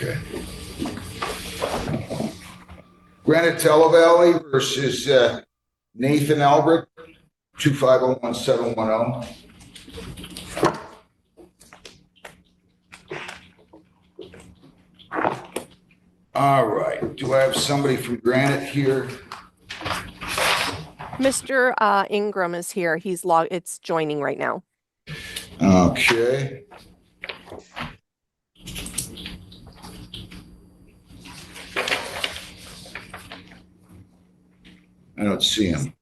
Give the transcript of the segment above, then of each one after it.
Okay. Granite Valley versus Nathan Albert, 2501710. All right. Do I have somebody from Granite here? Mr. Ingram is here. It's joining right now. Okay. I don't see him.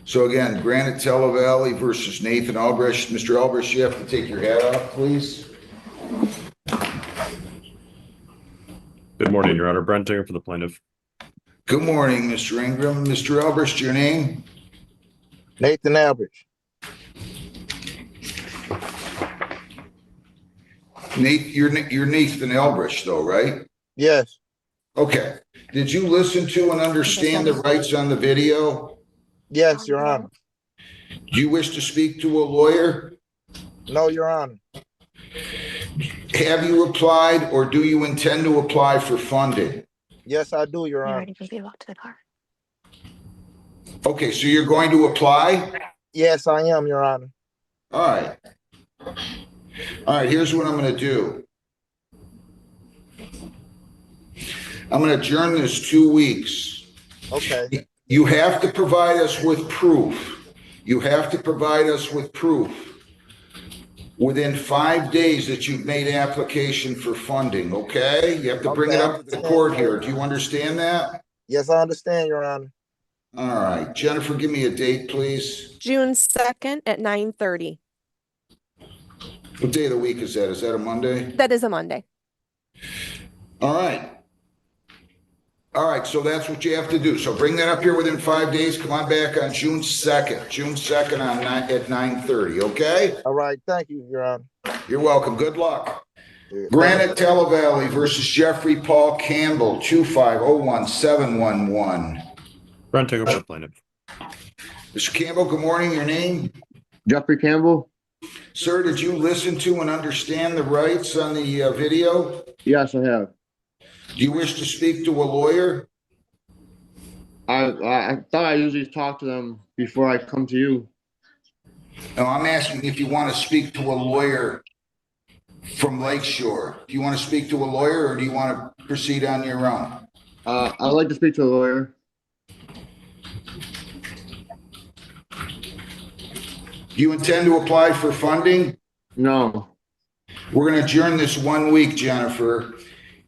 So again, Granite Valley versus Nathan Albrecht. Mr. Albrecht, you have to take your hat off, please. Good morning, Your Honor. Brent Tinger for the plaintiff. Good morning, Mr. Ingram. Mr. Albrecht, your name? Nathan Albrecht. Nate, you're Nathan Albrecht, though, right? Yes. Okay. Did you listen to and understand the rights on the video? Yes, Your Honor. Do you wish to speak to a lawyer? No, Your Honor. Have you applied or do you intend to apply for funding? Yes, I do, Your Honor. Ready for you walk to the car. Okay, so you're going to apply? Yes, I am, Your Honor. All right. All right, here's what I'm going to do. I'm going to adjourn this 2 weeks. Okay. You have to provide us with proof. You have to provide us with proof within 5 days that you've made application for funding, okay? You have to bring it up to the court here. Do you understand that? Yes, I understand, Your Honor. All right. Jennifer, give me a date, please. June 2nd at 9:30. What day of the week is that? Is that a Monday? That is a Monday. All right. All right, so that's what you have to do. So bring that up here within 5 days. Come on back on June 2nd. June 2nd at 9:30, okay? All right. Thank you, Your Honor. You're welcome. Good luck. Granite Valley versus Jeffrey Paul Campbell, 2501711. Brent Tinger for the plaintiff. Mr. Campbell, good morning. Your name? Jeffrey Campbell? Sir, did you listen to and understand the rights on the video? Yes, I have. Do you wish to speak to a lawyer? I thought I usually talk to them before I come to you. No, I'm asking if you want to speak to a lawyer from Lakeshore. Do you want to speak to a lawyer or do you want to proceed on your own? I'd like to speak to a lawyer. Do you intend to apply for funding? No. We're going to adjourn this 1 week, Jennifer.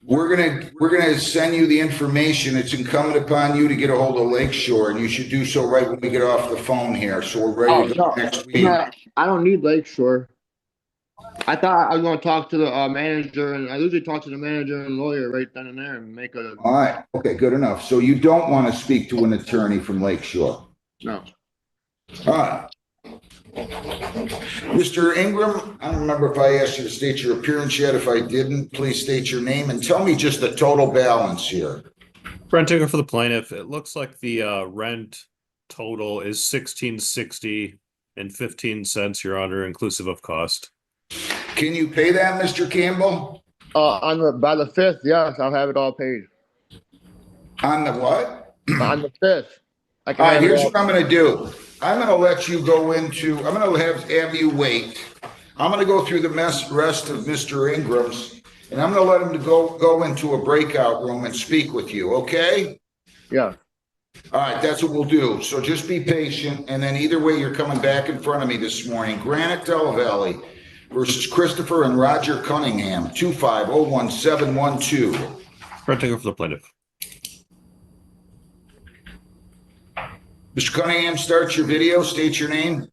We're gonna send you the information. It's incumbent upon you to get a hold of Lakeshore, and you should do so right when we get off the phone here. So we're ready to go next week. I don't need Lakeshore. I thought I was going to talk to the manager, and I usually talk to the manager and lawyer right then and there and make a. All right. Okay, good enough. So you don't want to speak to an attorney from Lakeshore? No. All right. Mr. Ingram, I don't remember if I asked you to state your appearance yet. If I didn't, please state your name and tell me just the total balance here. Brent Tinger for the plaintiff. It looks like the rent total is $16.60 Your Honor, inclusive of cost. Can you pay that, Mr. Campbell? By the 5th, yes, I'll have it all paid. On the what? On the 5th. All right, here's what I'm going to do. I'm going to let you go into, I'm going to have you wait. I'm going to go through the rest of Mr. Ingram's, and I'm going to let him go into a breakout room and speak with you, okay? Yeah. All right, that's what we'll do. So just be patient, and then either way, you're coming back in front of me this morning. Granite Valley versus Christopher and Roger Cunningham, 2501712. Brent Tinger for the plaintiff. Mr. Cunningham, start your video. State your name.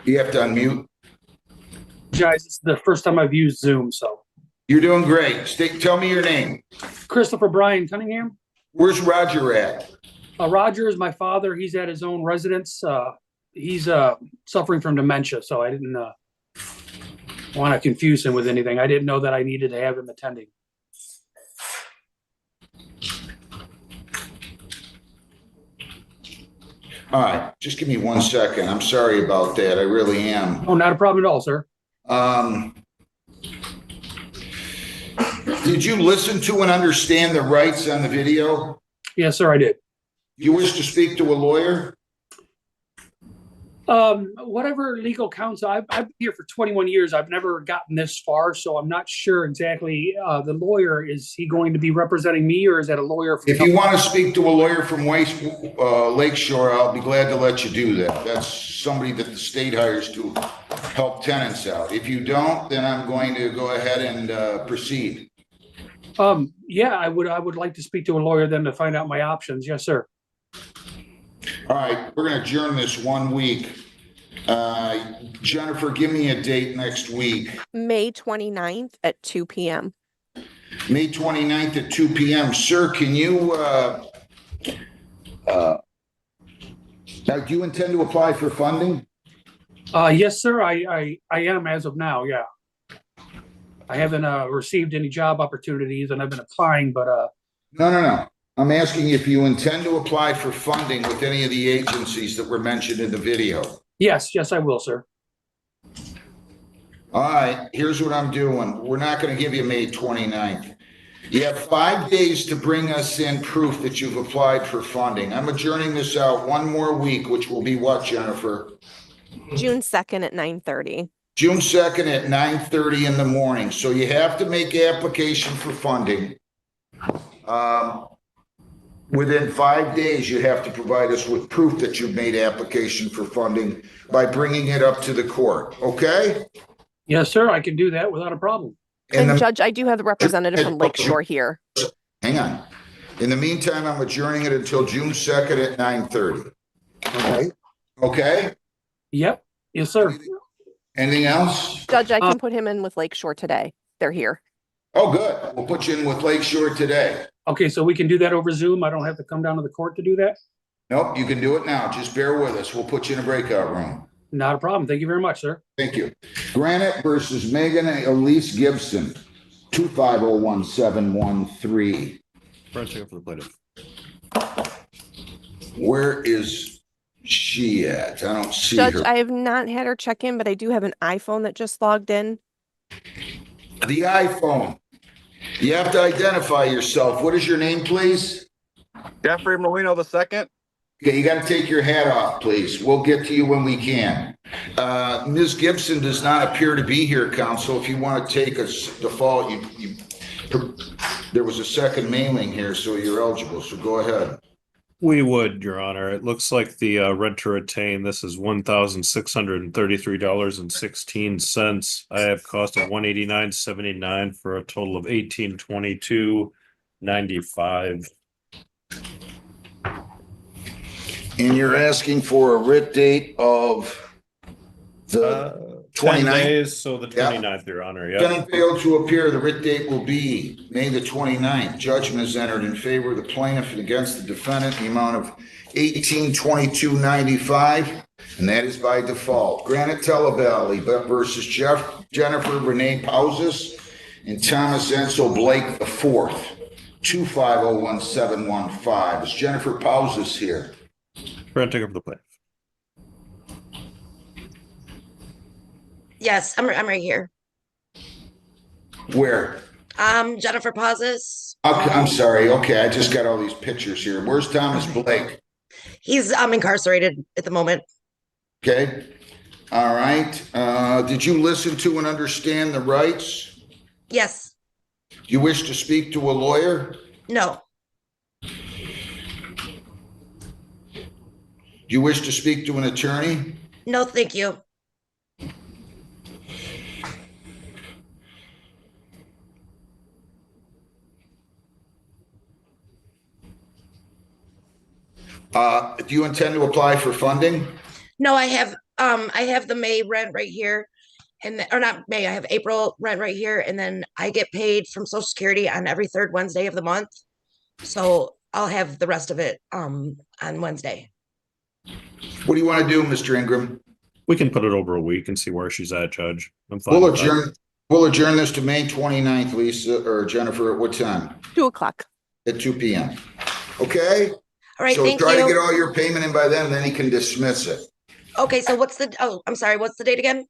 You have to unmute. Guys, it's the first time I've used Zoom, so. You're doing great. Tell me your name. Christopher Brian Cunningham. Where's Roger at? Roger is my father. He's at his own residence. He's suffering from dementia, so I didn't want to confuse him with anything. I didn't know that I needed to have him attending. All right, just give me 1 second. I'm sorry about that. I really am. Oh, not a problem at all, sir. Did you listen to and understand the rights on the video? Yes, sir, I did. You wish to speak to a lawyer? Whatever legal counsel, I've been here for 21 years. I've never gotten this far, so I'm not sure exactly. The lawyer, is he going to be representing me, or is that a lawyer? If you want to speak to a lawyer from Lakeshore, I'll be glad to let you do that. That's somebody that the state hires to help tenants out. If you don't, then I'm going to go ahead and proceed. Yeah, I would like to speak to a lawyer then to find out my options. Yes, sir. All right, we're going to adjourn this 1 week. Jennifer, give me a date next week. May 29th at 2 p.m. May 29th at 2 p.m. Sir, can you, now, do you intend to apply for funding? Yes, sir, I am as of now, yeah. I haven't received any job opportunities and I've been applying, but No. I'm asking if you intend to apply for funding with any of the agencies that were mentioned in the video. yes, I will, sir. All right, here's what I'm doing. We're not going to give you May 29th. You have 5 days to bring us in proof that you've applied for funding. I'm adjourning this out 1 more week, which will be what, Jennifer? June 2nd at 9:30. June 2nd at 9:30 in the morning. So you have to make application for funding. Within 5 days, you have to provide us with proof that you've made application for funding by bringing it up to the court, okay? Yes, sir, I can do that without a problem. And Judge, I do have the representative from Lakeshore here. Hang on. In the meantime, I'm adjourning it until June 2nd at 9:30. Okay? Okay? Yep, yes, sir. Anything else? Judge, I can put him in with Lakeshore today. They're here. Oh, good. We'll put you in with Lakeshore today. Okay, so we can do that over Zoom? I don't have to come down to the court to do that? Nope, you can do it now. Just bear with us. We'll put you in a breakout room. Not a problem. Thank you very much, sir. Thank you. Granite versus Megan and Elise Gibson, 2501713. Brent, up for the plaintiff. Where is she at? I don't see Judge, her. I have not had her check in, but I do have an iPhone that just logged in. The iPhone. You have to identify yourself. What is your name, please? Jeffrey Merino II. Okay, you got to take your hat off, please. We'll get to you when we can. Ms. Gibson does not appear to be here, counsel. If you want to take a default, there was a second mailing here, so you're eligible. So go ahead. We would, Your Honor. It looks like the rent to retain, this is $1,633.16. I have cost of $189.79 for a total of $1,822.95. And you're asking for a writ date of the 10 29th? days, so the 29th, Your Honor, yeah. Tenant failed to appear. The writ date will be May the 29th. Judgment is entered in favor of the plaintiff and against the defendant in the amount of $1,822.95, and that is by default. Granite Televalley versus Jennifer Renee Pauzus and Thomas Enzo Blake IV, 2501715. Is Jennifer Pauzus here? Brent, take over the plaintiff. Yes, I'm right here. Where? Jennifer Pauzus. Okay, I'm sorry. Okay, I just got all these pictures here. Where's Thomas Blake? He's incarcerated at the moment. Okay. All right. Did you listen to and understand the rights? Yes. You wish to speak to a lawyer? No. You wish to speak to an attorney? No, thank you. Do you intend to apply for funding? No, I have the May rent right here, and or not May. I have April rent right here, and then I get paid from Social Security on every third Wednesday of the month. So I'll have the rest of it on Wednesday. What do you want to do, Mr. Ingram? We can put it over a week and see where she's at, Judge. I'm fine with that. We'll adjourn this to May 29th, Lisa or Jennifer, at what time? 2 o'clock. At 2 p.m. Okay? All right, So thank try to get you. all your payment in by then he can dismiss it. Okay, so I'm sorry, what's the date again?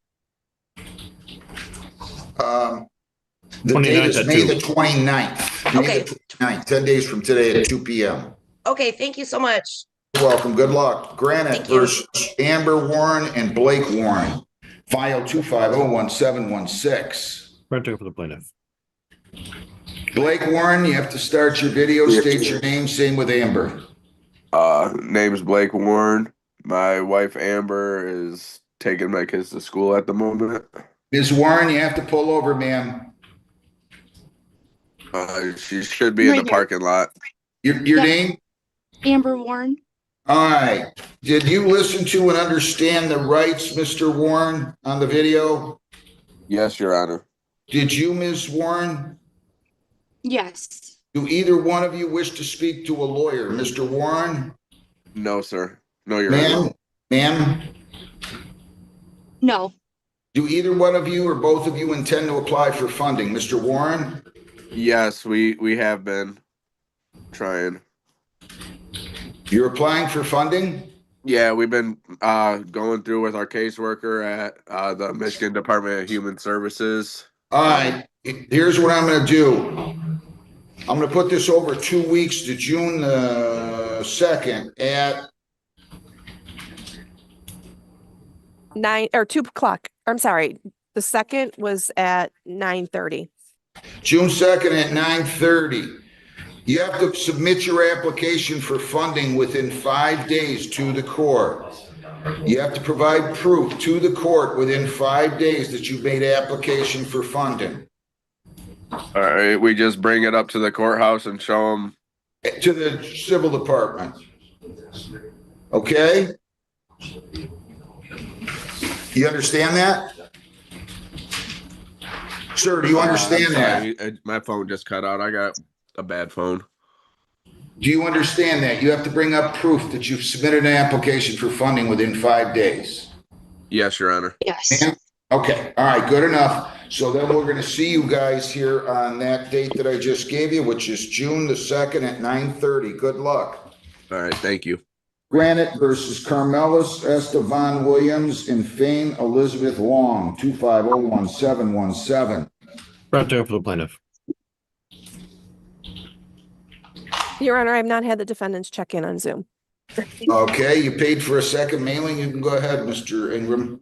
The date 29th is at May 2. the 29th. May Okay. the 29th, 10 days from today at 2 p.m. Okay, thank you so much. You're welcome. Good luck. Granite Thank you. versus Amber Warren and Blake Warren. File 2501716. Printing for the plaintiff. Blake Warren, you have to start your video, state your name, same with Amber. Name's Blake Warren. My wife Amber is taking my kids to school at the moment. Ms. Warren, you have to pull over, ma'am. She should be in the parking lot. Your name? Amber Warren. All right. Did you listen to and understand the rights, Mr. Warren, on the video? Yes, Your Honor. Did you, Ms. Warren? Yes. Do either one of you wish to speak to a lawyer? Mr. Warren? No, sir. No, Your Honor. Ma'am? No. Do either one of you or both of you intend to apply for funding? Mr. Warren? Yes, we have been trying. You're applying for funding? Yeah, we've been going through with our caseworker at the Michigan Department of Human Services. All right. Here's what I'm going to do. I'm going to put this over 2 weeks to June 2nd at 2 o'clock. I'm sorry. The second was at 9:30. June 2nd at 9:30. You have to submit your application for funding within 5 days to the court. You have to provide proof to the court within 5 days that you've made application for funding. All right, we just bring it up to the courthouse and show them. To the civil department. Okay? You understand that? Sir, do you understand that? My phone just cut out. I got a bad phone. Do you understand that? You have to bring up proof that you've submitted an application for funding within 5 days. Yes, Your Honor. Yes. Okay, all right, good enough. So then we're going to see you guys here on that date that I just gave you, which is June the 2nd at 9:30. Good luck. All right, thank you. Granite versus Carmelis Estevan Williams and Fane Elizabeth Long, 2501717. Printing for the plaintiff. Your Honor, I've not had the defendants check in on Zoom. Okay, you paid for a second mailing. You can go ahead, Mr. Ingram.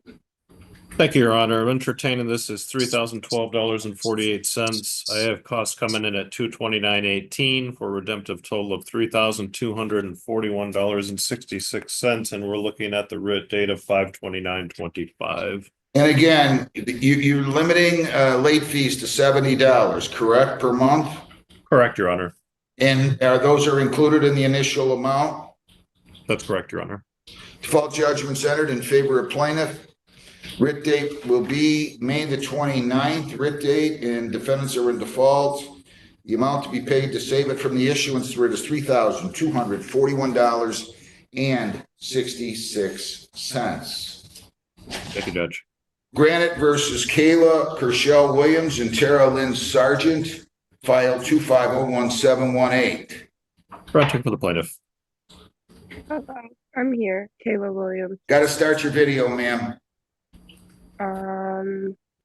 Thank you, Your Honor. I'm entertaining this is $3,012.48. I have costs coming in at $229.18 for a redemptive total of $3,241.66, and we're looking at the writ date of 5/29/25. And again, you're limiting late fees to $70, correct, per month? Correct, Your Honor. And those are included in the initial amount? That's correct, Your Honor. Default judgments entered in favor of plaintiff. Writ date will be May the 29th, writ date, and defendants are in default. The amount to be paid to save it from the issuance writ is $3,241.66. Thank you, Judge. Granite versus Kayla Kershell Williams and Tara Lynn Sargent, file 2501718. Printing for the plaintiff. I'm here, Kayla Williams. Got to start your video, ma'am.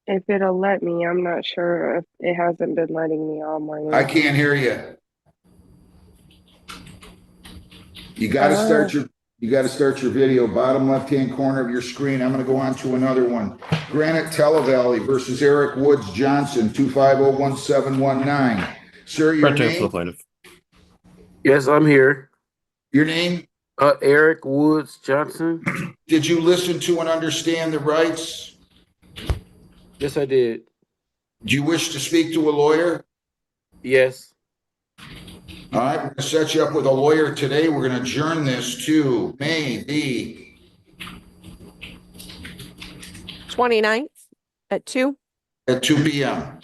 If it'll let me, I'm not sure if it hasn't been letting me all morning. I can't hear you. You got to start your video, bottom left-hand corner of your screen. I'm going to go on to another one. Granite Televalley versus Eric Woods Johnson, 2501719. Sir, your Printing for the name? plaintiff. Yes, I'm here. Your name? Eric Woods Johnson. Did you listen to and understand the rights? Yes, I did. Do you wish to speak to a lawyer? Yes. All right, we're going to set you up with a lawyer today. We're going to adjourn this to May the 29th at 2. at 2 p.m.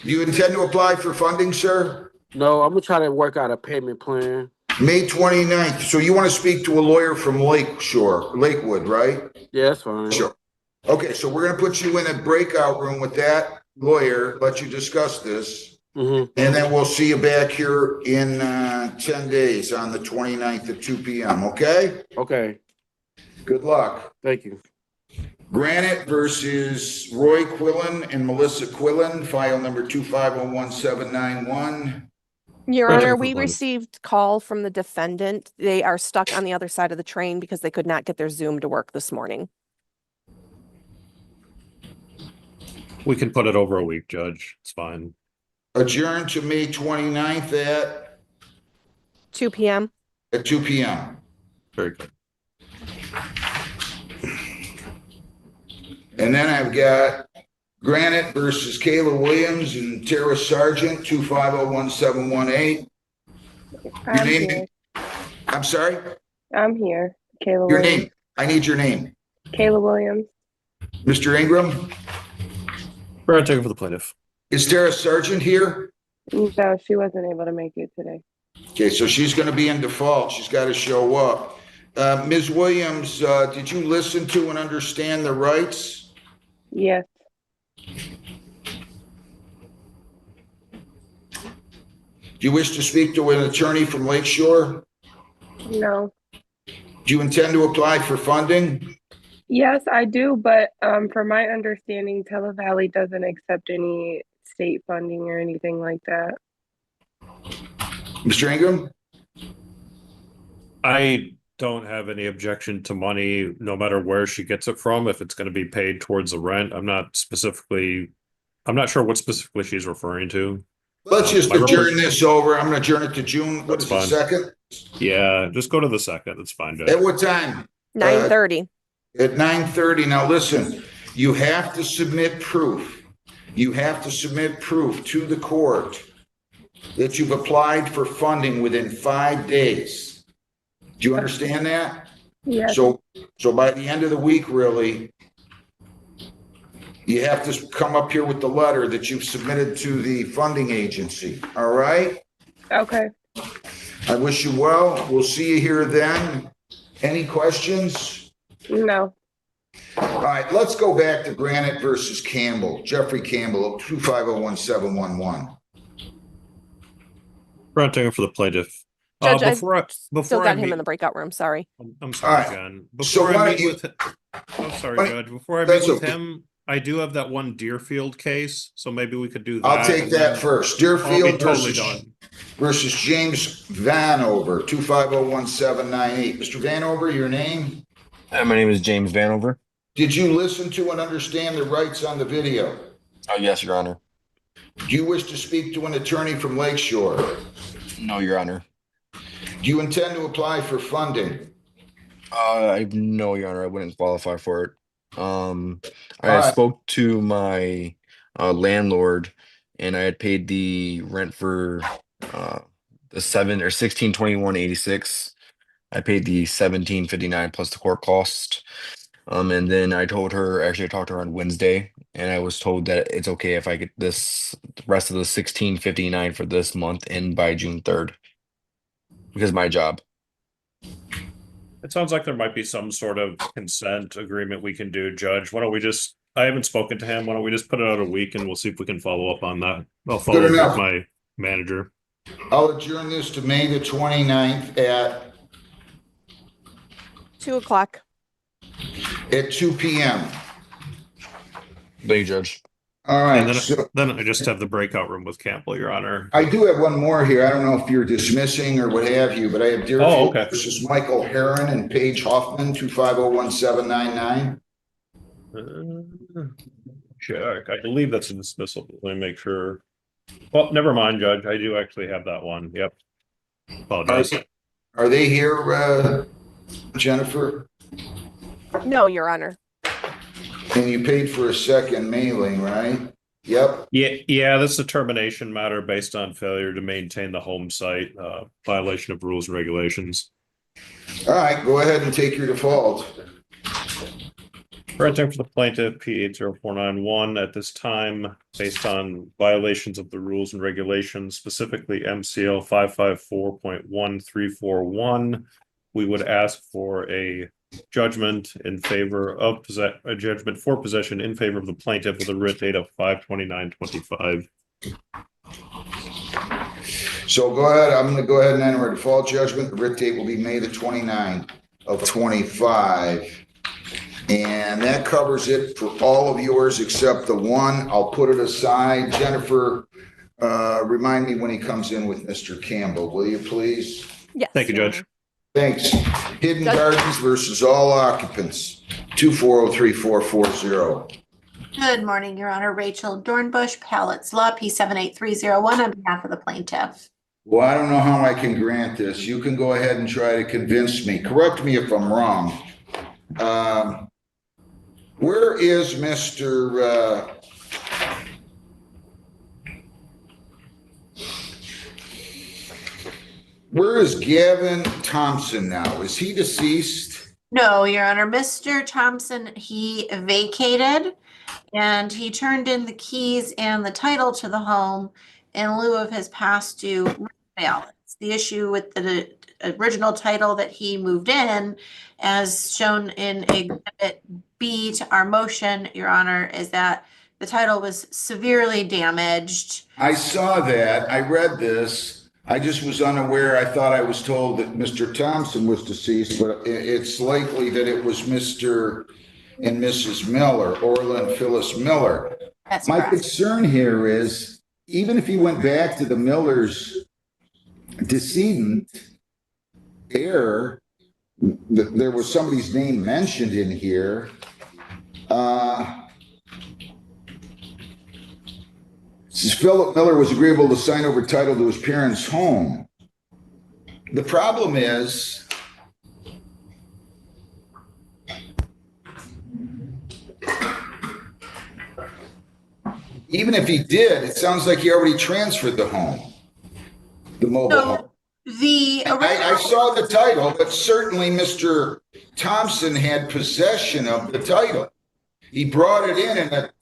Do you intend to apply for funding, sir? No, I'm gonna try to work out a payment plan. May 29th. So you want to speak to a lawyer from Lakewood, right? Yeah, that's fine. Sure. Okay, so we're going to put you in a breakout room with that lawyer, let you discuss this. Mm-hmm. And then we'll see you back here in 10 days on the 29th at 2 p.m., okay? Okay. Good luck. Thank you. Granite versus Roy Quillin and Melissa Quillin, file number 2501791. Your Granted Honor, for we Plaintiff. received call from the defendant. They are stuck on the other side of the train because they could not get their Zoom to work this morning. We can put it over a week, Judge. It's fine. Adjourn to May 29th 2 p.m. at 2 p.m. Very good. And then I've got Granite versus Kayla Williams and Tara Sargent, 2501718. I'm name? here. I'm sorry? I'm here. Kayla Your Williams. name. I need your name. Kayla Williams. Mr. Ingram, Granted for the plaintiff. is Tara Sargent here? No, she wasn't able to make it today. Okay, so she's going to be in default. She's got to show up. Ms. Williams, did you listen to and understand the rights? Yes. Do you wish to speak to an attorney from Lakeshore? No. Do you intend to apply for funding? Yes, I do, but from my understanding, Televalley doesn't accept any state funding or anything like that. Mr. Ingram? I don't have any objection to money, no matter where she gets it from, if it's going to be paid towards the rent. I'm not sure what specifically she's referring to. Let's just My adjourn this over. I'm going to adjourn it to June. What is the That's second? Yeah, just go to the second. That's fine, Judge. At what time? 9:30. At 9:30. Now, listen, you have to submit proof. You have to submit proof to the court that you've applied for funding within 5 days. Do you understand that? Yes. So by the end of the week, really, you have to come up here with the letter that you've submitted to the funding agency. All right? Okay. I wish you well. We'll see you here then. Any questions? No. All right, let's go back to Granite versus Campbell. Jeffrey Campbell, 2501711. Granting for the plaintiff. Judge, I Before Still I got him meet- in the breakout room. Sorry. I'm sorry, All right. Jen. So Before why I don't meet you- with, I'm sorry, Why- Judge. Before I meet That's with okay. him, I do have that one Deerfield case, so maybe we could do that. I'll take and that then first. I'll be Deerfield totally versus, done. versus James Vanover, 2501798. Mr. Vanover, your name? My name is James Vanover. Did you listen to and understand the rights on the video? Oh, yes, Your Honor. Do you wish to speak to an attorney from Lakeshore? No, Your Honor. Do you intend to apply for funding? No, Your Honor, I wouldn't qualify for it. I Alright. spoke to my landlord, and I had paid the rent for the 1621.86. I paid the 1759 plus the court cost. And then I talked to her on Wednesday, and I was told that it's okay if I get this the rest of the 1659 for this month in by June 3rd. Because of my job. It sounds like there might be some sort of consent agreement we can do, Judge. Why don't we just, I haven't spoken to him. Why don't we just put it out a week and we'll see if we can follow up on that. I'll follow up enough. with my manager. I'll adjourn this to May the 29th at 2 o'clock. 2 p.m. Thank you, Judge. All right. And So then I just have the breakout room with Campbell, Your Honor. I do have one more here. I don't know if you're dismissing or what have you, but I have Deerfield okay. versus Michael Herren and Paige Hoffman, 2501799. Check. I believe that's a dismissal. Let me make sure. Well, never mind, Judge. I do actually have that one. Yep. Apologize. Are they here, Jennifer? No, Your Honor. And you paid for a second mailing, right? Yep. Yeah, that's a termination matter based on failure to maintain the home site, violation of rules and regulations. All right, go ahead and take your default. Granting for the plaintiff, P80491 at this time, based on violations of the rules and regulations, specifically MCL 554.1341, we would ask for a judgment in favor of a judgment for possession in favor of the plaintiff with a writ date of 5/29/25. So go ahead, I'm gonna go ahead and enter a default judgment. The writ date will be May the 29th of 25. And that covers it for all of yours except the one. I'll put it aside. Jennifer, remind me when he comes in with Mr. Campbell, will you please? Yes. Thank you, Your Judge. Thanks. Hidden Judge- Gardens versus All Occupants, 2403440. Good morning, Your Honor. Rachel Dornbush, Pallets Law, P78301 on behalf of the plaintiff. Well, I don't know how I can grant this. You can go ahead and try to convince me. Correct me if I'm wrong. Where is Mr. Where is Gavin Thompson now? Is he deceased? No, Your Honor. Mr. Thompson, he vacated and he turned in the keys and the title to the home in lieu of his past due balance. The issue with the original title that he moved in, as shown in Exhibit B to our motion, Your Honor, is that the title was severely damaged. I saw that. I read this. I just was unaware. I thought I was told that Mr. Thompson was deceased, but it's likely that it was Mr. and Mrs. Miller, Orla and Phyllis Miller. That's My correct. concern here is, even if he went back to the Miller's decedent heir, there was somebody's name mentioned in here. Says Philip Miller was agreeable to sign over title to his parents' home. The problem is, even if he did, it sounds like he already transferred the home, the mobile home. The I saw the title, but certainly Mr. Thompson had possession of the title. He brought it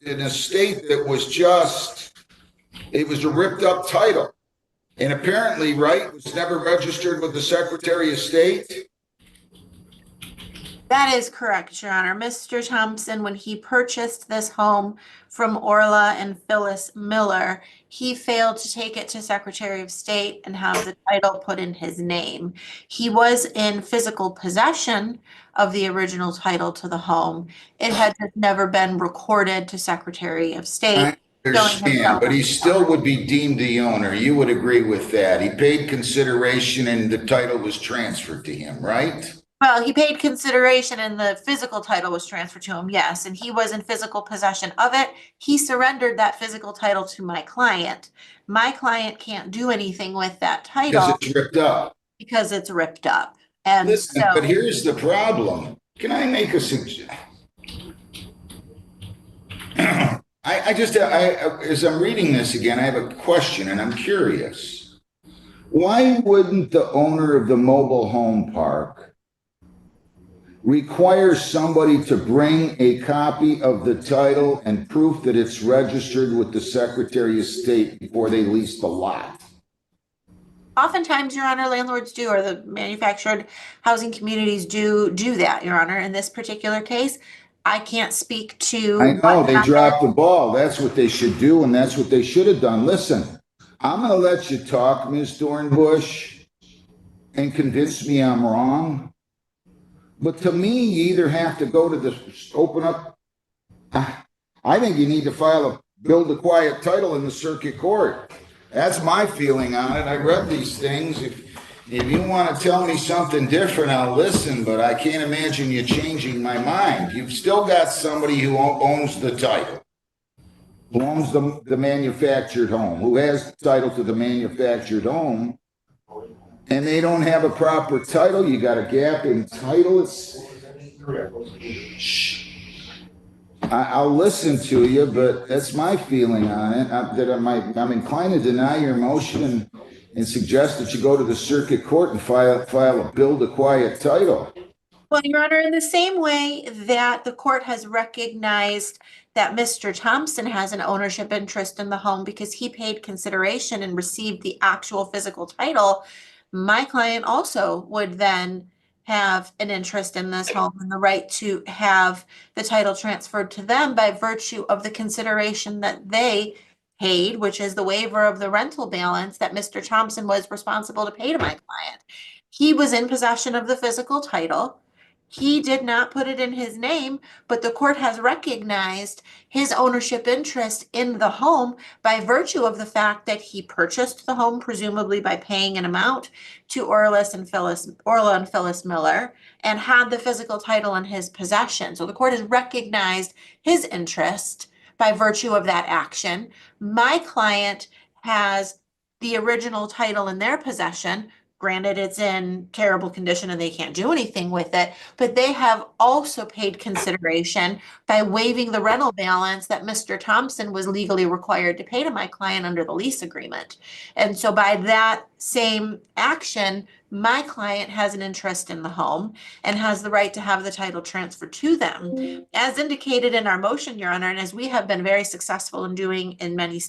in a state that was just, it was a ripped up title. And apparently, right, was never registered with the Secretary of State. That is correct, Your Honor. Mr. Thompson, when he purchased this home from Orla and Phyllis Miller, he failed to take it to Secretary of State and have the title put in his name. He was in physical possession of the original title to the home. It had just never been recorded to Secretary of State. I understand, but he still would be deemed the owner. You would agree with that. He paid consideration and the title was transferred to him, right? Well, he paid consideration and the physical title was transferred to him, yes, and he was in physical possession of it. He surrendered that physical title to my client. My client can't do anything with that title Because it's ripped up. because it's ripped up. And Listen, so, but here's the problem. Can I make a suggestion? As I'm reading this again, I have a question and I'm curious. Why wouldn't the owner of the mobile home park require somebody to bring a copy of the title and proof that it's registered with the Secretary of State before they lease the lot? oftentimes, Your Honor, landlords do, or the manufactured housing communities do that, Your Honor. In this particular case, I can't speak to. I know, they dropped the ball. That's what they should do, and that's what they should have done. Listen, I'm going to let you talk, Ms. Dornbush, and convince me I'm wrong. But to me, you either have to go to the, open up, I think you need to file a build a quiet title in the circuit court. That's my feeling on it. I read these things. If you want to tell me something different, I'll listen, but I can't imagine you changing my mind. You've still got somebody who owns the title, who owns the manufactured home, who has the title to the manufactured home, and they don't have a proper title. You got a gap in title. I'll listen to you, but that's my feeling on it. I'm inclined to deny your motion and suggest that you go to the circuit court and file a build a quiet title. Well, Your Honor, in the same way that the court has recognized that Mr. Thompson has an ownership interest in the home because he paid consideration and received the actual physical title, my client also would then have an interest in this home and the right to have the title transferred to them by virtue of the consideration that they paid, which is the waiver of the rental balance that Mr. Thompson was responsible to pay to my client. He was in possession of the physical title. He did not put it in his name, but the court has recognized his ownership interest in the home by virtue of the fact that he purchased the home, presumably by paying an amount to Orla and Phyllis Miller, and had the physical title in his possession. So the court has recognized his interest by virtue of that action. My client has the original title in their possession. Granted, it's in terrible condition and they can't do anything with it, but they have also paid consideration by waiving the rental balance that Mr. Thompson was legally required to pay to my client under the lease agreement. And so by that same action, my client has an interest in the home and has the right to have the title transferred to them. As indicated in our motion, Your Honor, and as we have been very successful in doing in many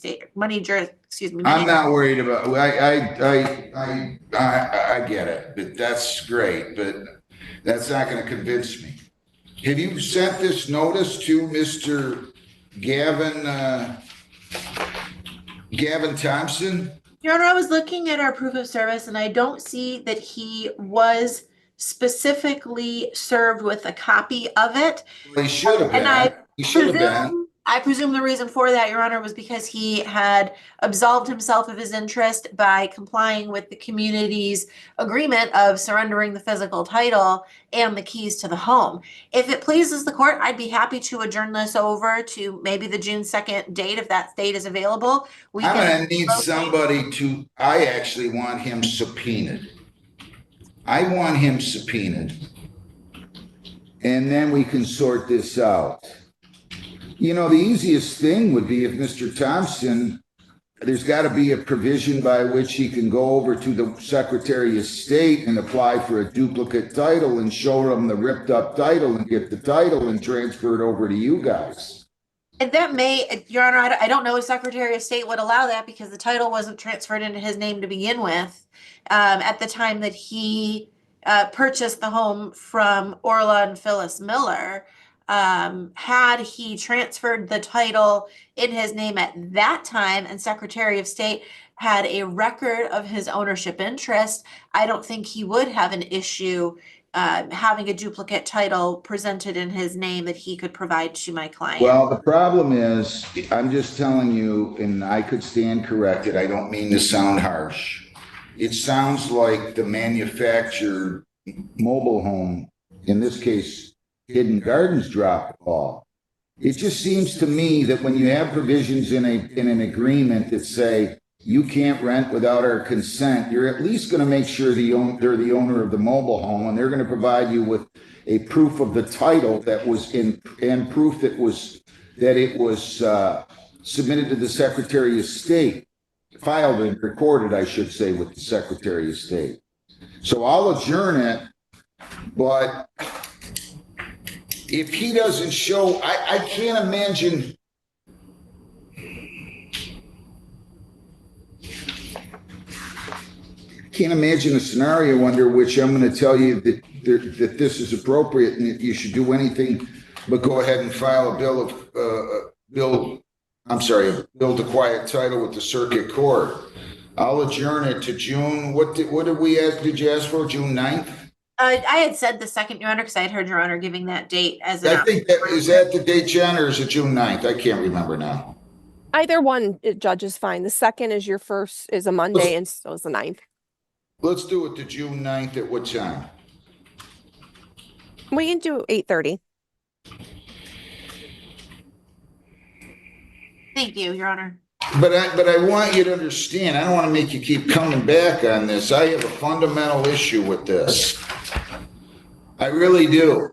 I'm not worried about, I get it, but that's great, but that's not going to convince me. Have you sent this notice to Mr. Gavin Thompson? Your Honor, I was looking at our proof of service and I don't see that he was specifically served with a copy of it. Well, he should have been. He should have been. I presume the reason for that, Your Honor, was because he had absolved himself of his interest by complying with the community's agreement of surrendering the physical title and the keys to the home. If it pleases the court, I'd be happy to adjourn this over to maybe the June 2nd date, if that date is available. I'm going to need somebody to, I actually want him subpoenaed. I want him subpoenaed. And then we can sort this out. You know, the easiest thing would be if Mr. Thompson, there's got to be a provision by which he can go over to the Secretary of State and apply for a duplicate title and show them the ripped up title and get the title and transfer it over to you guys. And that may, Your Honor, I don't know if Secretary of State would allow that because the title wasn't transferred into his name to begin with at the time that he purchased the home from Orla and Phyllis Miller. Had he transferred the title in his name at that time and Secretary of State had a record of his ownership interest, I don't think he would have an issue having a duplicate title presented in his name that he could provide to my client. Well, the problem is, I'm just telling you, and I could stand corrected, I don't mean to sound harsh. It sounds like the manufactured mobile home, in this case, Hidden Gardens, dropped the ball. It just seems to me that when you have provisions in an agreement that say you can't rent without our consent, you're at least going to make sure they're the owner of the mobile home, and they're going to provide you with a proof of the title that was in, and proof that it was submitted to the Secretary of State, filed and recorded, I should say, with the Secretary of State. So I'll adjourn it, but if he doesn't show, I can't imagine. Can't imagine a scenario under which I'm going to tell you that this is appropriate and that you should do anything but go ahead and file a bill to quiet title with the circuit court. I'll adjourn it to June. What did we ask? Did you ask for June 9th? I had said the 2nd, Your Honor, because I had heard Your Honor giving that date as I think that is that the date, Jen, or is it June 9th? I can't remember now. Either one, Judge, is fine. The 2nd is your first, is a Monday, and so is the 9th. Let's do it to June 9th at what time? We can do 8:30. Thank you, Your Honor. But I want you to understand, I don't want to make you keep coming back on this. I have a fundamental issue with this. I really do.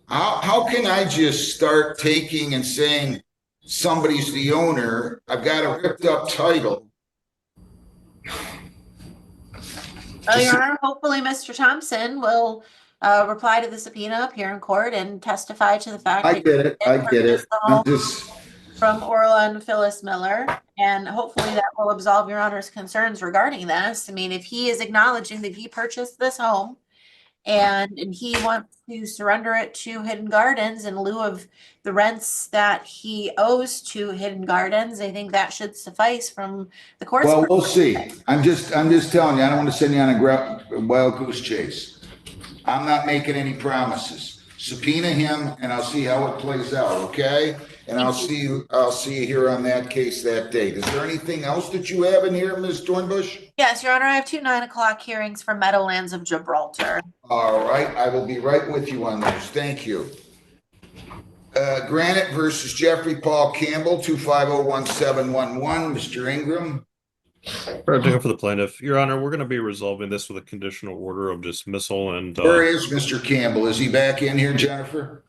How can I just start taking and saying somebody's the owner? I've got a ripped up title. Your Honor, hopefully Mr. Thompson will reply to the subpoena up here in court and testify to the fact I get it. I'm just from Orla and Phyllis Miller, and hopefully that will absolve Your Honor's concerns regarding this. I mean, if he is acknowledging that he purchased this home And he wants to surrender it to Hidden Gardens in lieu of the rents that he owes to Hidden Gardens. I think that should suffice from the court's. Well, we'll see. I'm just telling you, I don't want to send you on a wild goose chase. I'm not making any promises. Subpoena him and I'll see how it plays out, okay? And I'll see you here on that case that date. Is there anything else that you have in here, Ms. Dornbush? Yes, Your Honor, I have 2 9 o'clock hearings for Meadowlands of Gibraltar. All right, I will be right with you on those. Thank you. Granite versus Jeffrey Paul Campbell, 2501711. Mr. Ingram. For the plaintiff, Your Honor, we're going to be resolving this with a conditional order of dismissal. And Where is Mr. Campbell? Is he back in here, Jennifer?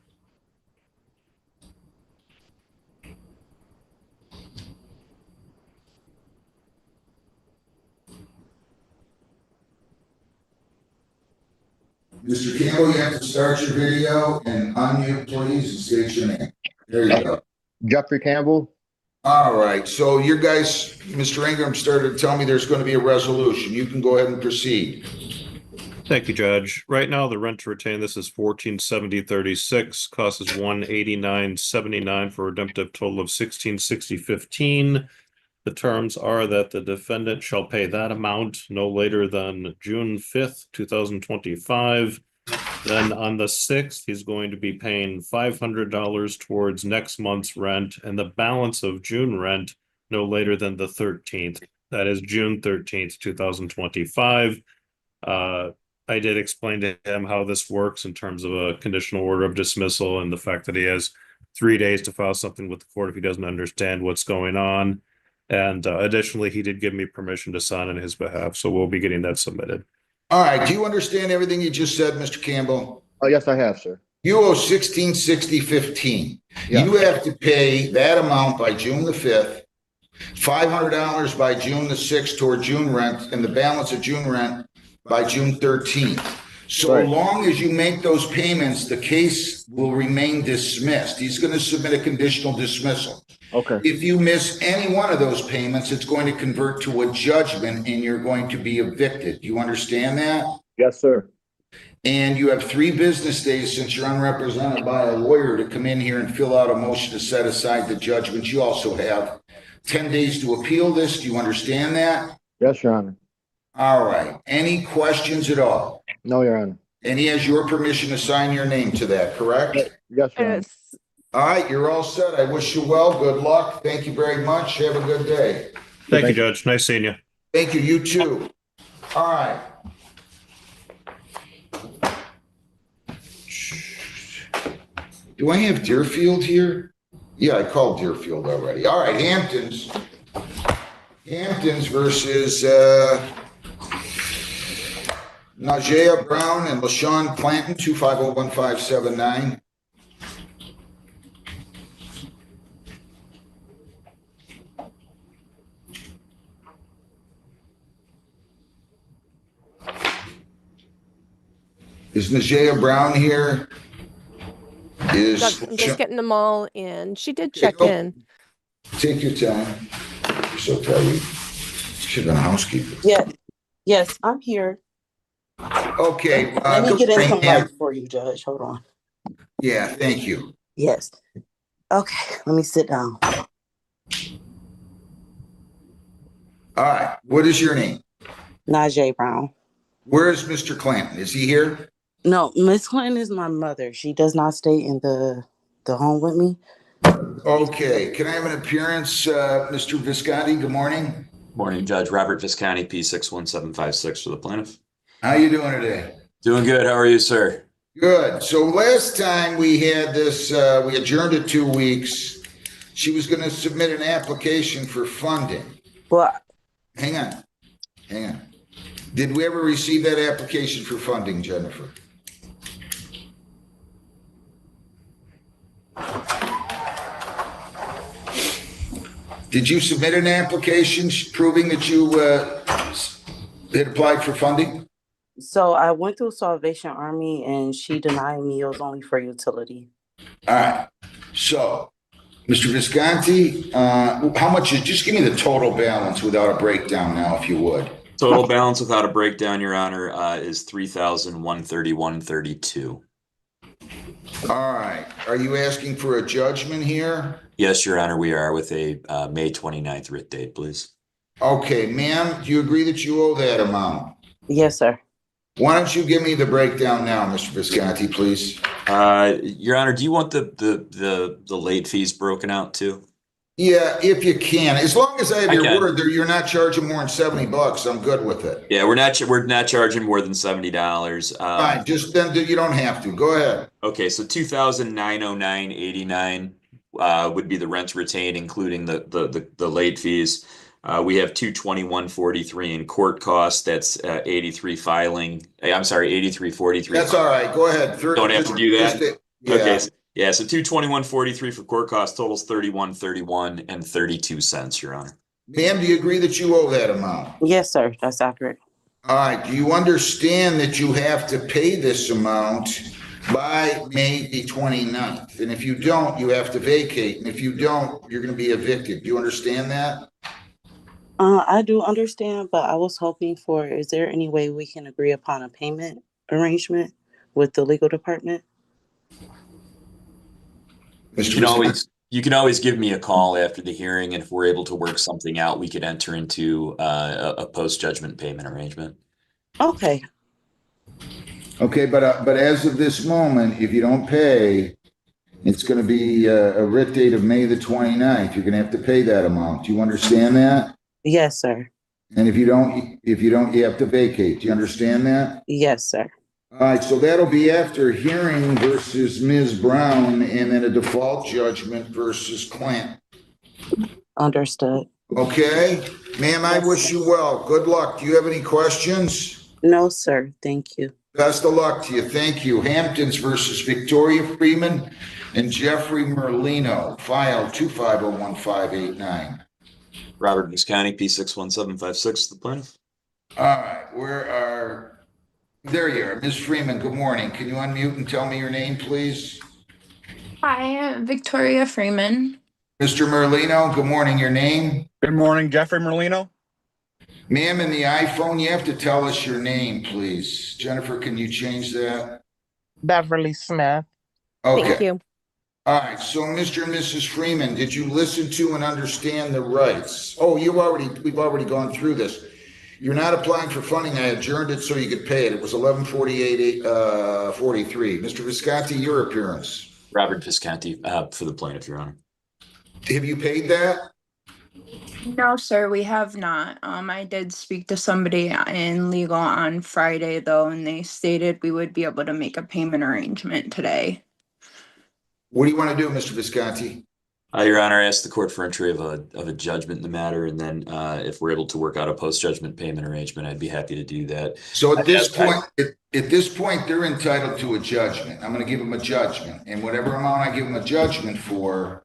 Mr. Campbell, you have to start your video and unmute, please, and state your name. There you go. Jeffrey Campbell. All right, so you guys, Mr. Ingram started to tell me there's going to be a resolution. You can go ahead and proceed. Thank you, Judge. Right now, the rent to retain this is $1470.36. Cost is $189.79 for a redemptive total of $1660.15. The terms are that the defendant shall pay that amount no later than June 5th, 2025. Then on the 6th, he's going to be paying $500 towards next month's rent and the balance of June rent no later than the 13th. That is June 13th, 2025. I did explain to him how this works in terms of a conditional order of dismissal and the fact that he has 3 days to file something with the court if he doesn't understand what's going on. And additionally, he did give me permission to sign on his behalf, so we'll be getting that submitted. All right, do you understand everything you just said, Mr. Campbell? Oh, yes, I have, sir. You owe $1660.15. Yeah. You have to pay that amount by June the 5th, $500 by June the 6th toward June rent, and the balance of June rent by June 13th. So Right. long as you make those payments, the case will remain dismissed. He's going to submit a conditional dismissal. Okay. If you miss any one of those payments, it's going to convert to a judgment and you're going to be evicted. Do you understand that? Yes, sir. And you have 3 business days, since you're unrepresented by a lawyer, to come in here and fill out a motion to set aside the judgment. You also have 10 days to appeal this. Do you understand that? Yes, Your Honor. All right. Any questions at all? No, Your Honor. And he has your permission to sign your name to that, correct? Yes, Your Honor. All right, you're all set. I wish you well. Good luck. Thank you very much. Have a good day. Thank you, Judge. Nice seeing you. Thank you. You too. All right. Do I have Deerfield here? Yeah, I called Deerfield already. All right, Hamptons. Hamptons versus Najee Brown and LaShawn Planton, 2501579. Is Najee Brown here? I'm just getting them all in. She did check in. Take your time. You're so tired. Should have been a housekeeper. Yeah. Yes, I'm here. Okay. Let me get in some morning. light for you, Judge. Hold on. Yeah, thank you. Yes. Okay, let me sit down. All right. What is your name? Najee Brown. Where is Mr. Clanton? Is he here? No, Miss Clinton is my mother. She does not stay in the home with me. Okay. Can I have an appearance, Mr. Visconti? Good morning. Morning, Judge. Robert Visconti, P61756 for the plaintiff. How you doing today? Doing good. How are you, sir? Good. So last time we had this, we adjourned it 2 weeks. She was going to submit an application for funding. What? Hang on. Hang on. Did we ever receive that application for funding, Jennifer? Did you submit an application proving that you had applied for funding? So I went through Salvation Army and she denied me it was only for utility. All right. So, Mr. Visconti, how much is, just give me the total balance without a breakdown now, if you would. Total balance without a breakdown, Your Honor, is 3,131.32. All right. Are you asking for a judgment here? Yes, Your Honor, we are with a May 29th writ date, please. Okay, ma'am, do you agree that you owe that amount? Yes, sir. Why don't you give me the breakdown now, Mr. Visconti, please? Your Honor, do you want the late fees broken out too? Yeah, if you can, as long as I have I your can. word there, you're not charging more than $70. I'm good with it. Yeah, we're not charging more than $70. Fine, just then you don't have to. Go ahead. Okay, so 2,909.89 would be the rent retained, including the late fees. We have 221.43 in court costs. That's 83 filing. I'm sorry, 83.43. That's all right. Go ahead. Don't have to do that. Yeah. Okay. Yeah, so 221.43 for court costs totals 31.31 and 32 cents, Your Honor. Ma'am, do you agree that you owe that amount? Yes, sir. That's accurate. All right. Do you understand that you have to pay this amount by May the 29th? And if you don't, you have to vacate. And if you don't, you're going to be evicted. Do you understand that? I do understand, but I was hoping for, is there any way we can agree upon a payment arrangement with the legal department? You can always give me a call after the hearing, and if we're able to work something out, we could enter into a post-judgment payment arrangement. Okay. Okay, but as of this moment, if you don't pay, it's going to be a writ date of May the 29th. You're going to have to pay that amount. Do you understand that? Yes, sir. And if you don't, you have to vacate. Do you understand that? Yes, sir. All right, so that'll be after hearing versus Ms. Brown and then a default judgment versus Clint. Understood. Okay, ma'am, I wish you well. Good luck. Do you have any questions? No, sir. Thank you. Best of luck to you. Thank you. Hamptons versus Victoria Freeman and Jeffrey Merlino, file 2501589. Robert Visconti, P61756, the plaintiff. All right, there you are. Ms. Freeman, good morning. Can you unmute and tell me your name, please? Hi, Victoria Freeman. Mr. Merlino, good morning. Your name? Good morning, Jeffrey Merlino. Ma'am, in the iPhone, you have to tell us your name, please. Jennifer, can you change that? Beverly Smith. Okay. Thank you. All right, so Mr. and Mrs. Freeman, did you listen to and understand the rights? Oh, we've already gone through this. You're not applying for funding. I adjourned it so you could pay it. It was 11/48/43. Mr. Visconti, your appearance. Robert Visconti, for the plaintiff, Your Honor. Have you paid that? No, sir, we have not. I did speak to somebody in legal on Friday, though, and they stated we would be able to make a payment arrangement today. What do you want to do, Mr. Visconti? Your Honor, I asked the court for entry of a judgment in the matter, and then if we're able to work out a post-judgment payment arrangement, I'd be happy to do that. So at this point, they're entitled to a judgment. I'm going to give them a judgment, and whatever amount I give them a judgment for,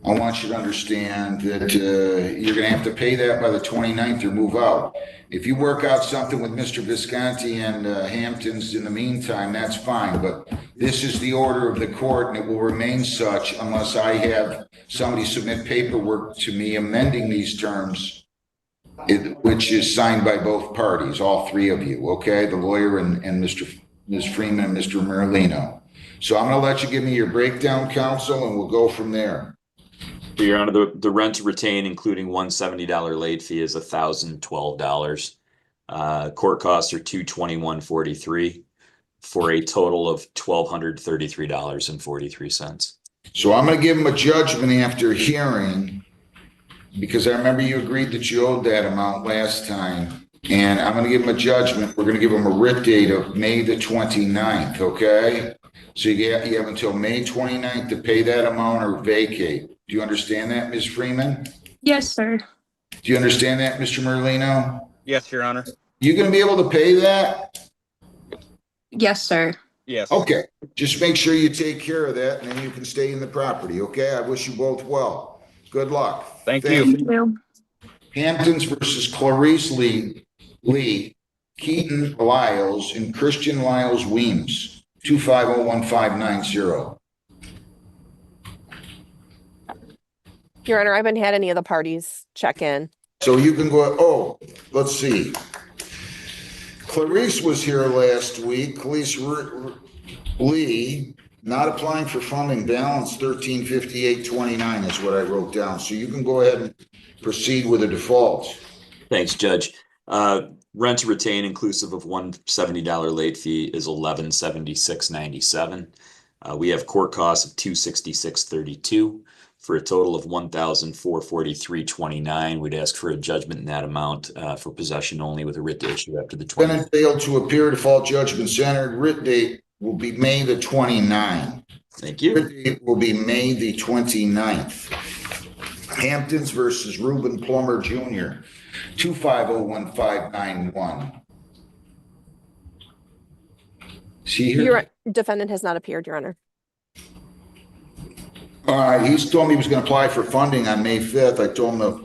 I want you to understand that you're going to have to pay that by the 29th or move out. If you work out something with Mr. Visconti and Hamptons in the meantime, that's fine. But this is the order of the court, and it will remain such unless I have somebody submit paperwork to me amending these terms, which is signed by both parties, all three of you, okay? The lawyer and Ms. Freeman and Mr. Merlino. So I'm going to let you give me your breakdown, counsel, and we'll go from there. Your Honor, the rent to retain, including $170 late fee, is $1,012. Court costs are $221.43 for a total of $1,233.43. So I'm going to give them a judgment after hearing, because I remember you agreed that you owed that amount last time. And I'm going to give them a judgment. We're going to give them a writ date of May the 29th, okay? So you have until May 29th to pay that amount or vacate. Do you understand that, Ms. Freeman? Yes, sir. Do you understand that, Mr. Merlino? Yes, Your Honor. You going to be able to pay that? Yes, sir. Yes. Okay. Just make sure you take care of that, and then you can stay in the property, okay? I wish you both well. Good luck. Thank you. Hamptons versus Clarice Lee, Keaton Lyles, and Christian Lyles Weems, 2501590. Your Honor, I haven't had any of the parties check in. So you can go, let's see. Clarice was here last week. Clarice Lee, not applying for funding, balance 1358.29 is what I wrote down. So you can go ahead and proceed with a default. Thanks, Judge. Rent to retain inclusive of $170 late fee is $1176.97. We have court costs of $266.32 for a total of $1,443.29. We'd ask for a judgment in that amount for possession only with a writ to issue after the 20th. Defendant failed to appear, default judgment entered. Writ date will be May the 29th. Thank you. Writ date will be May the 29th. Hamptons versus Reuben Plummer Jr. 2501591. See here? Your defendant has not appeared, Your Honor. All right, he's told me he was going to apply for funding on May 5th. I told him to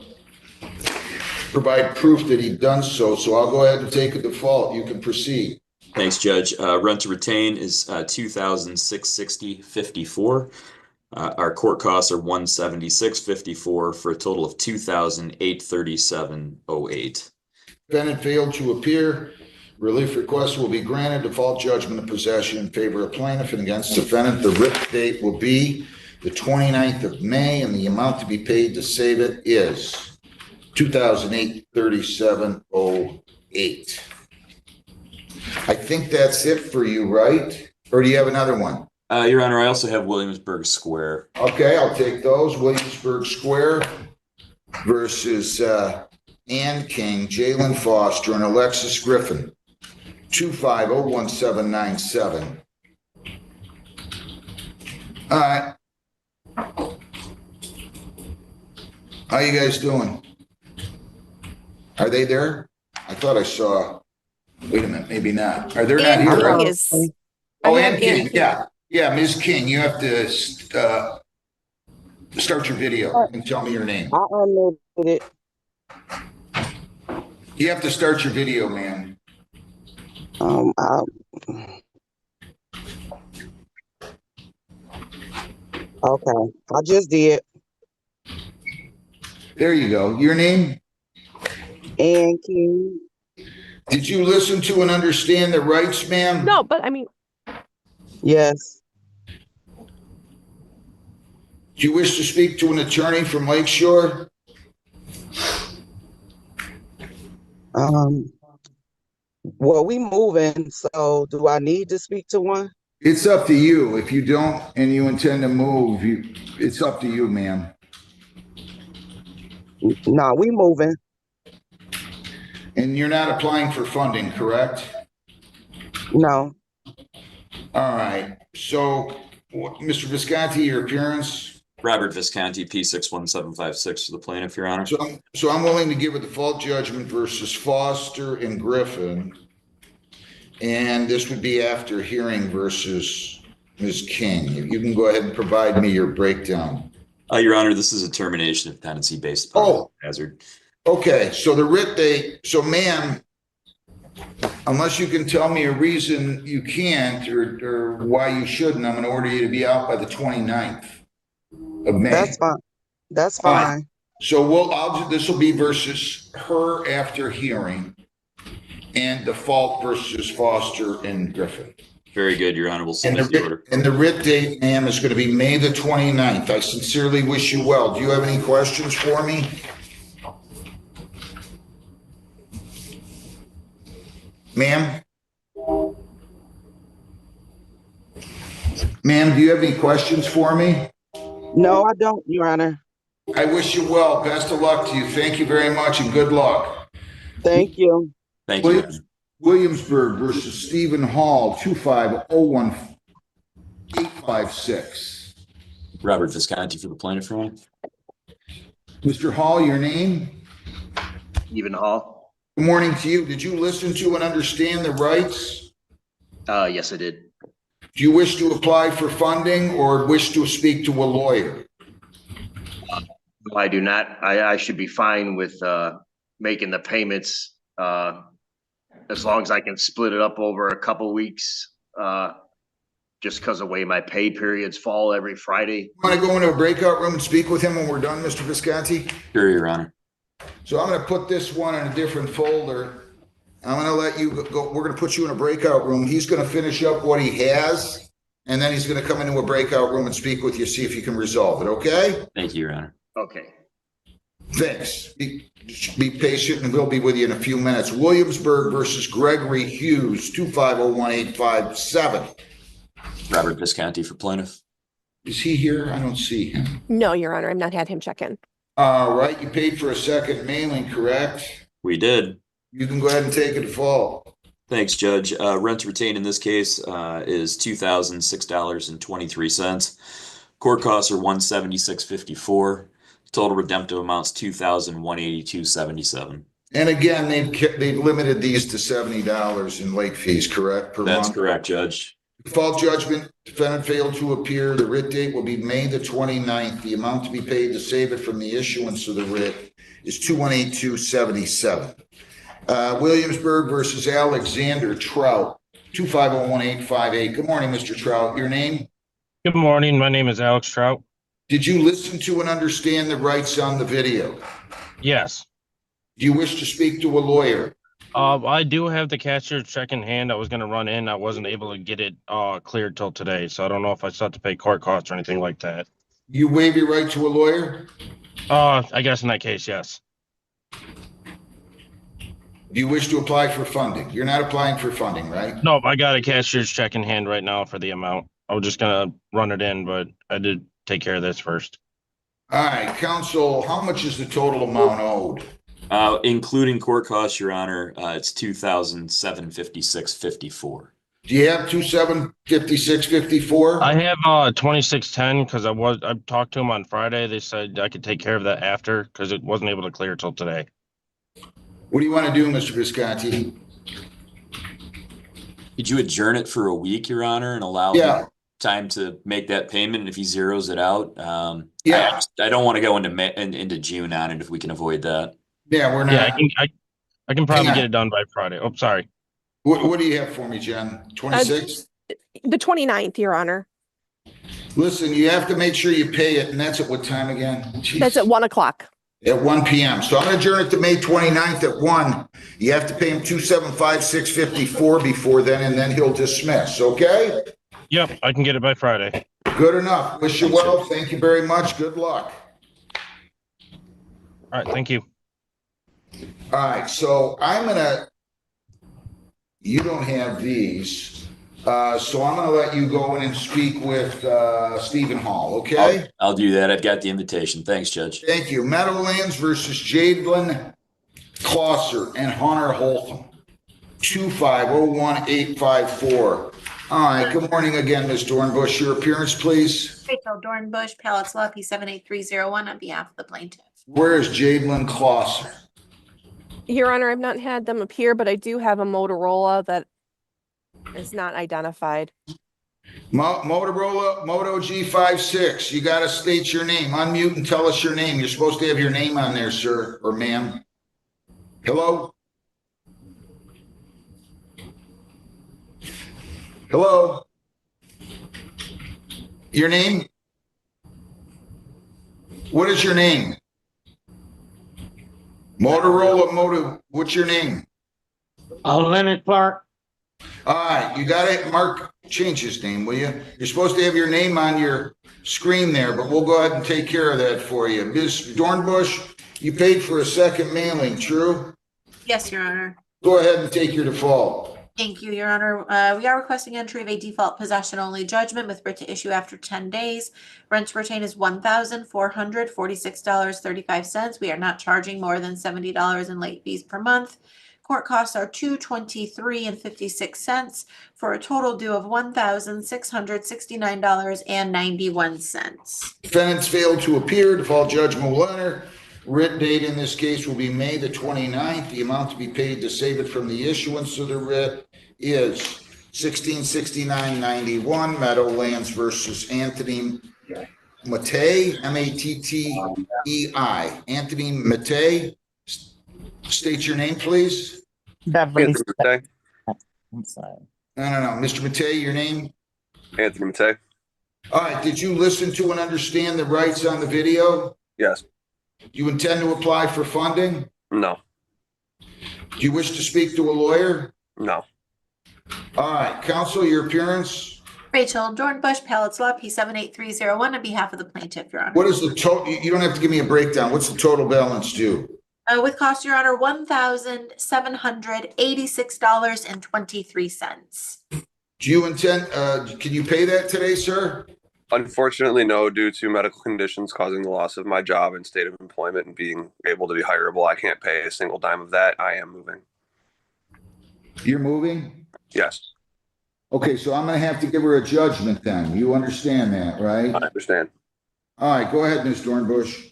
provide proof that he'd done so. So I'll go ahead and take a default. You can proceed. Thanks, Judge. Rent to retain is $2,660.54. Our court costs are $176.54 for a total of $2,837.08. Defendant failed to appear. Relief request will be granted. Default judgment of possession in favor of plaintiff and against defendant. The writ date will be the 29th of May, and the amount to be paid to save it is $2,837.08. I think that's it for you, right? Or do you have another one? Your Honor, I also have Williamsburg Square. Okay, I'll take those. Williamsburg Square versus Ann King, Jalen Foster, and Alexis Griffin. 2501797. All right. How you guys doing? Are they there? I thought I saw. Wait a minute, maybe not. Are they not here? King Oh, Ann King. Yeah, yeah, Ms. King. You have to start your video and tell me your name. I unloaded it. You have to start your video, man. Okay, I just did. There you go. Your name? Ann King. Did you listen to and understand the rights, ma'am? No, but I mean. Yes. Do you wish to speak to an attorney from Lakeshore? Well, we moving, so do I need to speak to one? It's up to you. If you don't and you intend to move, it's up to you, ma'am. No, we moving. And you're not applying for funding, correct? No. All right. So, Mr. Visconti, your appearance? Robert Visconti, P61756 for the plaintiff, Your Honor. So I'm willing to give a default judgment versus Foster and Griffin. And this would be after hearing versus Ms. King. You can go ahead and provide me your breakdown. Your Honor, this is a termination of tenancy based upon hazard. Okay, so the writ date, so ma'am, unless you can tell me a reason you can't or why you shouldn't, I'm going to order you to be out by the 29th of May. That's fine. That's fine. So this will be versus her after hearing and default versus Foster and Griffin. Very good, Your Honor. We'll submit the order. And the writ date, ma'am, is going to be May the 29th. I sincerely wish you well. Do you have any questions for me? Ma'am? Ma'am, do you have any questions for me? No, I don't, Your Honor. I wish you well. Best of luck to you. Thank you very much and good luck. Thank you. Thank you. Williamsburg versus Stephen Hall, 2501856. Robert Visconti for the plaintiff, Your Honor. Mr. Hall, your name? Stephen Hall. Good morning to you. Did you listen to and understand the rights? Yes, I did. Do you wish to apply for funding or wish to speak to a lawyer? No, I do not. I should be fine with making the payments as long as I can split it up over a couple weeks, just because of the way my pay periods fall every Friday. Want to go into a breakout room and speak with him when we're done, Mr. Visconti? Sure, Your Honor. So I'm going to put this one in a different folder I'm gonna let you go. We're gonna put you in a breakout room. He's gonna finish up what he has, and then he's gonna come into a breakout room and speak with you, see if you can resolve it, okay? Thank you, Your Honor. Okay. Thanks. Be patient, and we'll be with you in a few minutes. Williamsburg versus Gregory Hughes, 2501857. Robert Visconti for plaintiff. Is he here? I don't see him. No, Your Honor, I've not had him check in. All right, you paid for a second mailing, correct? We did. You can go ahead and take a default. Thanks, Judge. Rent to retain in this case is $2,006.23. Court costs are $176.54. Total redemptive amounts $2,182.77. And again, they've limited these to $70 in late fees, correct? Per That's month? correct, Judge. Default judgment, defendant failed to appear. The writ date will be May the 29th. The amount to be paid to save it from the issuance of the writ is $2,182.77. Williamsburg versus Alexander Trout, 2501858. Good morning, Mr. Trout. Your name? Good morning. My name is Alex Trout. Did you listen to and understand the rights on the video? Yes. Do you wish to speak to a lawyer? I do have the cashier's check in hand. I was going to run in. I wasn't able to get it cleared till today, so I don't know if I still have to pay court costs or anything like that. You waive your right to a lawyer? I guess in that case, yes. Do you wish to apply for funding? You're not applying for funding, right? No, I got a cashier's check in hand right now for the amount. I was just going to run it in, but I did take care of this first. All right, counsel, how much is the total amount owed? Including court costs, Your Honor, it's $2,756.54. Do you have 2,756.54? I have 2610 because I talked to them on Friday. They said I could take care of that after because it wasn't able to clear till today. What do you want to do, Mr. Visconti? Could you adjourn it for a week, Your Honor, and allow him time to make that payment? And if he zeroes it out, I don't want to go into June on it if we can avoid that. Yeah, we're not. Yeah, I can probably get it done by Friday. Oh, sorry. What do you have for me, Jen? 26? The 29th, Your Honor. Listen, you have to make sure you pay it, and that's at what time again? Jeez. That's at 1 o'clock. At 1 p.m. So I'm going to adjourn it to May 29th at 1. You have to pay him $2,756.54 before then, and then he'll dismiss, okay? Yep, I can get it by Friday. Good enough. Wish you well. Thank you very much. Good luck. All right, thank you. All right, so you don't have these, so I'm going to let you go in and speak with Stephen Hall, okay? I'll do that. I've got the invitation. Thanks, Judge. Thank you. Meadowlands versus Jadelyn Clawser and Hunter Holcomb, 2501854. All right, good morning again, Ms. Dornbush. Your appearance, please. Rachel Dornbush, Pallets Law, P78301 on behalf of the plaintiff. Where is Jadelyn Clawser? Your Honor, I've not had them appear, but I do have a Motorola that is not identified. Motorola Moto G56. You got to state your name. Unmute and tell us your name. You're supposed to have your name on there, sir or ma'am. Hello? Hello? Your name? What is your name? Motorola Moto. What's your name? Leonard Clark. All right, you got it. Mark, change his name, will you? You're supposed to have your name on your screen there, but we'll go ahead and take care of that for you. Ms. Dornbush, you paid for a second mailing, true? Yes, Your Honor. Go ahead and take your default. Thank you, Your Honor. We are requesting entry of a default possession only judgment with writ to issue after 10 days. Rent to retain is $1,446.35. We are not charging more than $70 in late fees per month. Court costs are $223.56 for a total due of $1,669.91. Defendants failed to appear. Default judgment will enter. Writ date in this case will be May the 29th. The amount to be paid to save it from the issuance of the writ is $1669.91. Meadowlands versus Anthony Mattei, M-A-T-T-E-I. Anthony Mattei. State your name, please. Beverly. I'm sorry. No. Mr. Mattei, your name? Anthony Mattei. All right. Did you listen to and understand the rights on the video? Yes. You intend to apply for funding? No. Do you wish to speak to a lawyer? No. All right, counsel, your appearance. Rachel Dornbush, Pallets Law, P78301, on behalf of the plaintiff, Your Honor. What is the total? You don't have to give me a breakdown. What's the total balance due? With cost, Your Honor, $1,786.23. Do you intend, can you pay that today, sir? Unfortunately, no, due to medical conditions causing the loss of my job and state of employment and being able to be hireable, I can't pay a single dime of that. I am moving. You're moving? Yes. Okay, so I'm gonna have to give her a judgment then. You understand that, right? I understand. All right, go ahead, Ms. Dornbush.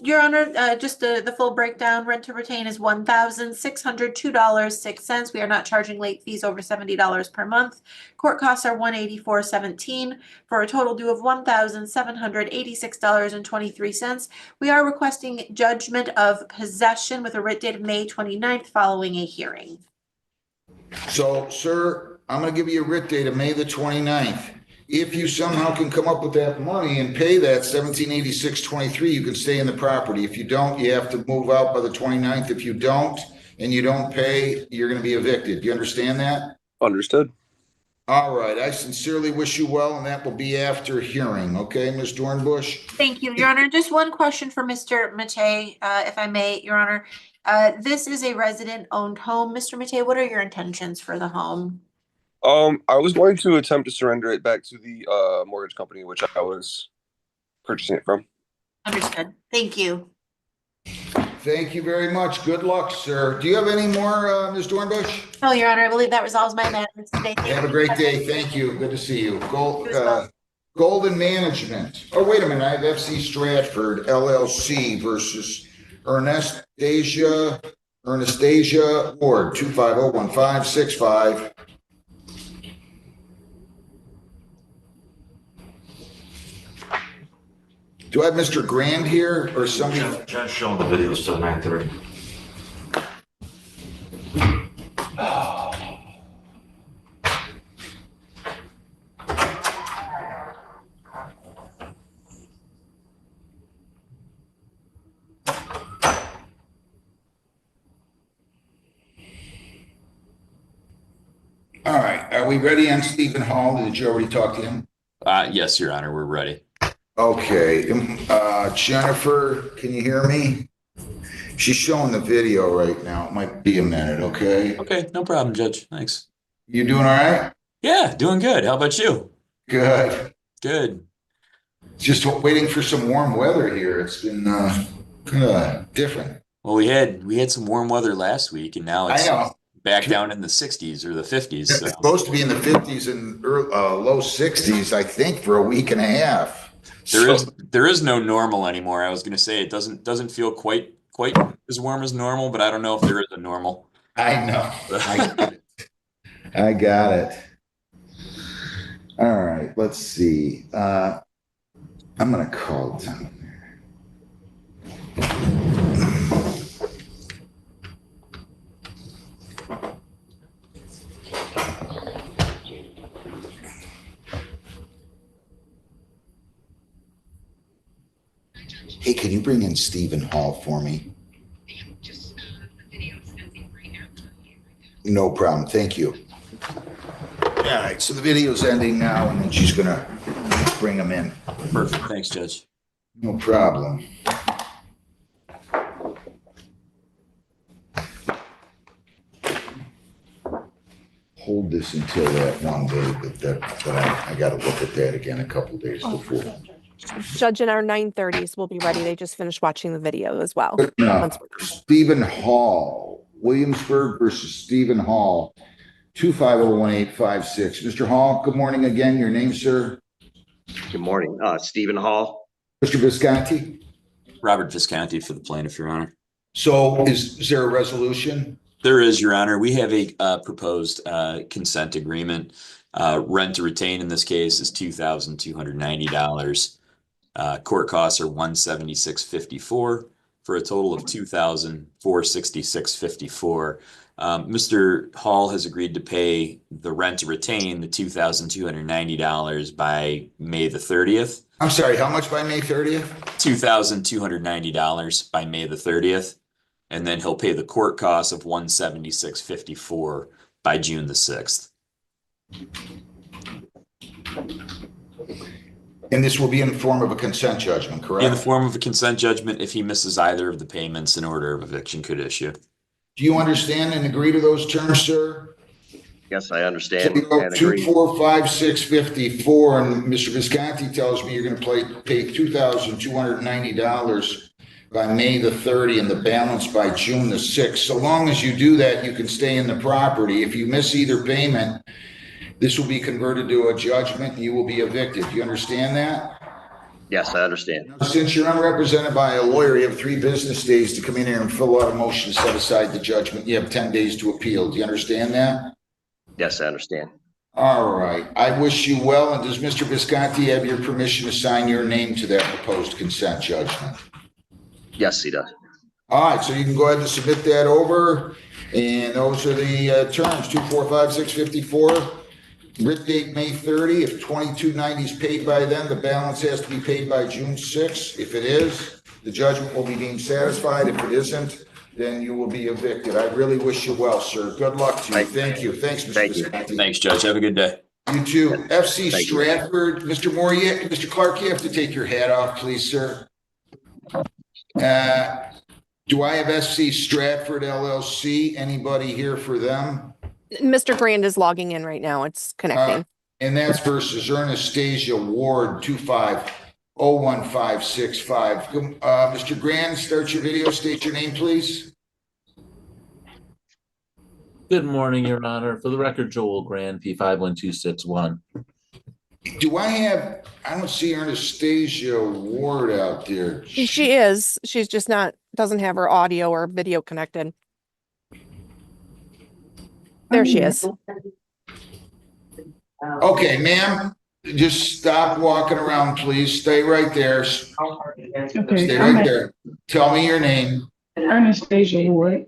Your Honor, just the full breakdown, rent to retain is $1,602.06. We are not charging late fees over $70 per month. Court costs are $184.17 for a total due of $1,786.23. We are requesting judgment of possession with a writ date of May 29th following a hearing. So, sir, I'm gonna give you a writ date of May the 29th. If you somehow can come up with that money and pay that $1,786.23, you can stay in the property. If you don't, you have to move out by the 29th. If you don't, and you don't pay, you're gonna be evicted. Do you understand that? Understood. All right, I sincerely wish you well, and that will be after hearing, okay, Ms. Dornbush? Thank you, Your Honor. Just one question for Mr. Matei, if I may, Your Honor. This is a resident-owned home. Mr. Matei, what are your intentions for the home? I was going to attempt to surrender it back to the mortgage company, which I was purchasing it from. Understood. Thank you. Thank you very much. Good luck, sir. Do you have any more, Ms. Dornbush? No, Your Honor, I believe that resolves my matters today. Have a great day. Thank you. Good to see you. Golden Management. Oh, wait a minute. I have FC Stratford LLC versus Ernestia Ward, 2501565. Do I have Mr. Grand here or somebody? Just showing the videos till 9:30. All right, are we ready on Stephen Hall? Did you already talk to him? Yes, Your Honor, we're ready. Okay, Jennifer, can you hear me? She's showing the video right now. It might be a minute, okay? Okay, no problem, Judge. Thanks. You doing all right? Yeah, doing good. How about you? Good. Good. Just waiting for some warm weather here. It's been kind of different. Well, we had some warm weather last week, and now it's I know. back down in the 60s or the 50s. So. It's supposed to be in the 50s and low 60s, I think, for a week and a half. There is no normal anymore. I was going to say it doesn't feel quite as warm as normal, but I don't know if there is a normal. I know. I got it. All right, let's see. I'm going to call down there. Hey, can you bring in Stephen Hall for me? No problem. Thank you. All right, so the video's ending now, and then she's gonna bring him in. Perfect. Thanks, Judge. No problem. Hold this until that one day, but I got to look at that again a couple days before. Judge in our 9:30s will be ready. They just finished watching the video as well. Stephen Hall, Williamsburg versus Stephen Hall, 2501856. Mr. Hall, good morning again. Your name, sir? Good morning. Stephen Hall. Mr. Visconti? Robert Visconti for the plaintiff, Your Honor. So is there a resolution? There is, Your Honor. We have a proposed consent agreement. Rent to retain in this case is $2,290. Court costs are $176.54 for a total of $2,466.54. Mr. Hall has agreed to pay the rent to retain the $2,290 by May the 30th. I'm sorry, how much by May 30th? $2,290 by May the 30th. and then he'll pay the court costs of $176.54 by June the 6th. And this will be in the form of a consent judgment, correct? In the form of a consent judgment if he misses either of the payments, an order of eviction could issue. Do you understand and agree to those terms, sir? Yes, I understand So you go and agree. 245,654, and Mr. Visconti tells me you're going to pay $2,290 by May the 30th and the balance by June the 6th. So long as you do that, you can stay in the property. If you miss either payment, this will be converted to a judgment and you will be evicted. Do you understand that? Yes, I understand. Since you're unrepresented by a lawyer, you have 3 business days to come in here and fill out a motion to set aside the judgment. You have 10 days to appeal. Do you understand that? Yes, I understand. All right. I wish you well. And does Mr. Visconti have your permission to sign your name to that proposed consent judgment? Yes, he does. All right. So you can go ahead and submit that over. And those are the terms, 245,654. Writ date May 30. If 2290 is paid by then, the balance has to be paid by June 6th. If it is, the judgment will be deemed satisfied. If it isn't, then you will be evicted. I really wish you well, sir. Good luck to you. Thank you. Thanks, Mr. Visconti. Thanks, Judge. Have a good day. You too. FC Stratford, Mr. Moore, Mr. Clark, you have to take your hat off, please, sir. Do I have FC Stratford LLC? Anybody here for them? Mr. Grand is logging in right now. It's connecting. And that's versus Ernestia Ward 2501565. Mr. Grand, start your video. State your name, please. Good morning, Your Honor. For the record, Joel Grand, P51261. Do I don't see Ernestia Ward out there. She is. She's just doesn't have her audio or video connected. There she is. Okay, ma'am, just stop walking around, please. Stay right there. Stay right there. Tell me your name. Ernestia Ward.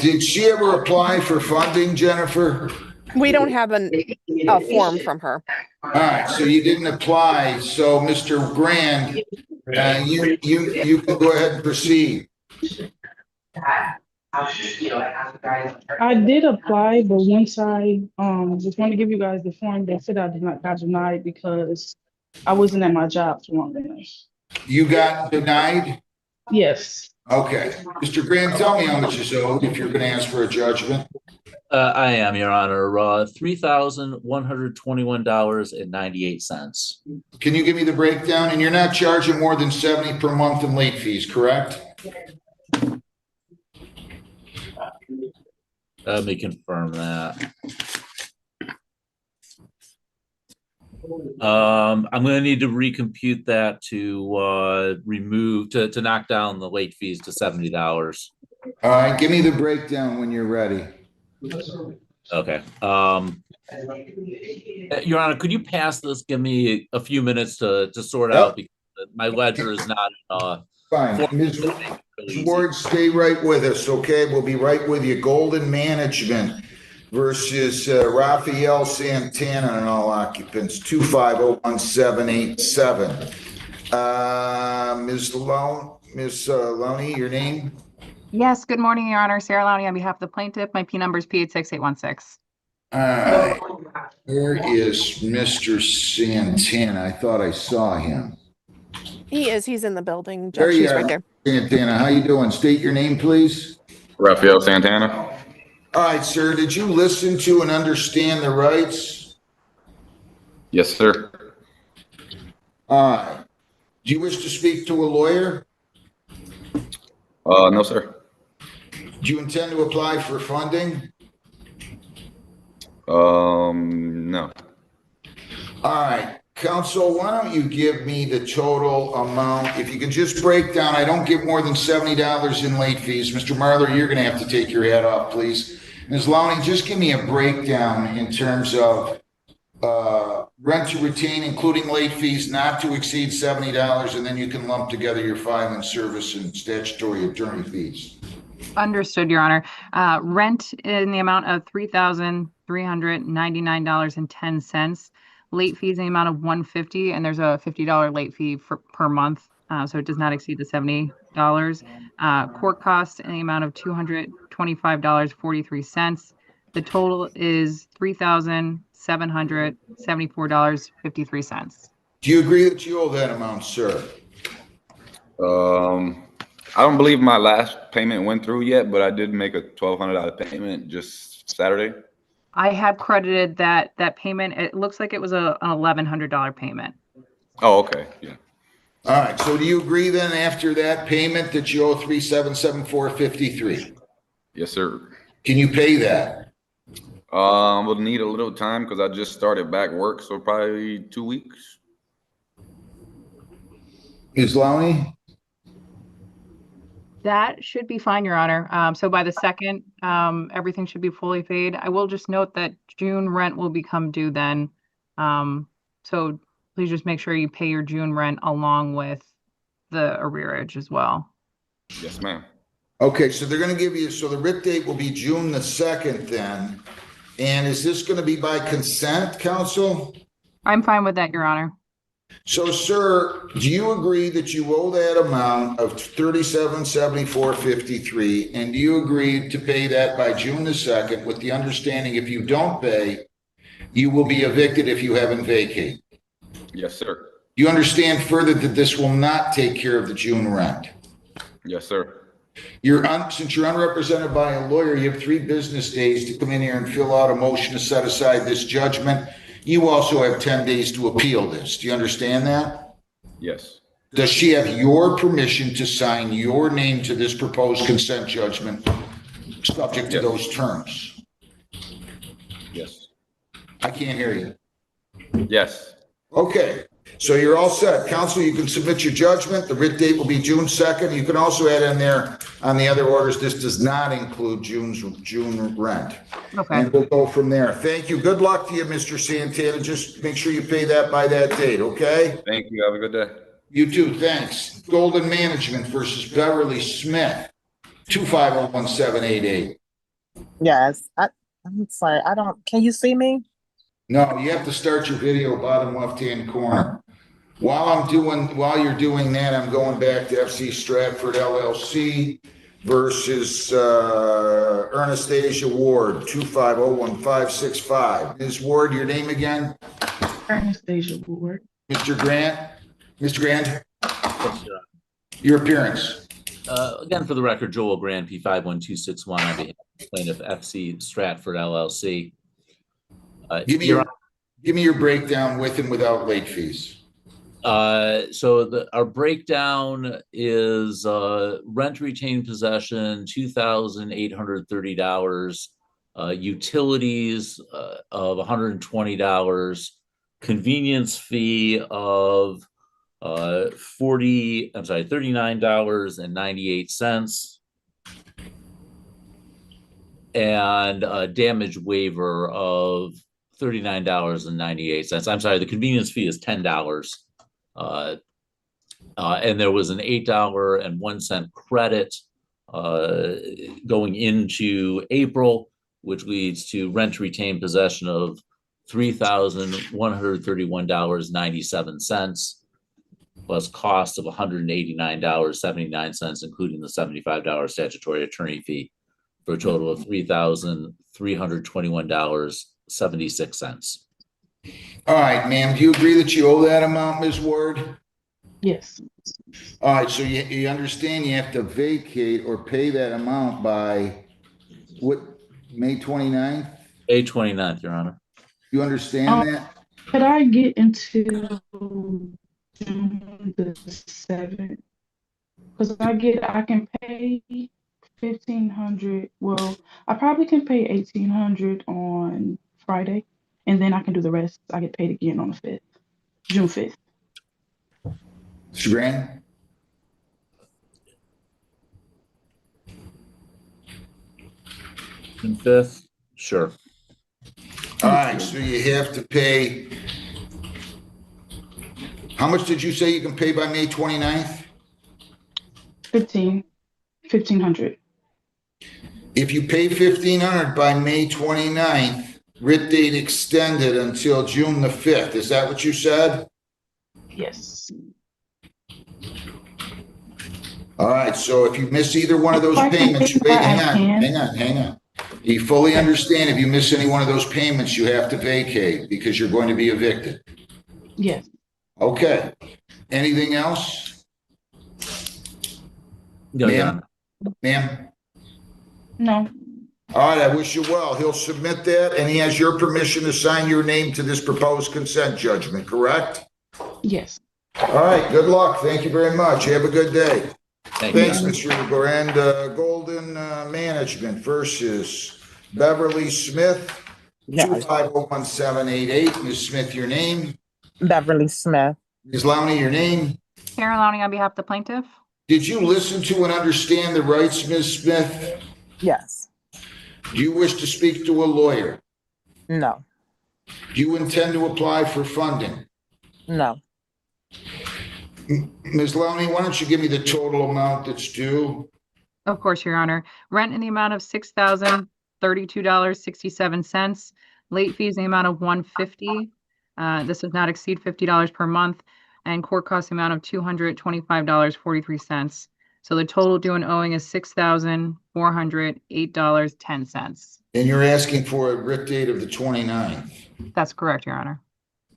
Did she ever apply for funding, Jennifer? We don't have a form from her. All right, so you didn't apply. So, Mr. Grand, you can go ahead and proceed. I did apply, but once I just want to give you guys the form that said I got denied because I wasn't at my job for long enough. You got denied? Yes. Okay. Mr. Grant, tell me how much is owed if you're going to ask for a judgment. I am, Your Honor. $3,121.98. Can you give me the breakdown? And you're not charging more than $70 per month in late fees, correct? Let me confirm that. I'm going to need to recompute that to to knock down the late fees to $70. All right, give me the breakdown when you're ready. Okay. Your Honor, could you pass this? Give me a few minutes to sort out because my ledger is not. Fine. Ms. Ward, stay right with us, okay? We'll be right with you. Golden Management versus Raphael Santana and all occupants, 2501787. Ms. Lowney, your name? Yes, good morning, Your Honor. Sarah Lowney on behalf of the plaintiff. My P number is P86816. All right. Where is Mr. Santana? I thought I saw him. He is. He's in the building. There you She's are, right there. Santana. How you doing? State your name, please. Raphael Santana. All right, sir. Did you listen to and understand the rights? Yes, sir. All right. Do you wish to speak to a lawyer? No, sir. Do you intend to apply for funding? No. All right. Counsel, why don't you give me the total amount? If you can just break down, I don't give more than $70 in late fees. Mr. Marler, you're going to have to take your hat off, please. Ms. Lowney, just give me a breakdown in terms of rent to retain, including late fees, not to exceed $70, and then you can lump together your filing service and statutory attorney fees. Understood, Your Honor. Rent in the amount of $3,399.10. Late fees in the amount of $150, and there's a $50 late fee per month, so it does not exceed the $70 Court costs in the amount of $225.43. The total is $3,774.53. Do you agree that you owe that amount, sir? I don't believe my last payment went through yet, but I did make a $1,200 payment just Saturday. I have credited that payment. It looks like it was an $1,100 payment. Oh, okay. Yeah. All right. So do you agree then after that payment that you owe $3,774.53? Yes, sir. Can you pay that? We'll need a little time because I just started back work, so probably 2 weeks. Islami? That should be fine, Your Honor. So by the 2nd, everything should be fully paid. I will just note that June rent will become due then. So please just make sure you pay your June rent along with the arrearage as well. Yes, ma'am. Okay, so they're going to give you, so the writ date will be June the 2nd then. And is this going to be by consent, counsel? I'm fine with that, Your Honor. So, sir, do you agree that you owe that amount of $37.74.53, and do you agree to pay that by June the 2nd with the understanding if you don't pay, you will be evicted if you haven't vacated? Yes, sir. Do you understand further that this will not take care of the June rent? Yes, sir. Since you're unrepresented by a lawyer, you have 3 business days to come in here and fill out a motion to set aside this judgment. You also have 10 days to appeal this. Do you understand that? Yes. Does she have your permission to sign your name to this proposed consent judgment subject to those terms? Yes. I can't hear you. Yes. Okay. So you're all set. Counsel, you can submit your judgment. The writ date will be June 2nd. You can also add in there on the other orders, this does not include June rent. Okay. And we'll go from there. Thank you. Good luck to you, Mr. Santana. Just make sure you pay that by that date, okay? Thank you. Have a good day. You too. Thanks. Golden Management versus Beverly Smith, 2501788. Yes, I'm sorry. Can you see me? No, you have to start your video bottom left-hand corner. While you're doing that, I'm going back to FC Stratford LLC versus Ernestia Ward, 2501565. Ms. Ward, your name again? Ernestia Ward. Mr. Grant? Mr. Grant? Your appearance. Again, for the record, Joel Grant, P51261 on behalf of plaintiff FC Stratford LLC. Give me your breakdown with and without late fees. So our breakdown is rent retained possession, $2,830, utilities of $120, convenience fee of $39.98, and a damage waiver of $39.98. I'm sorry, the convenience fee is $10. And there was an $8.01 credit going into April, which leads to rent retain possession of $3,131.97, plus cost of $189.79, including the $75 statutory attorney fee, for a total of $3,321.76. All right, ma'am. Do you agree that you owe that amount, Ms. Ward? Yes. All right, so you understand you have to vacate or pay that amount by what, May 29th? May 29th, Your Honor. You understand that? Could I get into June the 7th? Because I can pay $1,500. Well, I probably can pay $1,800 on Friday, and then I can do the rest. I get paid again on the 5th, June 5th. Mr. Grant? June 5th? Sure. All right, so you have to pay. How much did you say you can pay by May 29th? $1,500. If you pay $1,500 by May 29th, writ date extended until June the 5th. Is that what you said? Yes. All right, so if you miss either one of those If I can payments, pay wait, what I can. hang on. You fully understand if you miss any one of those payments, you have to vacate because you're going to be evicted. Yes. Okay. Anything else? No, Your Ma'am? Honor. Ma'am? No. All right, I wish you well. He'll submit that, and he has your permission to sign your name to this proposed consent judgment, correct? Yes. All right, good luck. Thank you very much. Have a good day. Thank you. Thanks, Mr. Grand. Golden Management versus Beverly Smith, Yeah, 2501788. Ms. Smith, your name. Beverly Smith. Ms. Lowney, your name. Sarah Lowney on behalf of the plaintiff. Did you listen to and understand the rights, Ms. Smith? Yes. Do you wish to speak to a lawyer? No. Do you intend to apply for funding? No. Ms. Lowney, why don't you give me the total amount that's due? Of course, Your Honor. Rent in the amount of $6,032.67. Late fees in the amount of $150. This does not exceed $50 per month, and court costs the amount of $225.43. So the total due and owing is $6,408.10. And you're asking for a writ date of the 29th. That's correct, Your Honor.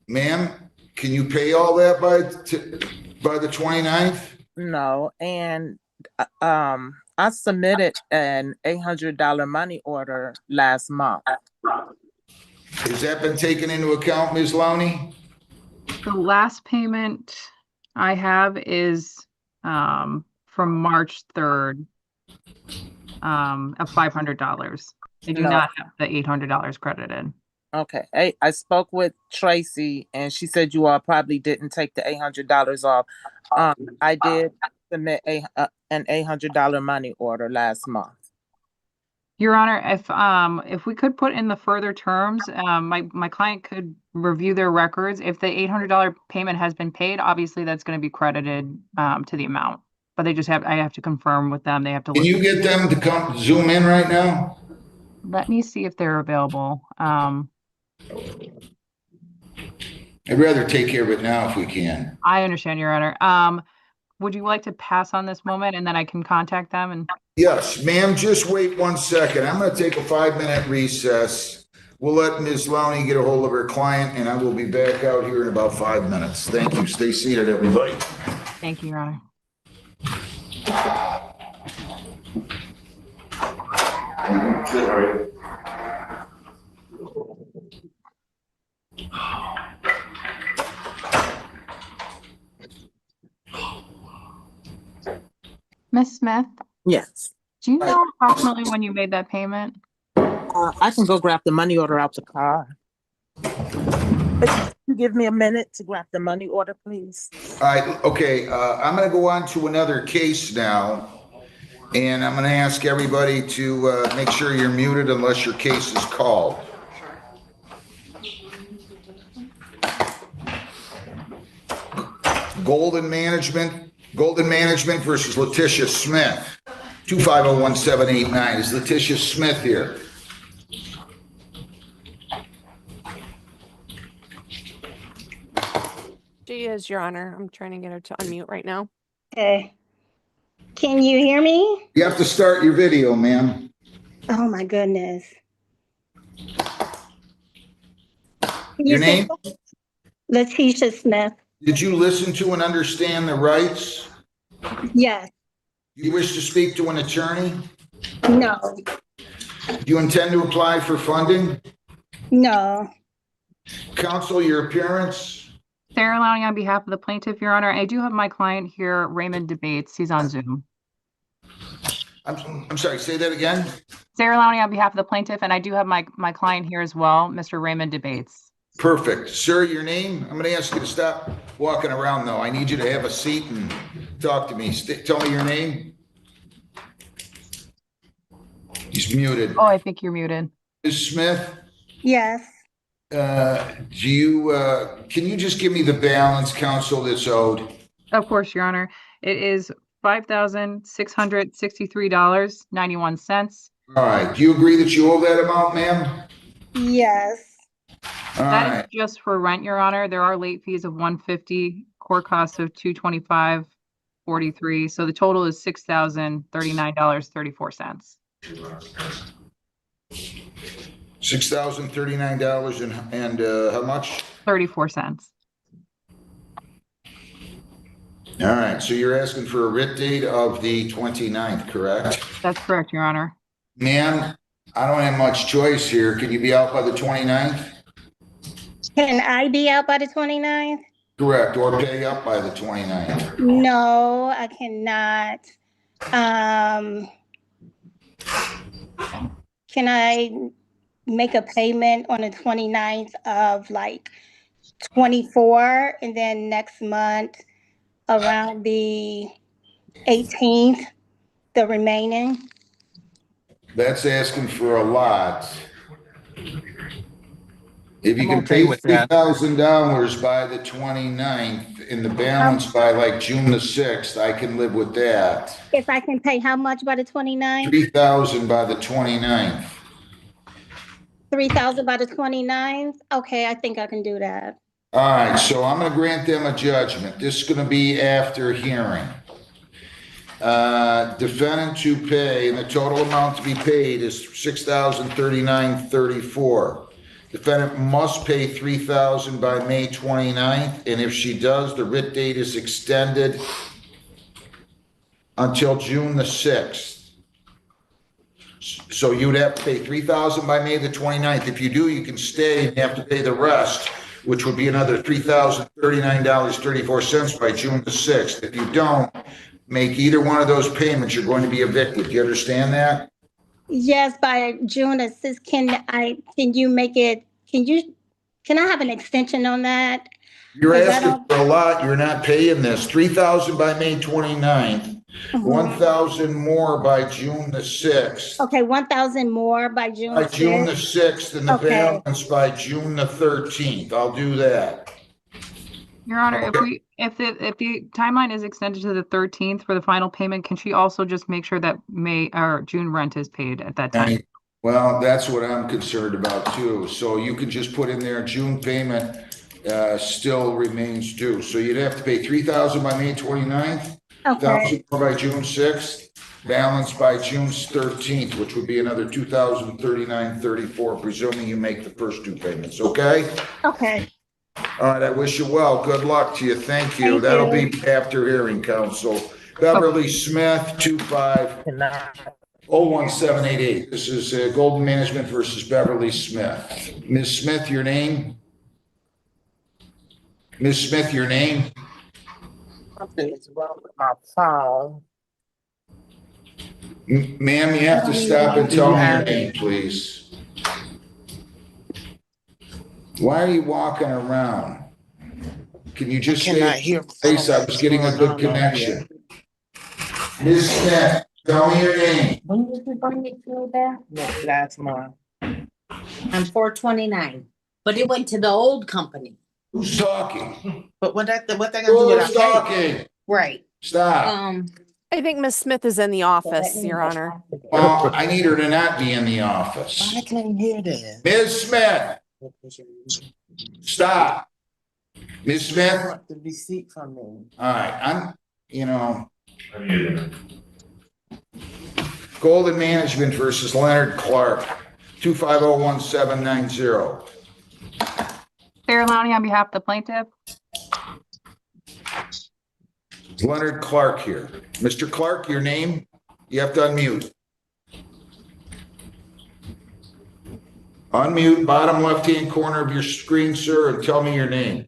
Ma'am, can you pay all that by the 29th? No. And I submitted an $800 money order last month. Has that been taken into account, Ms. Lowney? The last payment I have is from March 3rd of $500. I do No. not have the $800 credited. Okay. I spoke with Tracy and she said you all probably didn't take the $800 off. I did submit an $800 money order last month. Your Honor, if we could put in the further terms, my client could review their records. If the $800 payment has been paid, obviously that's going to be credited to the amount. But they just I have to confirm with them. They have to. Can you get them to come zoom in right now? Let me see if they're available. I'd rather take care of it now if we can. I understand, Your Honor. Would you like to pass on this moment and then I can contact them? And Yes, ma'am, just wait 1 second. I'm going to take a 5-minute recess. We'll let Ms. Lowney get a hold of her client, and I will be back out here in about 5 minutes. Thank you. Stay seated, everybody. thank you, Your Honor. Miss Smith, Yes. do you know approximately when you made that payment? I can go grab the money order out the car. Can you give me a minute to grab the money order, please? All right, okay, I'm going to go on to another case now, and I'm going to ask everybody to make sure you're muted unless your case is called. Golden Management versus Letitia Smith, 2501789. Is Letitia Smith here? She is, Your Honor. I'm trying to get her to unmute right now. Okay. Can you hear me? You have to start your video, ma'am. Oh my goodness. Your name? Letitia Smith. Did you listen to and understand the rights? Yes. You wish to speak to an attorney? No. Do you intend to apply for funding? No. Counsel, your appearance? Sarah Lowney on behalf of the plaintiff, Your Honor. I do have my client here, Raymond Debates. He's on Zoom. I'm sorry, say that again? Sarah Lowney on behalf of the plaintiff, and I do have my client here as well, Mr. Raymond Debates. Perfect. Sir, your name? I'm going to ask you to stop walking around, though. I need you to have a seat and talk to me. Tell me your name. He's muted. Oh, I think you're muted. Ms. Smith? Yes. Can you just give me the balance, counsel, that's owed? Of course, Your Honor. It is $5,663.91. All right. Do you agree that you owe that amount, ma'am? Yes. All That right. is just for rent, Your Honor. There are late fees of $150, court costs of $225, 43. So the total is $6,039.34. $6,039 and how much? 34 cents. All right, so you're asking for a writ date of the 29th, correct? That's correct, Your Honor. Ma'am, I don't have much choice here. Can you be out by the 29th? Can I be out by the 29th? Correct, or pay up by the 29th. No, I cannot. Can I make a payment on the 29th of like 24 and then next month around the 18th, the remaining? That's asking for a lot. If you I'm can okay pay with that. $3,000 by the 29th and the balance by like June the 6th, I can live with that. If I can pay how much by the 29th? $3,000 by the 29th. 3,000 by the 29th? Okay, I think I can do that. All right, so I'm going to grant them a judgment. This is going to be after hearing. Defendant to pay, and the total amount to be paid is $6,039.34. Defendant must pay $3,000 by May 29th, and if she does, the writ date is extended until June the 6th. So you would have to pay $3,000 by May the 29th. If you do, you can stay and have to pay the rest, which would be another $3,039.34 by June the 6th. If you don't make either one of those payments, you're going to be evicted. Do you understand that? Yes, by June the 6th, can you make it, can I have an extension on that? You're Is that asking all? for a lot. You're not paying this. $3,000 by May 29th, $1,000 more by June the 6th. Okay, 1,000 more by June By June the 6th. 6th and the Okay. balance by June the 13th. I'll do that. Your Honor, if the timeline is extended to the 13th for the final payment, can she also just make sure that May or June rent is paid at that time? Well, that's what I'm concerned about too. So you can just put in there June payment still remains due. So you'd have to pay $3,000 by May 29th, $1,000 more by June 6th, balance by June 13th, which would be another $2,039.34, presuming you make the first two payments. Okay? Okay. All right, I wish you well. Good luck to you. Thank you. That'll be after hearing counsel. Beverly Smith, 25-01788. This is Golden Management versus Beverly Smith. Ms. Smith, your name? Ms. Smith, your name? Something is wrong with my phone. Ma'am, you have to stop and tell me your name, please. Why are you walking around? Can you just cannot stay hear in place? I was getting a good connection. Ms. Smith, tell me your name. When did we bring it to there? Last month. On 429, but it went to the old company. Who's talking? But what they gonna do with our Who's talking? Right. Stop. I think Miss Smith is in the office, Your Honor. Well, I need her to not be in the office. I can't hear this. Ms. Smith, stop. Ms. Smith? I want the receipt from me. All right, Golden Management versus Leonard Clark, 2501790. Sarah Lowney on behalf of the plaintiff. Leonard Clark here. Mr. Clark, your name? You have to unmute. Unmute, bottom left-hand corner of your screen, sir, and tell me your name.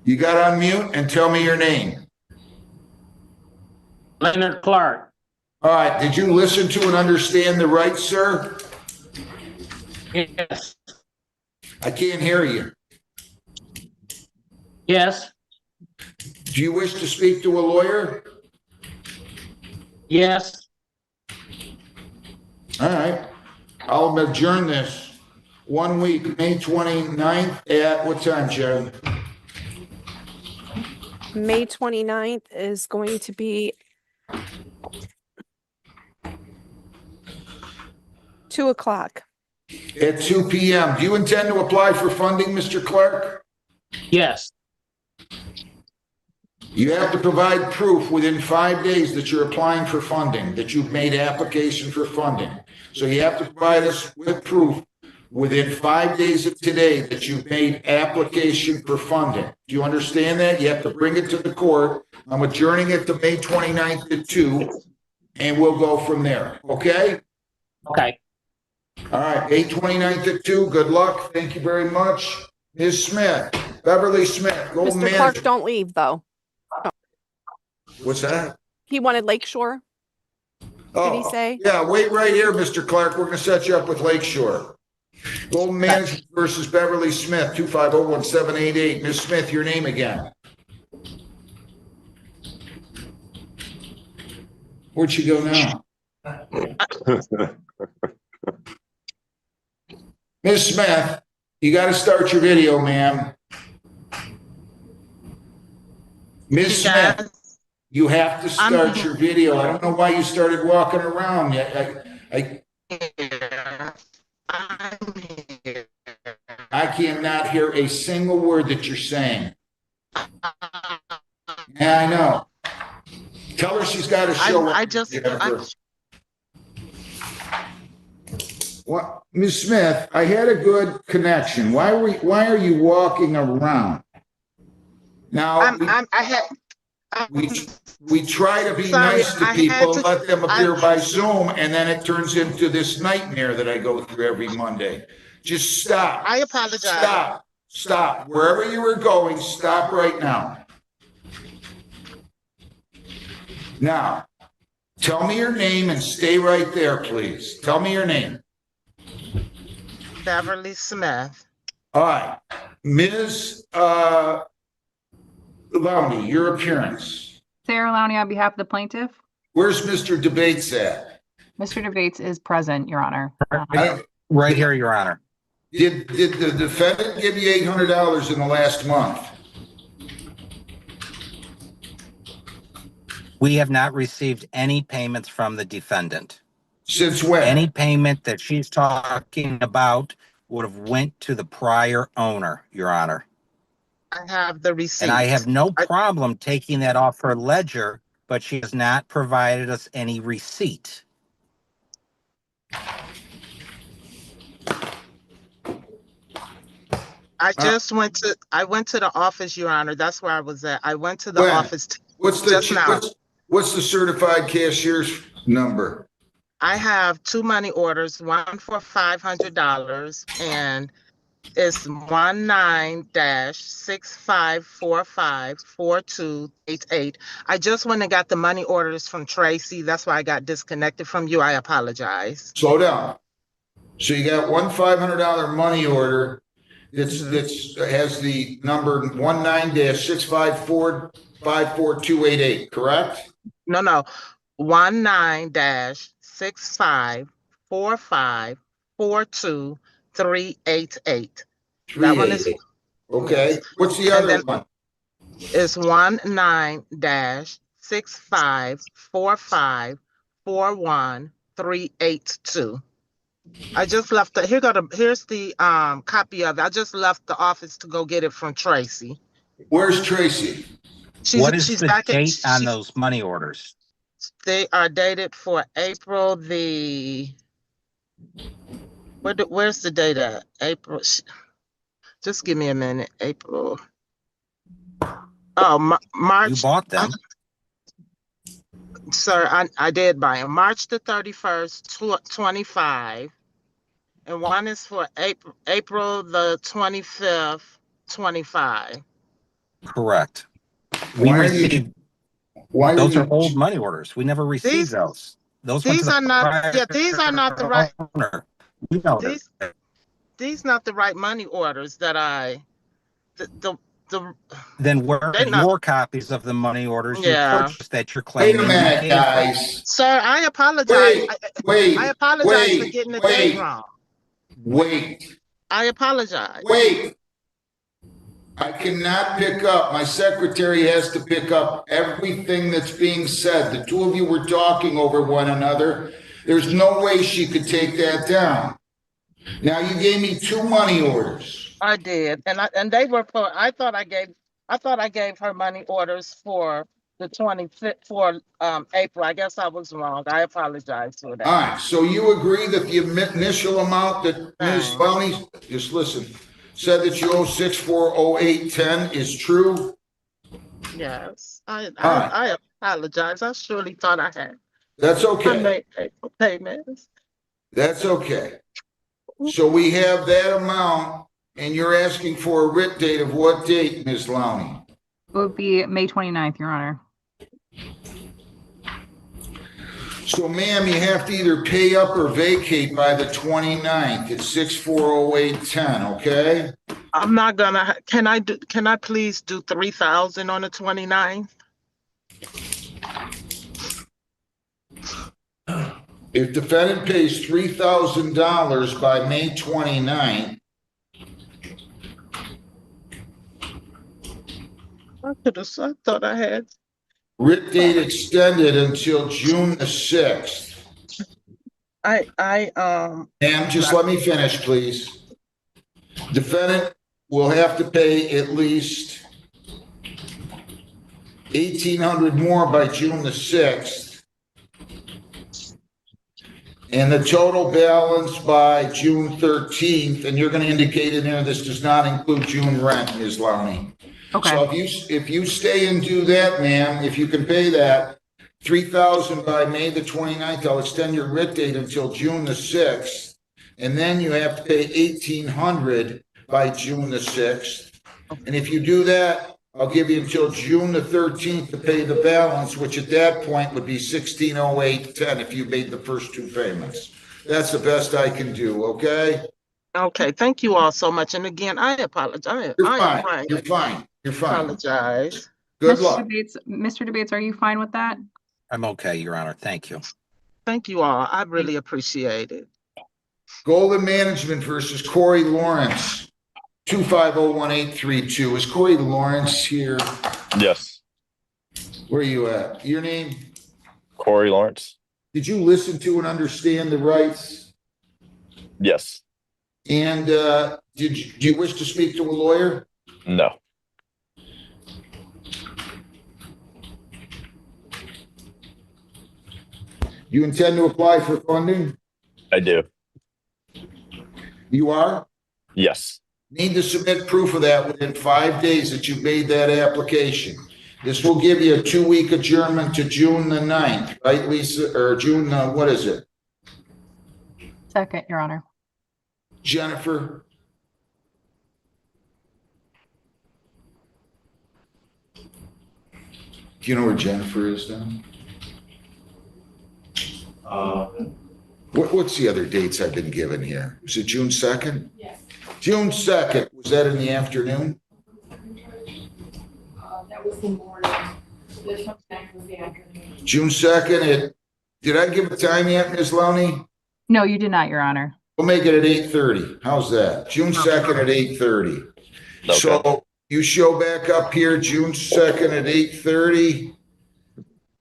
You got to unmute and tell me your name. Leonard Clark. All right, did you listen to and understand the rights, sir? Yes. I can't hear you. Yes. Do you wish to speak to a lawyer? Yes. All right. I'll adjourn this 1 week, May 29th at what time, Sharon? May 29th is going to be 2:00. At 2 p.m. Do you intend to apply for funding, Mr. Clark? Yes. You have to provide proof within 5 days that you're applying for funding, that you've made application for funding. So you have to provide us with proof within 5 days of today that you've made application for funding. Do you understand that? You have to bring it to the court. I'm adjourning it to May 29th at 2, and we'll go from there. Okay? Okay. All right, May 29th at 2. Good luck. Thank you very much. Ms. Smith, Beverly Smith, go Mr. manage. Clark, don't leave though. What's that? He wanted Lakeshore. Did he say? Yeah, wait right here, Mr. Clark. We're going to set you up with Lakeshore. Golden Management versus Beverly Smith, 250-1788. Ms. Smith, your name again. Where'd she go now? Ms. Smith, you got to start your video, ma'am. Ms. Smith, you have to start your video. I don't know why you started walking around yet. I cannot hear a single word that you're saying. Yeah, I know. Tell her she's got to show up. What, Ms. Smith, I had a good connection. Why are you walking around? Now, we try to be nice to people, let them appear by Zoom, and then it turns into this nightmare that I go through every Monday. Just stop. I apologize. Stop. Wherever you were going, stop right now. Now, tell me your name and stay right there, please. Tell me your name. Beverly Smith. All right. Ms. Lowney, your appearance. Sarah Lowney on behalf of the plaintiff. Where's Mr. Debates at? Mr. Debates is present, Your Honor. Right here, Your Honor. Did the defendant give you $800 in the last month? We have not received any payments from the defendant. Since when? Any payment that she's talking about would have went to the prior owner, Your Honor. I have the receipt. And I have no problem taking that off her ledger, but she has not provided us any receipt. I went to the office, Your Honor. That's where I was at. I went to the office just now. What's the certified cashier's number? I have two money orders, one for $500 and it's 19-65454288. I just went and got the money orders from Tracy. That's why I got disconnected from you. I apologize. Slow down. So you got one $500 money order that's has the number 19-654-54288, correct? No. 19-6545423888. That one is okay. What's the other one? It's 19-6545413882. I just left here's the copy of it. I just left the office to go get it from Tracy. Where's Tracy? What is the date on those money orders? They are dated for April where's the date at? April. Just give me a minute. April. Oh, March. You bought them. Sir, I did buy them. March the 31st, 25. And one is for April the 25th, 25. Correct. Those are old money orders. We never received those. These are not the right. Owner. We know These not the right money orders that Then where are your copies of the money orders you purchased that you're claiming? Wait a minute, guys. Sir, I apologize. I apologize for getting the date wrong. Wait. I apologize. Wait. I cannot pick up. My secretary has to pick up everything that's being said. The two of you were talking over one another. There's no way she could take that down. Now, you gave me two money orders. I did. And they were for, I thought I gave I thought I gave her money orders for the 25th for April. I guess I was wrong. I apologize for that. All right, so you agree that the initial amount that Ms. Bounty, just listen, said that you owe 640810 is true? Yes, I apologize. I surely thought I had. That's okay. I made April payments. That's okay. So we have that amount, and you're asking for a writ date of what date, Ms. Lowney? It would be May 29th, Your Honor. So ma'am, you have to either pay up or vacate by the 29th. It's 640810, okay? I'm not gonna, can I please do 3,000 on the 29th? If defendant pays $3,000 by May 29th, I thought I had. writ date extended until June the 6th. Ma'am, just let me finish, please. Defendant will have to pay at least $1,800 more by June the 6th. And the total balance by June 13th, and you're going to indicate in there this does not include June rent, Ms. Lowney. Okay. So if you stay and do that, ma'am, if you can pay that, $3,000 by May the 29th, I'll extend your writ date until June the 6th. And then you have to pay $1,800 by June the 6th. And if you do that, I'll give you until June the 13th to pay the balance, which at that point would be $1608.10 if you made the first two payments. That's the best I can do, okay? Okay, thank you all so much. And again, I apologize. You're fine. You're fine. You're fine. Apologize. Good Mr. luck. Mr. Debates, are you fine with that? I'm okay, Your Honor. Thank you. Thank you all. I really appreciate it. Golden Management versus Corey Lawrence, 2501832. Is Corey Lawrence here? Yes. Where are you at? Your name? Corey Lawrence. Did you listen to and understand the rights? Yes. And do you wish to speak to a lawyer? No. You intend to apply for funding? I do. You are? Yes. Need to submit proof of that within 5 days that you made that application. This will give you a 2-week adjournment to June the 9th, right, Lisa? Or June, what is it? 2nd, Your Honor. Jennifer? Do you know where Jennifer is now? What's the other dates I've been given here? Was it June 2nd? Yes. June 2nd. Was that in the afternoon? That was the morning. This one was the afternoon. June 2nd. Did I give a time yet, Ms. Lowney? No, you did not, Your Honor. We'll make it at 8:30. How's that? June 2nd at 8:30. Okay. So you show back up here June 2nd at 8:30.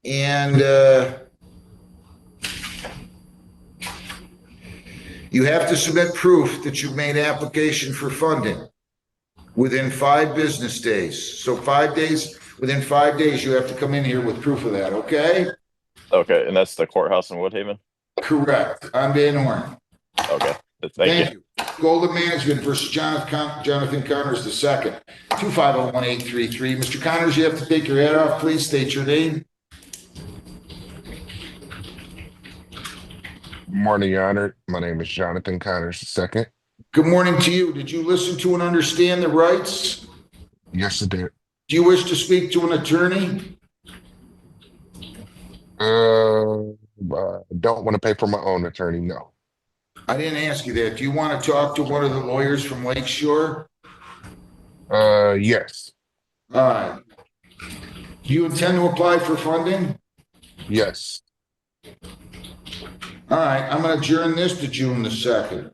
And you have to submit proof that you've made application for funding within 5 business days. So 5 days, within 5 days, you have to come in here with proof of that, okay? Okay, and that's the courthouse in Woodhaven? Correct. I'm Van Horn. Okay, thank you. Golden Management versus Jonathan Connors II, 2501833. Mr. Connors, you have to take your hat off. Please state your name. Morning, Your Honor. My name is Jonathan Connors II. Good morning to you. Did you listen to and understand the rights? Yes, I did. Do you wish to speak to an attorney? Don't want to pay for my own attorney, no. I didn't ask you that. Do you want to talk to one of the lawyers from Lakeshore? Yes. All right. Do you intend to apply for funding? Yes. All right, I'm going to adjourn this to June the 2nd.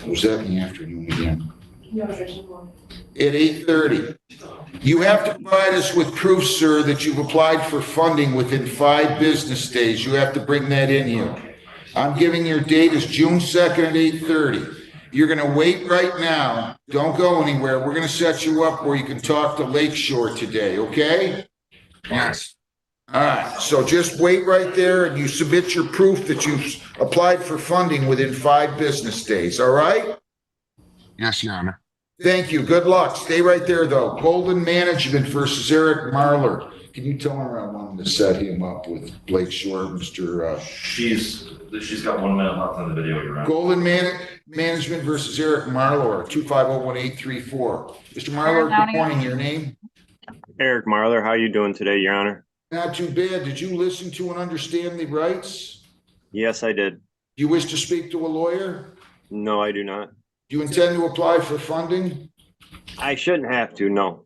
Was that in the afternoon again? No, there's one. At 8:30. You have to provide us with proof, sir, that you've applied for funding within 5 business days. You have to bring that in here. I'm giving your date as June 2nd at 8:30. you're gonna wait right now. Don't go anywhere. We're gonna set you up where you can talk to Lakeshore today, okay? Yes. All right, so just wait right there and you submit your proof that you've applied for funding within 5 business days, all right? Yes, Your Honor. Thank you. Good luck. Stay right there, though. Golden Management versus Eric Marler. Can you tell her I wanted to set him up with Blake Shore, Mr. She's got 1 minute left on the video, Your Honor. Golden Management versus Eric Marler, 2501834. Mr. Marler, good morning. Your name? Eric Marler. How you doing today, Your Honor? Not too bad. Did you listen to and understand the rights? Yes, I did. Do you wish to speak to a lawyer? No, I do not. Do you intend to apply for funding? I shouldn't have to, no.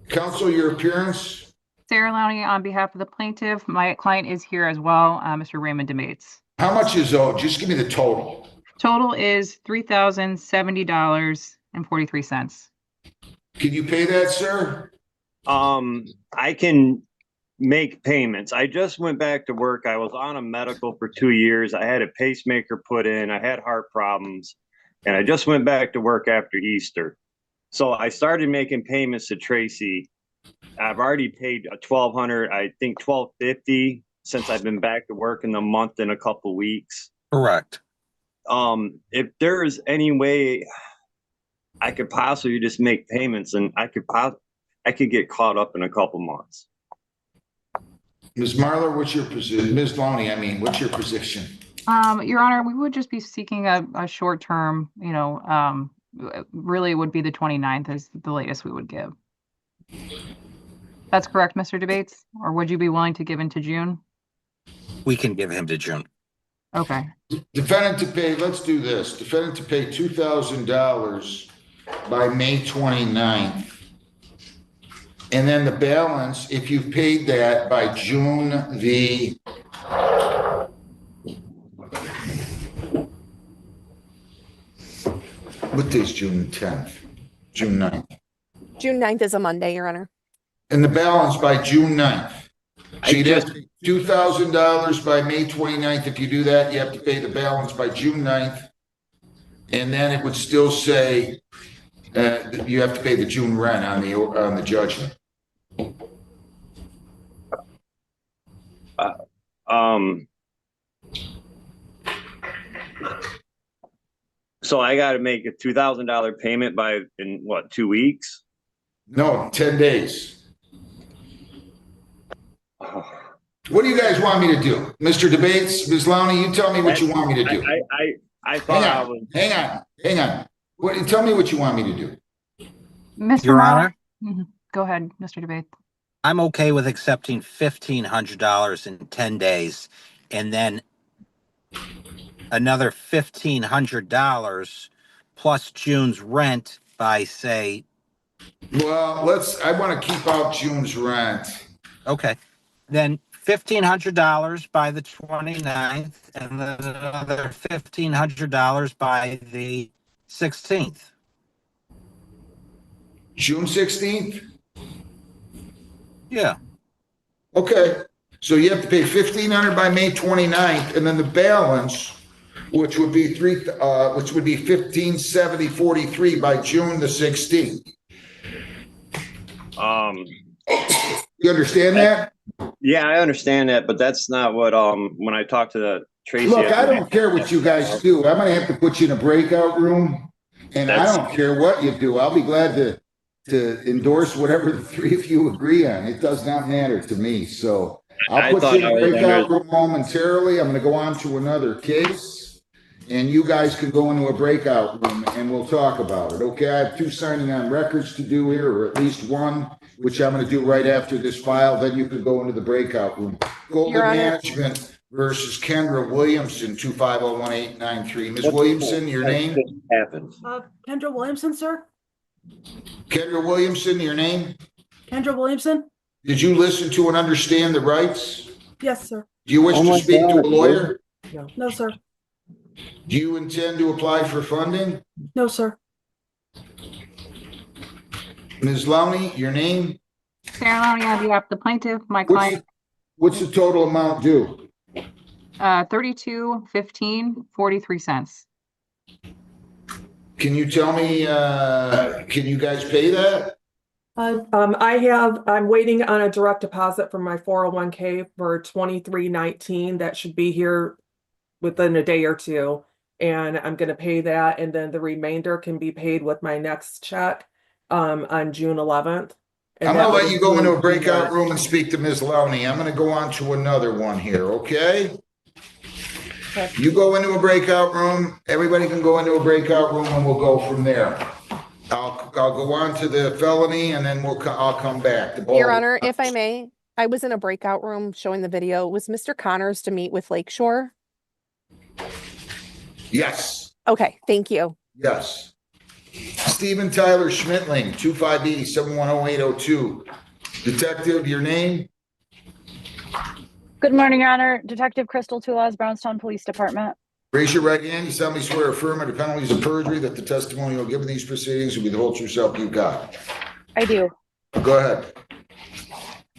Counsel, your appearance? Sarah Lowney on behalf of the plaintiff. My client is here as well, Mr. Raymond DeMates. How much is owed? Just give me the total. Total is $3,070.43. Can you pay that, sir? I can make payments. I just went back to work. I was on a medical for 2 years. I had a pacemaker put in. I had heart problems, and I just went back to work after Easter. So I started making payments to Tracy. I've already paid $1,200, I think $1,250 since I've been back to work in a month and a couple weeks. Correct. If there is any way I could possibly just make payments, and I could get caught up in a couple months. Ms. Marler, what's your position? Ms. Lowney, I mean, what's your position? Your Honor, we would just be seeking a short term, really would be the 29th is the latest we would give. That's correct, Mr. DeBates? Or would you be willing to give into June? We can give him to June. Okay. Defendant to pay, let's do this. Defendant to pay $2,000 by May 29th. And then the balance, if you've paid that by June the what day is June 10th? June 9th. June 9th is a Monday, Your Honor. And the balance by June 9th. So you'd have to pay $2,000 by May 29th. If you do that, you have to pay the balance by June 9th. And then it would still say that you have to pay the June rent on the judgment. So I got to make a $2,000 payment in what, 2 weeks? No, 10 days. What do you guys want me to do? Mr. Debates, Ms. Lowney, you tell me what you want me to do. I thought Hang on. Tell me what you want me to do. Mr. Your Honor? Go ahead, Mr. DeBates. I'm okay with accepting $1,500 in 10 days and then another $1,500 plus June's rent by, say. Well, I want to keep out June's rent. Okay. Then $1,500 by the 29th and then another $1,500 by the 16th. June 16th? Yeah. Okay. So you have to pay $1,500 by May 29th, and then the balance, which would be $1,570.43 by June the 16th. You understand that? Yeah, I understand that, but that's not what when I talked to Tracy. Look, I don't care what you guys do. I'm gonna have to put you in a breakout room, and I don't care what you do. I'll be glad to endorse whatever the three of you agree on. It does not matter to me. So I'll put you in a breakout room momentarily. I'm gonna go on to another case, and you guys can go into a breakout room and we'll talk about it. Okay, I have 2 signing on records to do here, or at least one, which I'm going to do right after this file. Then you can go into the breakout room. Golden Management versus Kendra Williamson, 2501893. Ms. Williamson, your name? Kendra Williamson, sir. Kendra Williamson, your name? Kendra Williamson. Did you listen to and understand the rights? Yes, sir. Do you wish to speak to a lawyer? No, sir. Do you intend to apply for funding? No, sir. Ms. Lowney, your name? Sarah Lowney on behalf of the plaintiff, my client. What's the total amount due? $32.15.43. Can you tell me, can you guys pay that? I'm waiting on a direct deposit from my 401k for 2319. That should be here within a day or two. And I'm gonna pay that, and then the remainder can be paid with my next check on June 11th. And I'm that gonna would let you go into a include breakout the- room and speak to Ms. Lowney. I'm gonna go on to another one here, okay? You go into a breakout room, everybody can go into a breakout room, and we'll go from there. I'll go on to the felony, and then I'll come back. Your Honor, if I may, I was in a breakout room showing the video. Was Mr. Connors to meet with Lakeshore? Yes, Okay, thank you. yes. Stephen Tyler Schmidtling, 258-710-802. Detective, your name? Good morning, Your Honor. Detective Crystal Tulas, Brownstown Police Department. Raise your right hand. You solemnly swear or affirm under penalties of perjury that the testimony you'll give in these proceedings will be the whole true self you got. I do. Go ahead.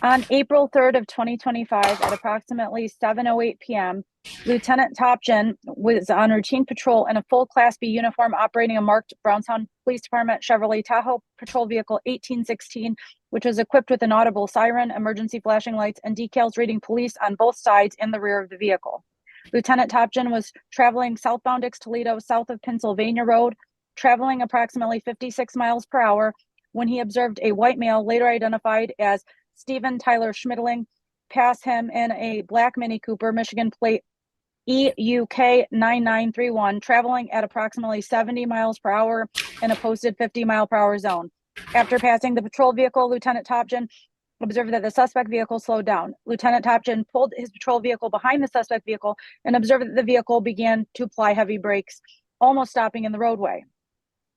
On April 3rd of 2025 at approximately 7:08 p.m., Lieutenant Topchin was on routine patrol in a full Class B uniform operating a marked Brownstown Police Department Chevrolet Tahoe Patrol Vehicle 1816, which was equipped with an audible siren, emergency flashing lights, and decals reading police on both sides in the rear of the vehicle. Lieutenant Topchin was traveling southbound Dix-Toledo south of Pennsylvania Road, traveling approximately 56 miles per hour when he observed a white male later identified as Stephen Tyler Schmidtling pass him in a black Mini Cooper, Michigan plate EUK 9931, traveling at approximately 70 miles per hour in a posted 50 mile per hour zone. After passing the patrol vehicle, Lieutenant Topchin observed that the suspect vehicle slowed down. Lieutenant Topchin pulled his patrol vehicle behind the suspect vehicle and observed that the vehicle began to apply heavy brakes, almost stopping in the roadway.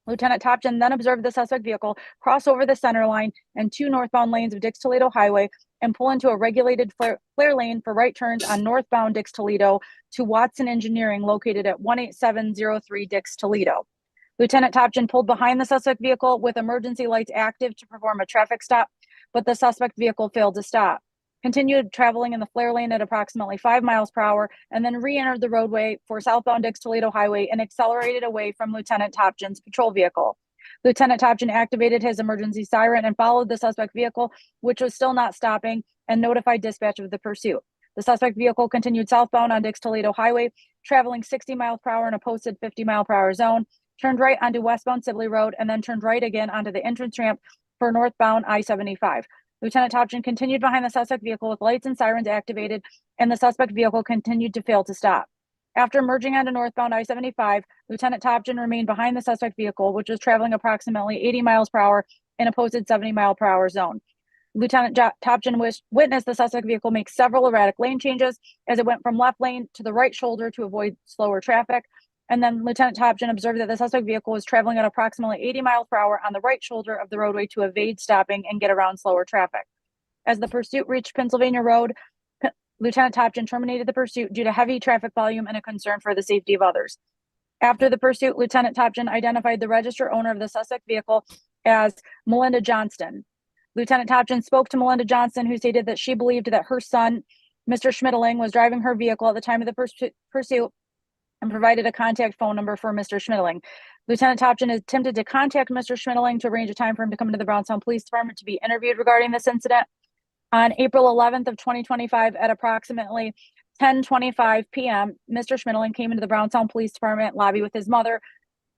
Lieutenant Topchin then observed the suspect vehicle cross over the center line and two northbound lanes of Dix-Toledo Highway and pull into a regulated flare lane for right turns on northbound Dix-Toledo to Watson Engineering located at 18703 Dix-Toledo. Lieutenant Topchin pulled behind the suspect vehicle with emergency lights active to perform a traffic stop, but the suspect vehicle failed to stop. Continued traveling in the flare lane at approximately 5 miles per hour, and then re-entered the roadway for southbound Dix-Toledo Highway and accelerated away from Lieutenant Topchin's patrol vehicle. Lieutenant Topchin activated his emergency siren and followed the suspect vehicle, which was still not stopping, and notified dispatch of the pursuit. The suspect vehicle continued southbound on Dix-Toledo Highway, traveling 60 miles per hour in a posted 50 mile per hour zone, turned right onto westbound Sibley Road, and then turned right again onto the entrance ramp for northbound I-75. Lieutenant Topchin continued behind the suspect vehicle with lights and sirens activated, and the suspect vehicle continued to fail to stop. After merging onto northbound I-75, Lieutenant Topchin remained behind the suspect vehicle, which was traveling approximately 80 miles per hour in a posted 70 mile per hour zone. Lieutenant Topchin witnessed the suspect vehicle make several erratic lane changes as it went from left lane to the right shoulder to avoid slower traffic. And then Lieutenant Topchin observed that the suspect vehicle was traveling at approximately 80 miles per hour on the right shoulder of the roadway to evade stopping and get around slower traffic. As the pursuit reached Pennsylvania Road, Lieutenant Topchin terminated the pursuit due to heavy traffic volume and a concern for the safety of others. After the pursuit, Lieutenant Topchin identified the registered owner of the suspect vehicle as Melinda Johnston. Lieutenant Topchin spoke to Melinda Johnston, who stated that she believed that her son, Mr. Schmidtling, was driving her vehicle at the time of the pursuit and provided a contact phone number for Mr. Schmidtling. Lieutenant Topchin attempted to contact Mr. Schmidtling to arrange a time for him to come into the Brownstown Police Department to be interviewed regarding this incident. On April 11th of 2025 at approximately 10:25 p.m., Mr. Schmidtling came into the Brownstown Police Department lobby with his mother,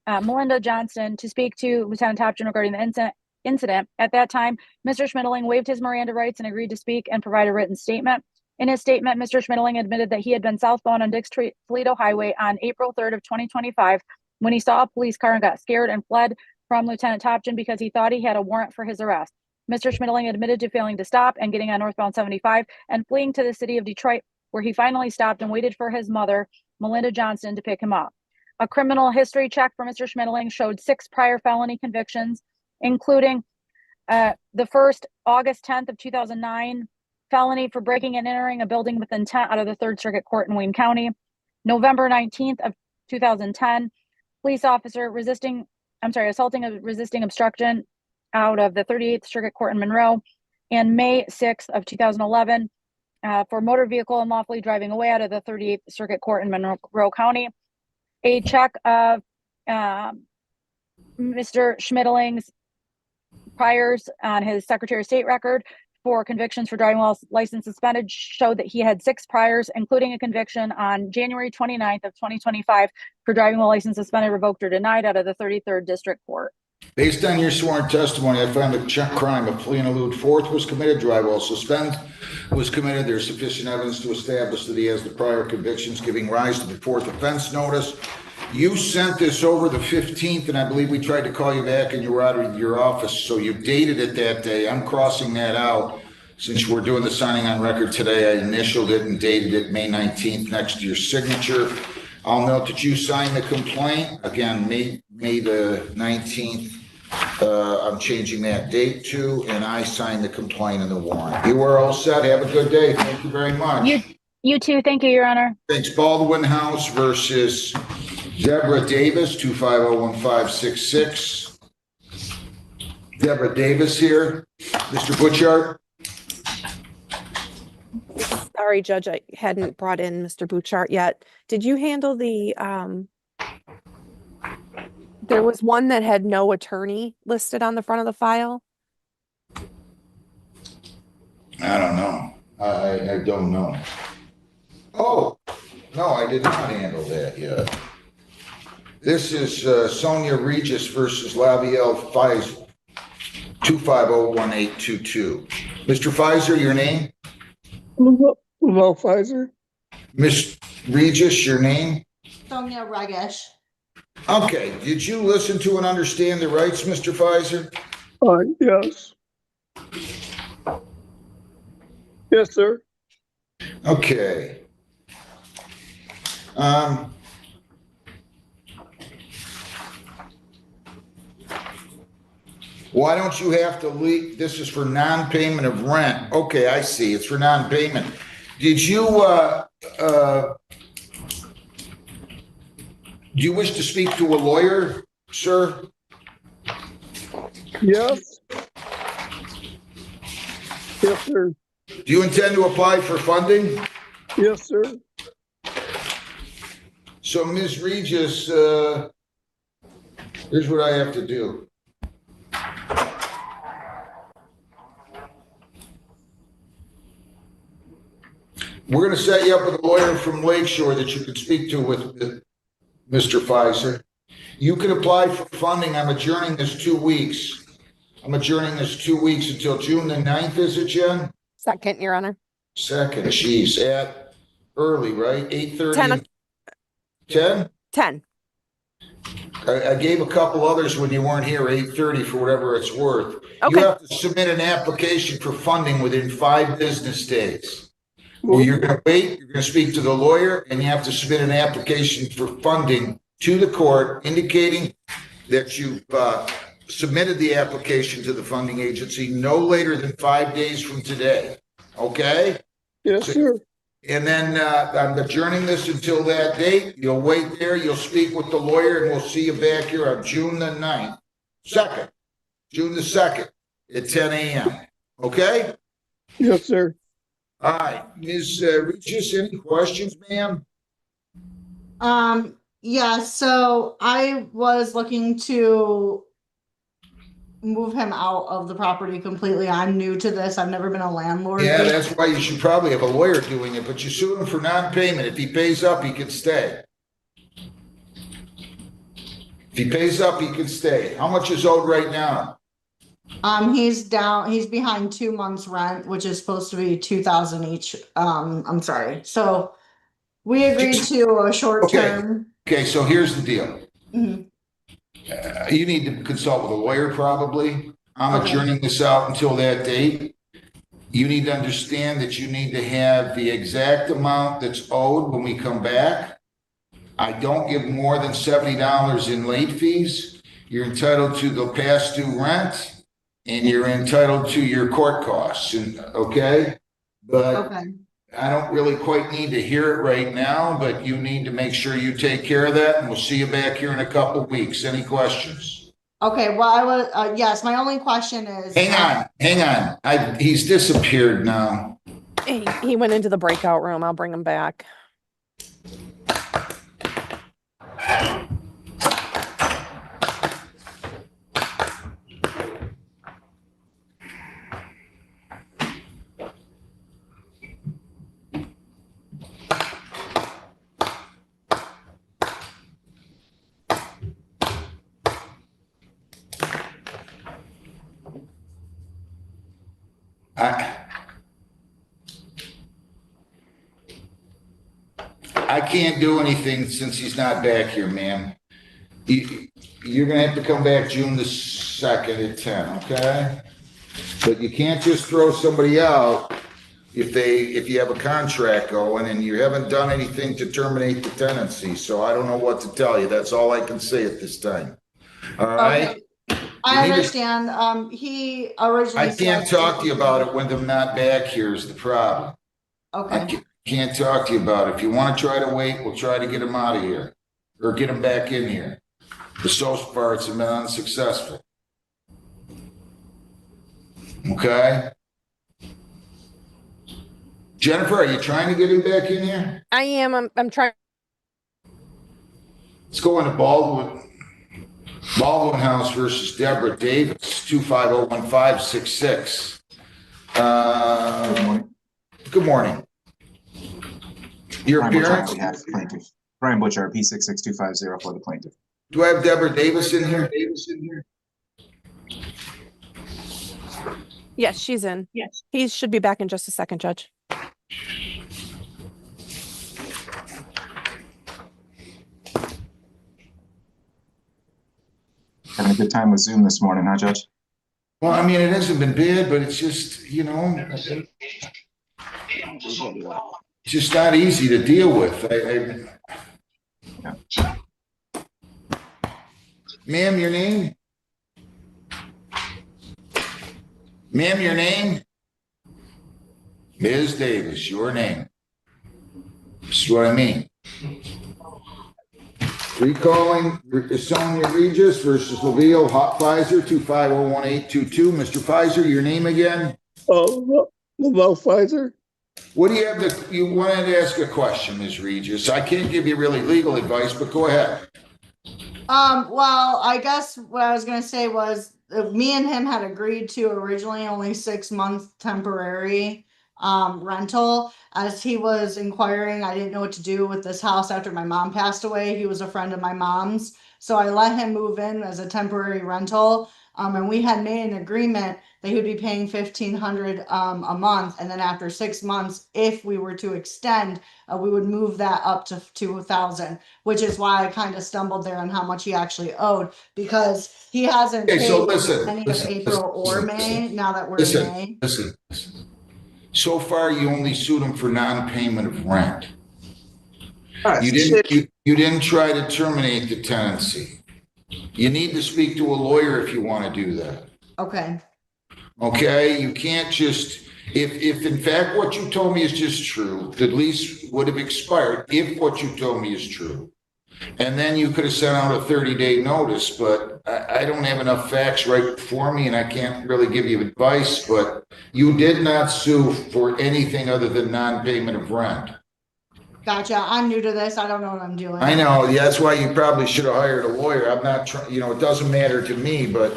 Melinda Johnston, to speak to Lieutenant Topchin regarding the incident. At that time, Mr. Schmidtling waived his Miranda rights and agreed to speak and provide a written statement. In his statement, Mr. Schmidtling admitted that he had been southbound on Dix-Toledo Highway on April 3rd of 2025 when he saw a police car and got scared and fled from Lieutenant Topchin because he thought he had a warrant for his arrest. Mr. Schmidtling admitted to failing to stop and getting on northbound 75 and fleeing to the city of Detroit, where he finally stopped and waited for his mother, Melinda Johnston, to pick him up. A criminal history check for Mr. Schmidtling showed 6 prior felony convictions, including the first, August 10th of 2009, felony for breaking and entering a building with intent out of the 3rd Circuit Court in Wayne County. November 19th of 2010, police officer assaulting a resisting obstruction out of the 38th Circuit Court in Monroe. And May 6th of 2011, for motor vehicle unlawfully driving away out of the 38th Circuit Court in Monroe County. A check of Mr. Schmidling's priors on his Secretary of State record for convictions for driving while license suspended showed that he had 6 priors, including a conviction on January 29th of 2025 for driving while license suspended, revoked, or denied out of the 33rd District Court. Based on your sworn testimony, I found the crime of plea and elude fourth was committed, drive while suspended was committed. There's sufficient evidence to establish that he has the prior convictions giving rise to the fourth offense notice. You sent this over the 15th, and I believe we tried to call you back and you were out of your office, so you dated it that day. I'm crossing that out. Since we're doing the signing on record today, I initialed it and dated it May 19th next to your signature. I'll note that you signed the complaint, again, May the 19th. I'm changing that date to, and I signed the complaint and the warrant. You are all set. Have a good day. Thank you very much. You too. Thank you, Your Honor. Thanks. Baldwin House versus Deborah Davis, 2501566. Deborah Davis here. Mr. Butchart. Sorry, Judge, I hadn't brought in Mr. Bouchard yet. Did you handle the, there was one that had no attorney listed on the front of the file? I don't know. I don't know. Oh, no, I did not handle that yet. This is Sonia Regis versus Lavielle Pfizer, 2501822. Mr. Pfizer, your name? Hello, Pfizer. Miss Regis, your name? Sonia Regesh. Okay, did you listen to and understand the rights, Mr. Pfizer? Yes. Yes, sir. Okay. Why don't you have to leave? This is for non-payment of rent. Okay, I see. It's for non-payment. Did you, do you wish to speak to a lawyer, sir? Yes. Yes, sir. Do you intend to apply for funding? Yes, sir. So, Ms. Regis, here's what I have to do. We're going to set you up with a lawyer from Lakeshore that you can speak to with Mr. Pfizer. You can apply for funding. I'm adjourning this 2 weeks. I'm adjourning this 2 weeks until June the 9th, is it, Jen? Second, Your Honor. Second, geez, at early, right? 8:30? 10. 10? 10. I gave a couple others when you weren't here, 8:30 for whatever it's worth. Okay. You have to submit an application for funding within 5 business days. Well, you're going to wait, you're going to speak to the lawyer, and you have to submit an application for funding to the court indicating that you've submitted the application to the funding agency no later than 5 days from today. Okay? Yes, sir. And then I'm adjourning this until that date. You'll wait there. You'll speak with the lawyer, and we'll see you back here on June the 9th. June the 2nd at 10 a.m. Okay? Yes, sir. All right. Ms. Regis, any questions, ma'am? Yeah, so I was looking to move him out of the property completely. I'm new to this. I've never been a landlord. Yeah, that's why you should probably have a lawyer doing it, but you sue him for non-payment. If he pays up, he can stay. If he pays up, he can stay. How much is owed right now? He's behind 2 months rent, which is supposed to be $2,000 each. I'm sorry. So we agreed to a short term. Okay, so here's the deal. Mhm. You need to consult with a lawyer probably. I'm adjourning this out until that date. You need to understand that you need to have the exact amount that's owed when we come back. I don't give more than $70 in late fees. You're entitled to the past due rent, and you're entitled to your court costs. Okay? But I don't really quite need to hear it right now, but you need to make sure you take care of that, and we'll see you back here in a couple of weeks. Any questions? Okay, well, I was, yes, my only question is. Hang on. He's disappeared now. He went into the breakout room. I'll bring him back. I can't do anything since he's not back here, ma'am. You're gonna have to come back June the 2nd at 10, okay? But you can't just throw somebody out if you have a contract going and you haven't done anything to terminate the tenancy. So I don't know what to tell you. That's all I can say at this time. All right? I understand. He originally I can't said- talk to you about it when I'm not back here is the problem. Okay. Can't talk to you about it. If you want to try to wait, we'll try to get him out of here or get him back in here. But so far, it's been unsuccessful. Okay? Jennifer, are you trying to get him back in here? I am. I'm trying. Let's go into Baldwin House versus Deborah Davis, 2501566. Good morning. Your appearance? Plaintiff. Brian Butcher, P666250 for the plaintiff. Do I have Deborah Davis in here? Yes, she's in. Yes. He should be back in just a second, Judge. Having a good time with Zoom this morning, huh, Judge? Well, I mean, it hasn't been bad, but it's just, just not easy to deal with. Ma'am, your name? Ma'am, your name? Ms. Davis, your name. This is what I mean. Recalling Sonia Regis versus LaVille Pfizer, 2501822. Mr. Pfizer, your name again? LaVille Pfizer. What do you have you wanted to ask a question, Ms. Regis? I can't give you really legal advice, but go ahead. Well, I guess what I was going to say was me and him had agreed to originally only 6 months temporary rental. As he was inquiring, I didn't know what to do with this house after my mom passed away. He was a friend of my mom's. So I let him move in as a temporary rental. And we had made an agreement that he would be paying $1,500 a month. And then after 6 months, if we were to extend, we would move that up to $2,000, which is why I kind of stumbled there on how much he actually owed, because he hasn't paid any of April or May now that we're in May. Listen. So far, you only sued him for non-payment of rent. You didn't try to terminate the tenancy. You need to speak to a lawyer if you want to do that. Okay. Okay, you can't just, if in fact what you told me is just true, the lease would have expired if what you told me is true. And then you could have sent out a 30-day notice, but I don't have enough facts right before me and I can't really give you advice, but you did not sue for anything other than non-payment of rent. Gotcha. I'm new to this. I don't know what I'm doing. I know. Yeah, that's why you probably should have hired a lawyer. I'm not trying, it doesn't matter to me, but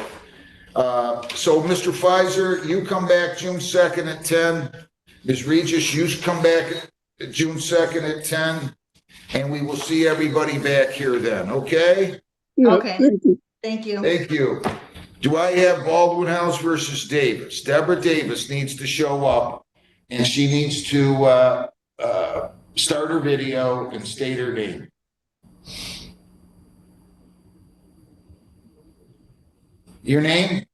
so Mr. Pfizer, you come back June 2nd at 10. Ms. Regis, you come back June 2nd at 10. And we will see everybody back here then, okay? Okay. Thank you. Thank you. Do I have Baldwin House versus Davis? Deborah Davis needs to show up and she needs to start her video and state her name. Your name?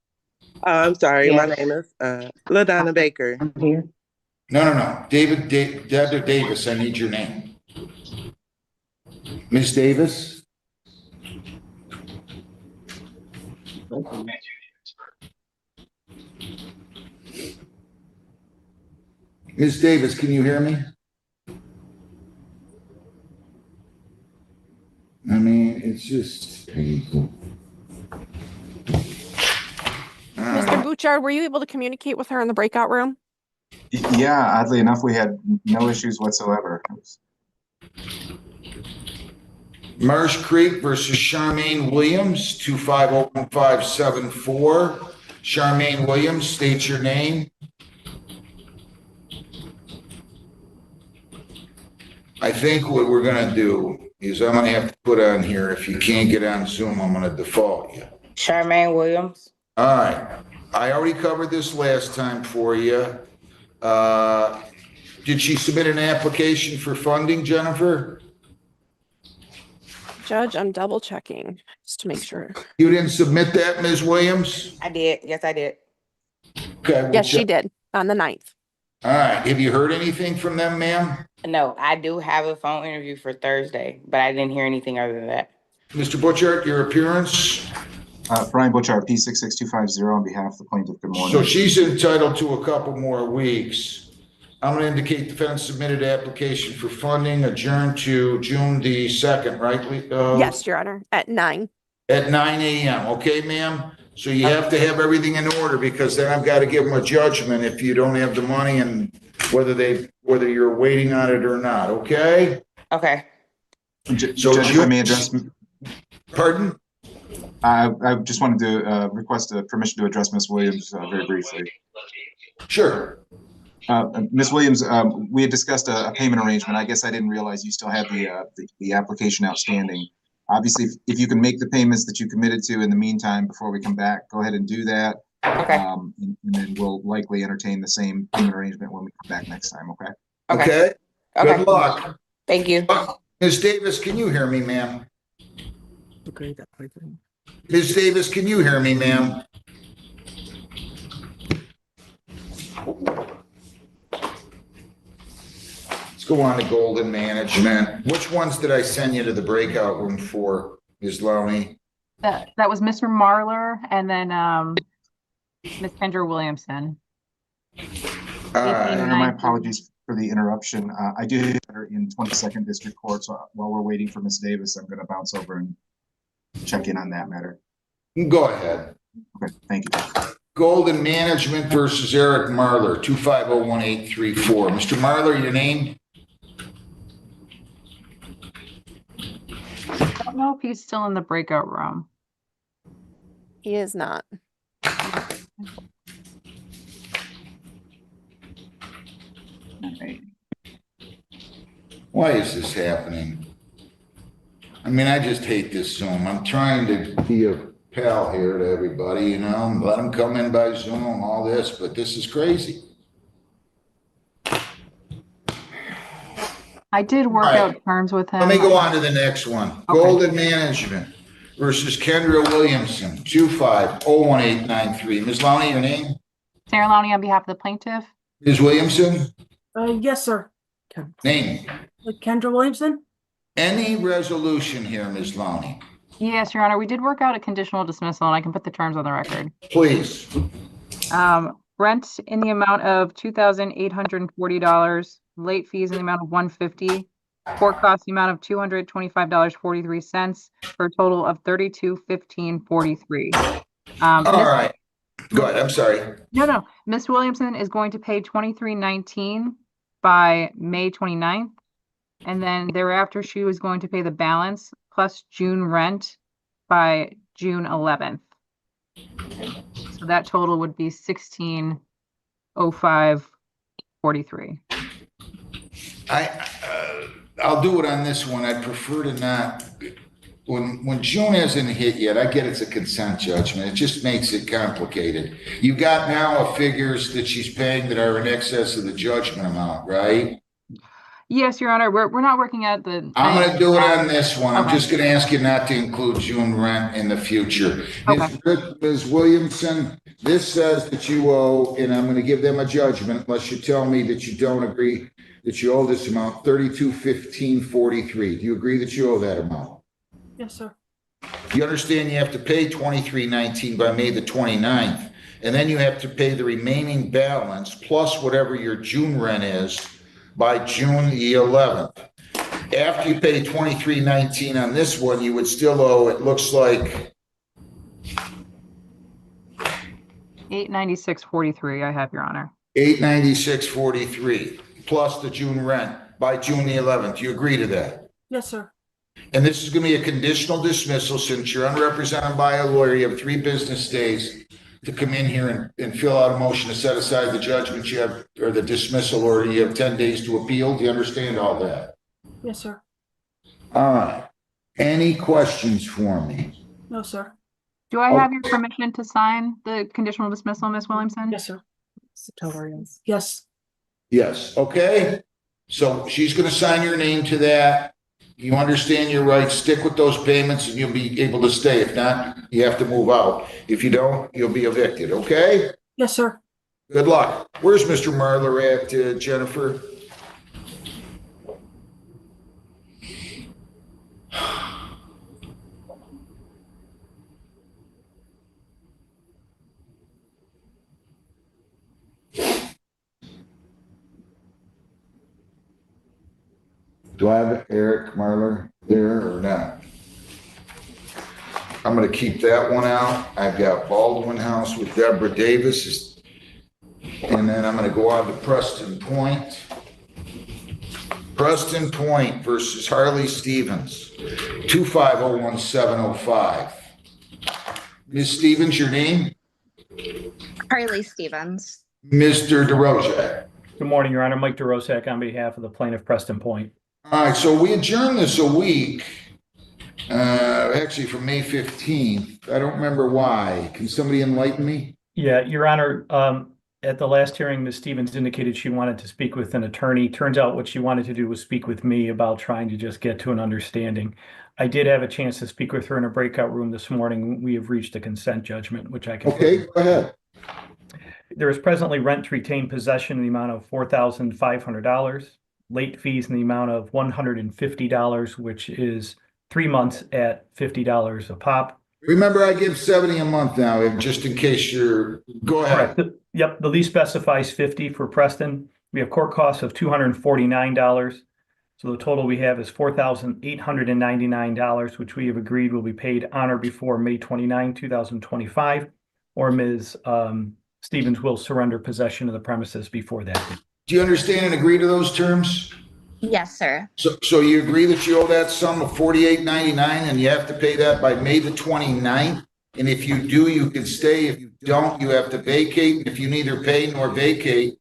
I'm sorry, my name is LaDonna Baker. I'm here. No. Deborah Davis, I need your name. Ms. Davis? Ms. Davis, can you hear me? I mean, it's just painful. Mr. Bouchard, were you able to communicate with her in the breakout room? Yeah, oddly enough, we had no issues whatsoever. Marsh Creek versus Charmaine Williams, 2501574. Charmaine Williams, state your name. I think what we're gonna do is I'm gonna have to put on here, if you can't get on Zoom, I'm gonna default you. Charmaine Williams. All right, I already covered this last time for you. Did she submit an application for funding, Jennifer? Judge, I'm double checking just to make sure. You didn't submit that, Ms. Williams? I did. Yes, I did. Okay. Yes, she did on the 9th. All right, have you heard anything from them, ma'am? No, I do have a phone interview for Thursday, but I didn't hear anything other than that. Mr. Butchert, your appearance? Brian Butchart, P66250 on behalf of the plaintiff. Good morning. So she's entitled to a couple more weeks. I'm going to indicate defendant submitted application for funding adjourned to June the 2nd, right? Yes, Your Honor, at 9. At 9 a.m. Okay, ma'am? So you have to have everything in order, because then I've got to give them a judgment if you don't have the money and whether you're waiting on it or not. Okay? Okay. So Judge, if I may address. Pardon? I just wanted to request permission to address Ms. Williams very briefly. Sure. Ms. Williams, we had discussed a payment arrangement. I guess I didn't realize you still had the application outstanding. Obviously, if you can make the payments that you committed to in the meantime before we come back, go ahead and do that. Okay. And then we'll likely entertain the same payment arrangement when we come back next time. Okay. Okay. Good luck. Thank you. Ms. Davis, can you hear me, ma'am? Okay. Ms. Davis, can you hear me, ma'am? Let's go on to Golden Management. Which ones did I send you to the breakout room for, Ms. Lowney? That was Mr. Marler and then Ms. Kendra Williamson. My apologies for the interruption. I do have her in 22nd District Court, so while we're waiting for Ms. Davis, I'm going to bounce over and check in on that matter. Go ahead. Okay, thank you. Golden Management versus Eric Marler, 2501834. Mr. Marler, your name? I don't know if he's still in the breakout room. He is not. Why is this happening? I mean, I just hate this Zoom. I'm trying to be a pal here to everybody, you know, let them come in by Zoom, all this, but this is crazy. I did work out terms with him. Let me go on to the next one. Okay. Golden Management versus Kendra Williamson, 2501893. Ms. Lowney, your name? Sarah Lowney on behalf of the plaintiff. Ms. Williamson? Yes, sir. Name? Kendra Williamson. Any resolution here, Ms. Lowney? Yes, Your Honor. We did work out a conditional dismissal, and I can put the terms on the record. Please. Rent in the amount of $2,840. Late fees in the amount of $150. Court costs the amount of $225.43 for a total of $3215.43. All right. Go ahead. I'm sorry. No. Ms. Williamson is going to pay $23.19 by May 29th. And then thereafter, she was going to pay the balance plus June rent by June 11th. So that total would be $1605.43. I'll do it on this one. I prefer to not. When June hasn't hit yet, I get it's a consent judgment. It just makes it complicated. You got now figures that she's paying that are in excess of the judgment amount, right? Yes, Your Honor. We're not working at the. I'm going to do it on this one. Okay. I'm just going to ask you not to include June rent in the future. Okay. Ms. Williamson, this says that you owe, and I'm going to give them a judgment unless you tell me that you don't agree that you owe this amount, $3215.43. Do you agree that you owe that amount? Yes, sir. You understand you have to pay $23.19 by May the 29th, and then you have to pay the remaining balance plus whatever your June rent is by June the 11th. After you pay $23.19 on this one, you would still owe, it looks like $896.43. I have, Your Honor. $896.43 plus the June rent by June the 11th. You agree to that? Yes, sir. And this is going to be a conditional dismissal. Since you're unrepresented by a lawyer, you have 3 business days to come in here and fill out a motion to set aside the judgment you have, or the dismissal order. You have 10 days to appeal. Do you understand all that? Yes, sir. All right. Any questions for me? No, sir. Do I have your permission to sign the conditional dismissal, Ms. Williamson? Yes, sir. Yes. Yes. Okay. So she's going to sign your name to that. You understand your rights. Stick with those payments and you'll be able to stay. If not, you have to move out. If you don't, you'll be evicted. Okay? Yes, sir. Good luck. Where's Mr. Marler at, Jennifer? Do I have Eric Marler there or not? I'm going to keep that one out. I've got Baldwin House with Deborah Davis. And then I'm going to go on to Preston Point. Preston Point versus Harley Stevens, 2501705. Ms. Stevens, your name? Harley Stevens. Mr. DeRosa. Good morning, Your Honor. Mike DeRosak on behalf of the plaintiff, Preston Point. All right, so we adjourned this a week, actually from May 15th. I don't remember why. Can somebody enlighten me? Yeah, Your Honor, at the last hearing, Ms. Stevens indicated she wanted to speak with an attorney. Turns out what she wanted to do was speak with me about trying to just get to an understanding. I did have a chance to speak with her in a breakout room this morning. We have reached a consent judgment, which I can. Okay, go ahead. There is presently rent to retain possession in the amount of $4,500, late fees in the amount of $150, which is 3 months at $50 a pop. Remember, I give 70 a month now, just in case you're, go ahead. Correct. Yep, the lease specifies 50 for Preston. We have court costs of $249. So the total we have is $4,899, which we have agreed will be paid on or before May 29, 2025, or Ms. Stevens will surrender possession of the premises before that. Do you understand and agree to those terms? Yes, sir. So you agree that you owe that sum of $48.99 and you have to pay that by May the 29th? And if you do, you can stay. If you don't, you have to vacate. If you neither pay nor vacate,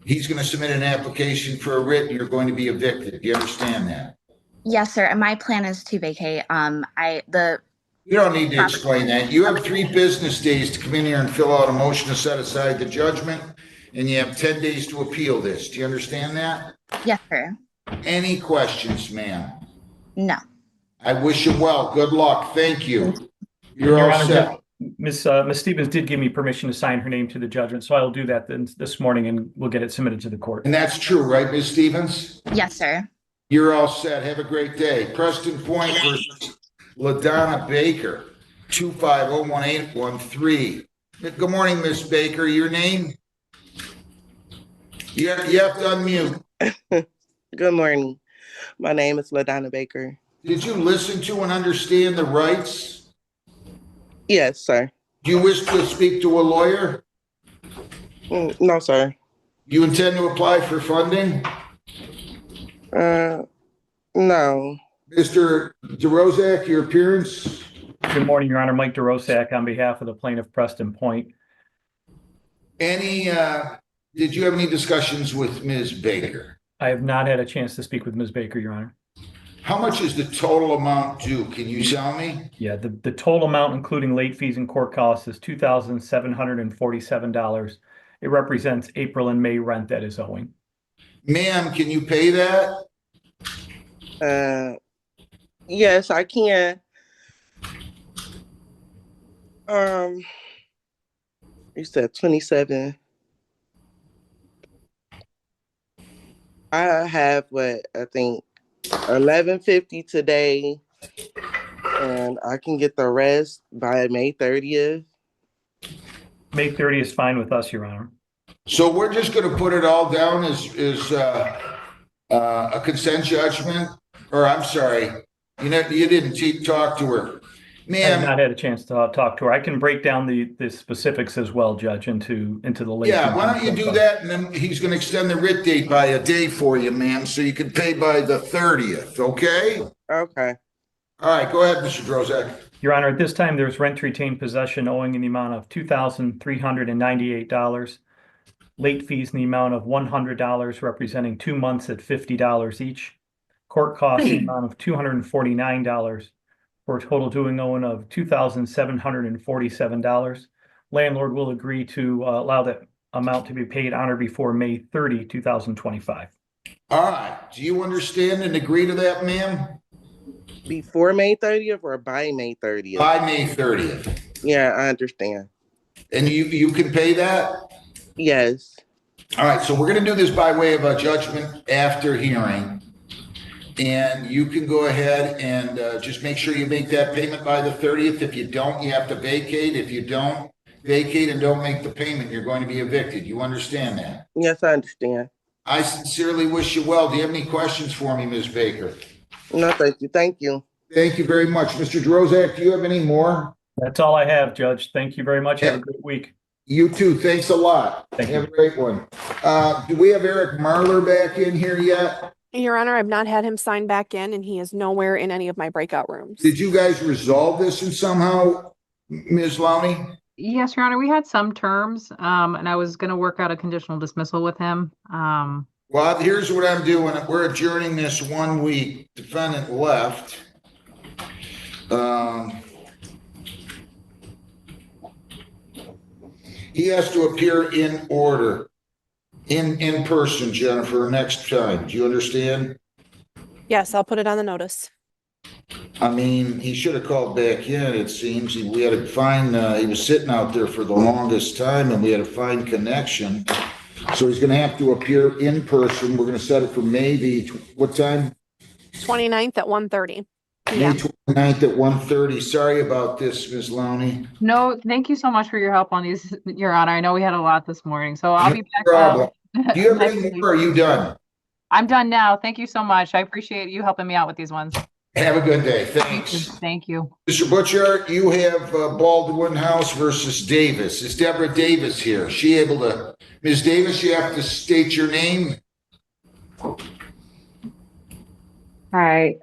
he's going to submit an application for a writ and you're going to be evicted. Do you understand that? Yes, sir. And my plan is to vacate. You don't need to explain that. You have 3 business days to come in here and fill out a motion to set aside the judgment, and you have 10 days to appeal this. Do you understand that? Yes, sir. Any questions, ma'am? No. I wish you well. Good luck. Thank you. You're Your all Honor, set. Ms. Stevens did give me permission to sign her name to the judgment, so I will do that this morning and we'll get it submitted to the court. And that's true, right, Ms. Stevens? Yes, sir. You're all set. Have a great day. Preston Point versus LaDonna Baker, 2501813. Good morning, Miss Baker. Your name? You have to unmute. Good morning. My name is LaDonna Baker. Did you listen to and understand the rights? Yes, sir. Do you wish to speak to a lawyer? No, sir. Do you intend to apply for funding? No. Mr. DeRosak, your appearance? Good morning, Your Honor. Mike DeRosak on behalf of the plaintiff, Preston Point. Did you have any discussions with Ms. Baker? I have not had a chance to speak with Ms. Baker, Your Honor. How much is the total amount due? Can you tell me? Yeah, the total amount, including late fees and court costs, is $2,747. It represents April and May rent that is owing. Ma'am, can you pay that? Yes, I can. You said 27. I have I think $11.50 today, and I can get the rest by May 30th. May 30th is fine with us, Your Honor. So we're just going to put it all down as a consent judgment, or I'm sorry, you didn't talk to her. I have Ma'am, not had a chance to talk to her. I can break down the specifics as well, Judge, into the late. yeah, why don't you do that, and then he's gonna extend the writ date by a day for you, ma'am, so you can pay by the 30th, okay? Okay. All right, go ahead, Mr. Drozak. Your Honor, at this time, there's rent to retain possession owing in the amount of $2,398. Late fees in the amount of $100, representing 2 months at $50 each. Court costs in the amount of $249 for a total due owing of $2,747. Landlord will agree to allow that amount to be paid on or before May 30, 2025. All right, do you understand and agree to that, ma'am? Before May 30th or by May 30th? By May 30th. Yeah, I understand. And you can pay that? Yes. All right, so we're gonna do this by way of a judgment after hearing. And you can go ahead and just make sure you make that payment by the 30th. If you don't, you have to vacate. If you don't vacate and don't make the payment, you're going to be evicted. You understand that? Yes, I understand. I sincerely wish you well. Do you have any questions for me, Ms. Baker? No, thank you. Thank you. Thank you very much. Mr. Drozak, do you have any more? That's all I have, Judge. Thank you very much. Have a great week. You too. Thanks a lot. Thank have you. a great one. Do we have Eric Marler back in here yet? Your Honor, I've not had him sign back in, and he is nowhere in any of my breakout rooms. Did you guys resolve this in somehow, Ms. Lowney? Yes, Your Honor, we had some terms, and I was going to work out a conditional dismissal with him. Well, here's what I'm doing. We're adjourning this 1 week. Defendant left. He has to appear in order, in person, Jennifer, next time. Do you understand? Yes, I'll put it on the notice. I mean, he should have called back in, it seems. We had to find, he was sitting out there for the longest time, and we had to find connection. So he's gonna have to appear in person. We're gonna set it for May the, what time? 29th at 1:30. May Yeah. 29th at 1:30. Sorry about this, Ms. Lowney. No, thank you so much for your help on these, Your Honor. I know we had a lot this morning, so I'll be back. No problem. Do you have next any week. more, or are you done? I'm done now. Thank you so much. I appreciate you helping me out with these ones. Have a good day. Thanks. Thank you. Mr. Butcher, you have Baldwin House versus Davis. Is Deborah Davis here? Is she able to? Ms. Davis, you have to state your name. Hi.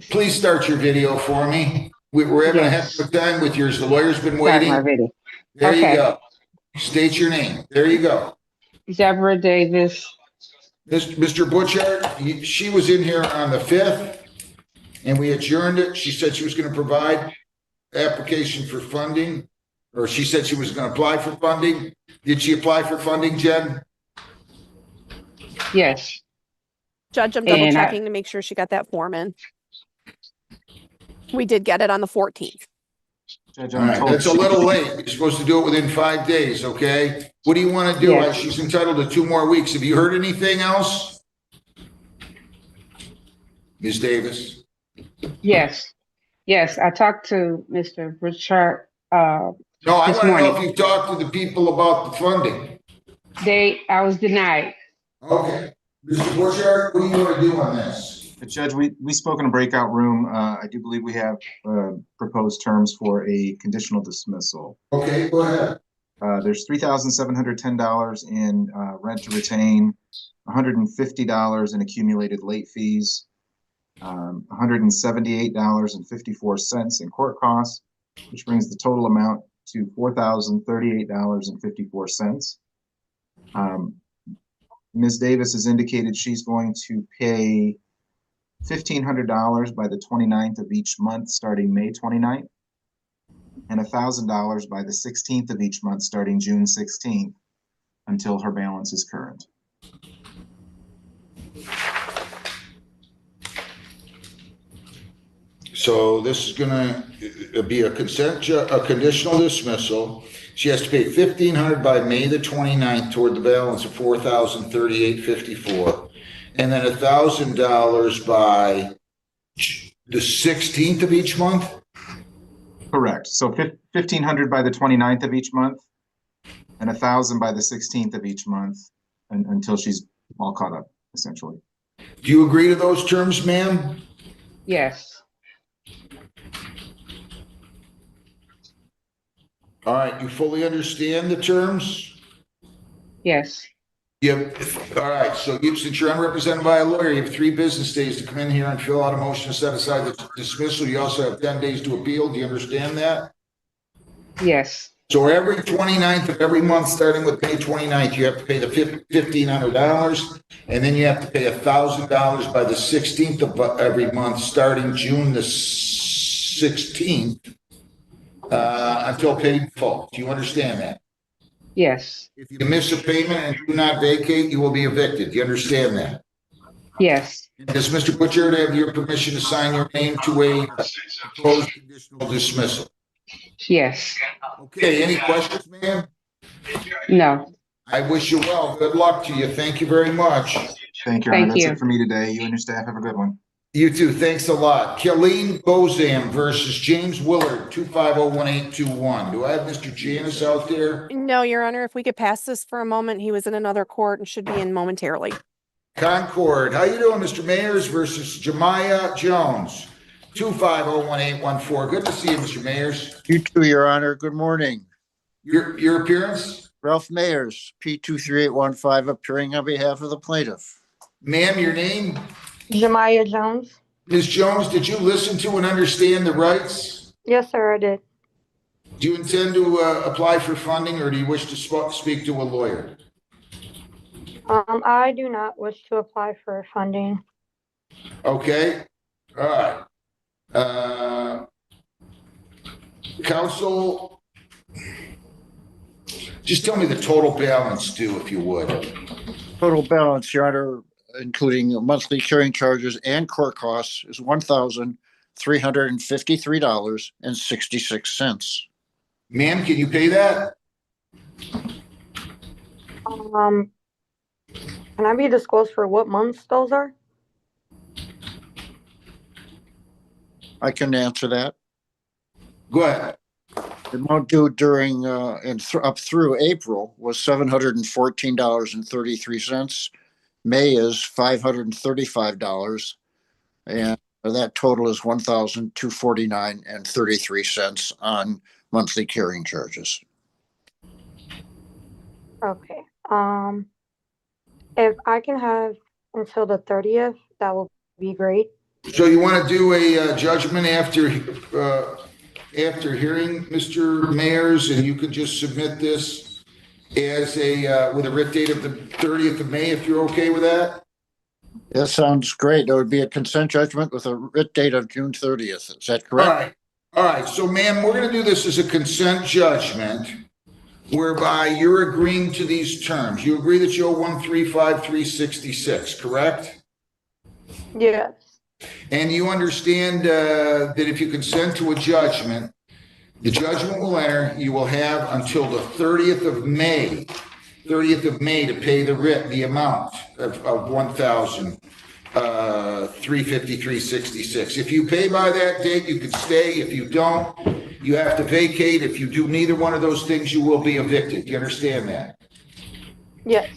Please start your video for me. We're having a heck of a time with yours. The lawyer's been waiting. My video. There Okay. you go. State your name. There you go. Deborah Davis. Mr. Butcher, she was in here on the 5th, and we adjourned it. She said she was going to provide application for funding, or she said she was going to apply for funding. Did she apply for funding, Jen? Yes. Judge, I'm double And checking to make sure she got that form in. We did get it on the 14th. All right, that's a little late. You're supposed to do it within 5 days, okay? What do you want to do? Yes. She's entitled to 2 more weeks. Have you heard anything else? Ms. Davis? Yes. Yes. I talked to Mr. Richard. No, I this want to know morning. if you've talked to the people about the funding. I was denied. Okay. Mr. Butcher, what do you want to do on this? Judge, we spoke in a breakout room. I do believe we have proposed terms for a conditional dismissal. Okay, go ahead. There's $3,710 in rent to retain, $150 in accumulated late fees, $178.54 in court costs, which brings the total amount to $4,038.54. Ms. Davis has indicated she's going to pay $1,500 by the 29th of each month, starting May 29th, and $1,000 by the 16th of each month, starting June 16th, until her balance is current. So this is gonna be a conditional dismissal. She has to pay $1,500 by May the 29th toward the balance of $4,038.54, and then $1,000 by the 16th of each month. Correct. So $1,500 by the 29th of each month, and $1,000 by the 16th of each month, until she's all caught up, essentially. Do you agree to those terms, ma'am? Yes. All right, you fully understand the terms? Yes. Yep. All right, so since you're unrepresented by a lawyer, you have 3 business days to come in here and fill out a motion to set aside the dismissal. You also have 10 days to appeal. Do you understand that? Yes. So every 29th of every month, starting with May 29th, you have to pay the $1,500, and then you have to pay $1,000 by the 16th of every month, starting June the 16th, until paid in full. Do you understand that? Yes. If you miss a payment and do not vacate, you will be evicted. Do you understand that? Yes. Does Mr. Butcher have your permission to sign your name to a proposed conditional dismissal? Yes. Okay, any questions, ma'am? No. I wish you well. Good luck to you. Thank you very much. Thank you, Your Honor. That's it for me today. You and your staff have a good one. You too. Thanks a lot. Quillin Bozam versus James Willard, 2501821. Do I have Mr. Janice out there? No, Your Honor, if we could pass this for a moment, he was in another court and should be in momentarily. Concord, how you doing, Mr. Mayers versus Jemiah Jones, 2501814. Good to see you, Mr. Mayers. You too, Your Honor. Good morning. Your appearance? Ralph Mayers, P23815, appearing on behalf of the plaintiff. Ma'am, your name? Jemiah Jones. Ms. Jones, did you listen to and understand the rights? Yes, sir, I did. Do you intend to apply for funding, or do you wish to speak to a lawyer? I do not wish to apply for funding. Okay. All right. Counsel, just tell me the total balance due, if you would. Total balance, Your Honor, including monthly carrying charges and court costs, is $1,353.66. Ma'am, can you pay that? Can I be disclosed for what months those are? I can answer that. Go ahead. The amount due during up through April was $714.33. May is $535, and that total is $1,249.33 on monthly carrying charges. Okay. If I can have until the 30th, that will be great. So you want to do a judgment after hearing Mr. Mayers, and you can just submit this as with a writ date of the 30th of May, if you're okay with that? That sounds great. There would be a consent judgment with a writ date of June 30th. Is that correct? All right. So, ma'am, we're going to do this as a consent judgment, whereby you're agreeing to these terms. You agree that you owe $135,366, correct? Yes. And you understand that if you consent to a judgment, the judgment will enter. You will have until the 30th of May to pay the writ, the amount of $1,353.66. If you pay by that date, you can stay. If you don't, you have to vacate. If you do neither one of those things, you will be evicted. You understand that? Yes.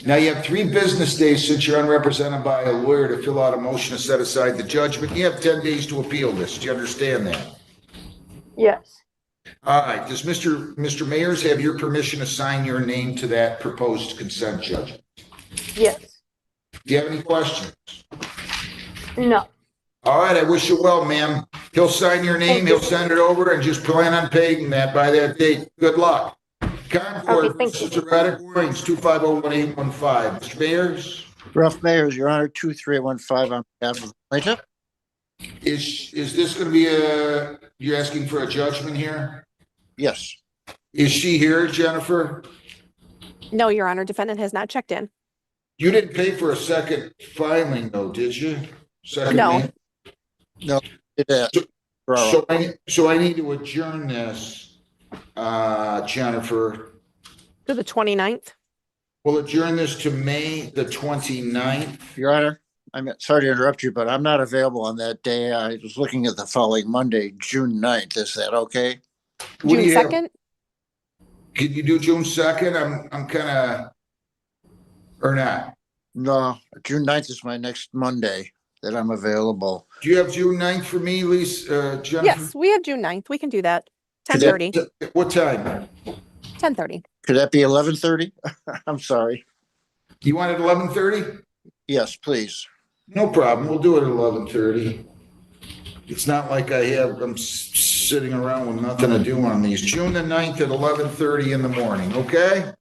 Now, you have 3 business days since you're unrepresented by a lawyer to fill out a motion to set aside the judgment. You have 10 days to appeal this. Do you understand that? Yes. All right. Does Mr. Mayers have your permission to sign your name to that proposed consent judgment? Yes. Do you have any questions? No. All right. I wish you well, ma'am. He'll sign your name. He'll send it over, and just plan on paying that by that date. Good luck. Concord versus Erratic Warnings, 2501815. Mr. Mayers? Ralph Mayers, Your Honor, 2315 on behalf of the plaintiff. Is this going to be you're asking for a judgment here? Yes. Is she here, Jennifer? No, Your Honor, defendant has not checked in. You didn't pay for a second filing, though, did you? No. No. So I need to adjourn this, Jennifer. To the 29th? We'll adjourn this to May the 29th. Your Honor, I'm sorry to interrupt you, but I'm not available on that day. I was looking at the following Monday, June 9th. Is that okay? June 2nd? Can you do June 2nd? I'm kind of, or not? No, June 9th is my next Monday that I'm available. Do you have June 9th for me, Lisa, Jennifer? Yes, we have June 9th. We can do that. 10:30. What time? 10:30. Could that be 11:30? I'm sorry. You want it 11:30? Yes, please. No problem. We'll do it at 11:30. It's not like I'm sitting around with nothing to do on these. June the 9th at 11:30 in the morning, okay?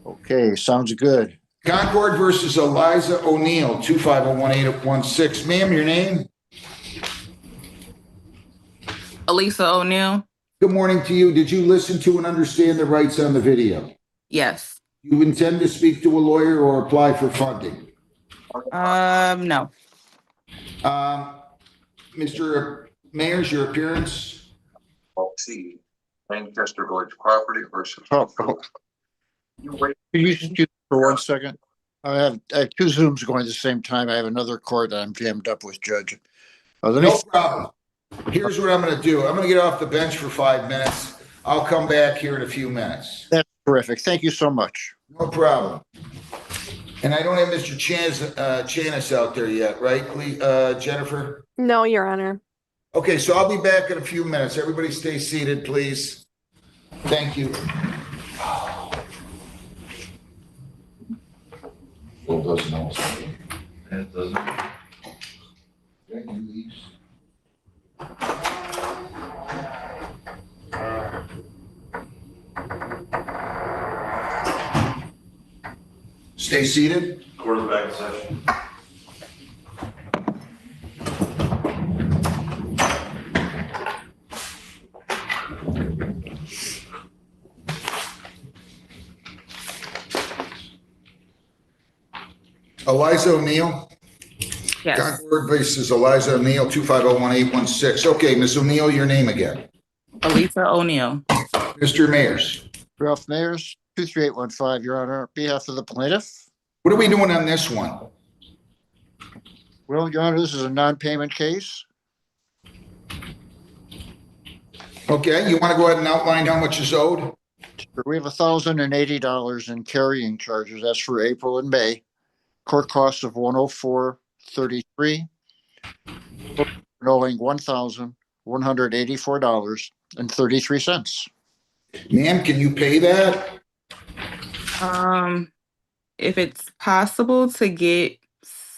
Okay, sounds good. Concord versus Eliza O'Neill, 2501816. Ma'am, your name? Elisa O'Neill? Good morning to you. Did you listen to and understand the rights on the video? Yes. You intend to speak to a lawyer or apply for funding? No. Mr. Mayers, your appearance? C. Lancaster Village property versus. Could you excuse for 1 second? I have two Zooms going at the same time. I have another court that I'm jammed up with, Judge. No problem. Here's what I'm going to do. I'm going to get off the bench for 5 minutes. I'll come back here in a few minutes. That's terrific. Thank you so much. No problem. And I don't have Mr. Chanis out there yet, right, Jennifer? No, Your Honor. Okay, so I'll be back in a few minutes. Everybody stay seated, please. Thank you. Well, doesn't know something. It doesn't. Stay seated. Court is back in session. Eliza O'Neill? Yes. Concord versus Eliza O'Neill, 2501816. Okay, Ms. O'Neill, your name again. Elisa O'Neill. Mr. Mayers. Ralph Mayers, 23815, Your Honor, on behalf of the plaintiff. What are we doing on this one? Well, Your Honor, this is a non-payment case. Okay, you want to go ahead and outline how much is owed? We have $1,080 in carrying charges. That's for April and May. Court costs of $104.33. Owing $1,184.33. Ma'am, can you pay that? If it's possible to get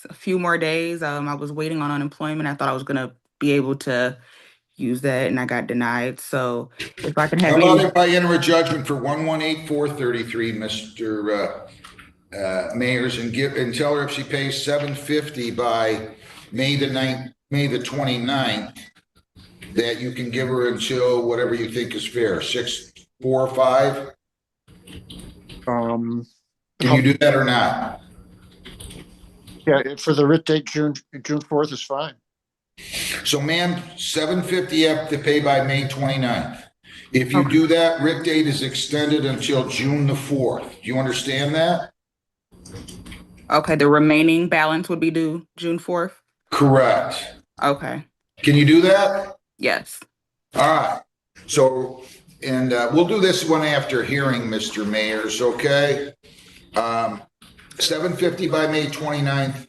a few more days, I was waiting on unemployment. I thought I was gonna be able to use that, and I got denied. So if I can have, How about if I enter a judgment for 118,433, Mr. Mayers, and tell her if she pays $750 by May the 29th, that you can give her until whatever you think is fair, 6, 4, or 5. Can you do that or not? Yeah, for the writ date, June 4th is fine. So, ma'am, $750 you have to pay by May 29th. If you do that, writ date is extended until June the 4th. Do you understand that? Okay, the remaining balance would be due June 4th? Correct. Okay. Can you do that? Yes. All right. So, and we'll do this one after hearing, Mr. Mayers, okay? $750 by May 29th.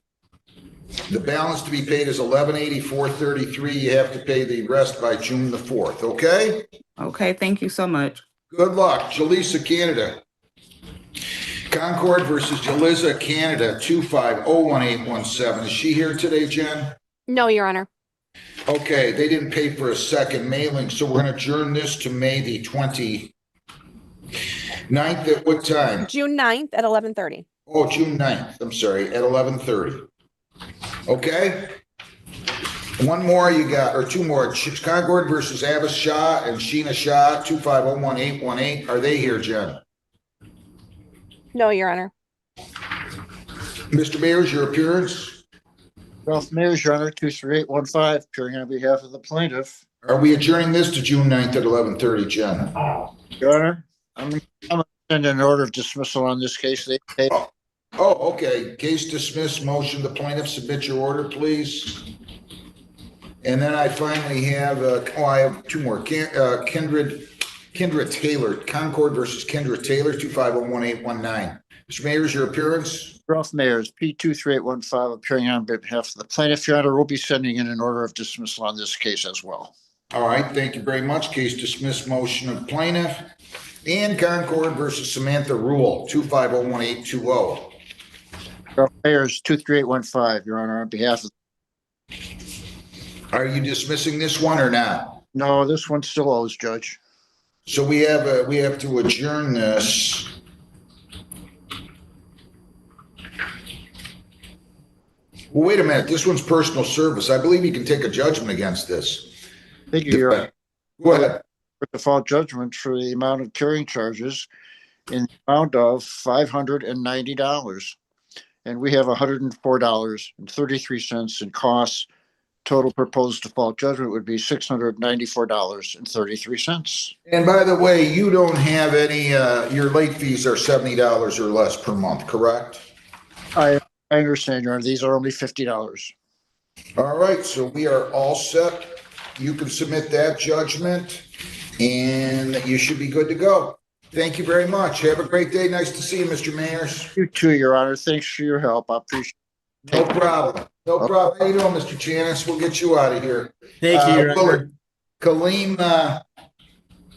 The balance to be paid is $1184.33. You have to pay the rest by June the 4th, okay? Okay, thank you so much. Good luck. Jalisa, Canada. Concord versus Jalisa, Canada, 2501817. Is she here today, Jen? No, Your Honor. Okay, they didn't pay for a second mailing, so we're going to adjourn this to May the 29th at what time? June 9th at 11:30. Oh, June 9th. I'm sorry, at 11:30. Okay? One more you got, or two more. Concord versus Abbas Shah and Sheena Shah, 2501818. Are they here, Jen? No, Your Honor. Mr. Mayers, your appearance? Ralph Mayers, Your Honor, 23815, appearing on behalf of the plaintiff. Are we adjourning this to June 9th at 11:30, Jen? Your Honor, I'm sending an order of dismissal on this case. Oh, okay. Case dismissed, motion. The plaintiff submit your order, please. And then I finally have, I have two more. Kendra Taylor, Concord versus Kendra Taylor, 2501819. Mr. Mayers, your appearance? Ralph Mayers, P23815, appearing on behalf of the plaintiff. Your Honor, we'll be sending in an order of dismissal on this case as well. All right, thank you very much. Case dismissed, motion of plaintiff. And Concord versus Samantha Rule, 2501820. Ayers, 23815, Your Honor, on behalf of. Are you dismissing this one or not? No, this one still owes, Judge. So we have to adjourn this. Well, wait a minute. This one's personal service. I believe you can take a judgment against this. Thank you, Your Honor. Go ahead. For default judgment for the amount of carrying charges in the amount of $590. And we have $104.33 in costs. Total proposed default judgment would be $694.33. And by the way, you don't have any, your late fees are $70 or less per month, correct? I understand, Your Honor. These are only $50. All right, so we are all set. You can submit that judgment and you should be good to go. Thank you very much. Have a great day. Nice to see you, Mr. Mayers. You too, Your Honor. Thanks for your help. I appreciate it. No problem. No problem. How you doing, Mr. Chanis? We'll get you out of here. Thank you, Your Honor. Colleen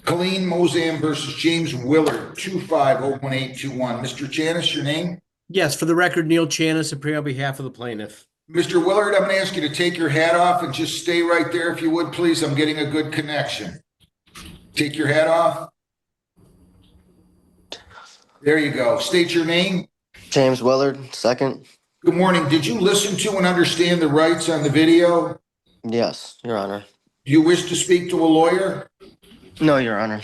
Mozam versus James Willard, 2501821. Mr. Chanis, your name? Yes, for the record, Neil Chanis, appearing on behalf of the plaintiff. Mr. Willard, I'm going to ask you to take your hat off and just stay right there if you would, please. I'm getting a good connection. Take your hat off. There you go. State your name. James Willard, second. Good morning. Did you listen to and understand the rights on the video? Yes, Your Honor. Do you wish to speak to a lawyer? No, Your Honor.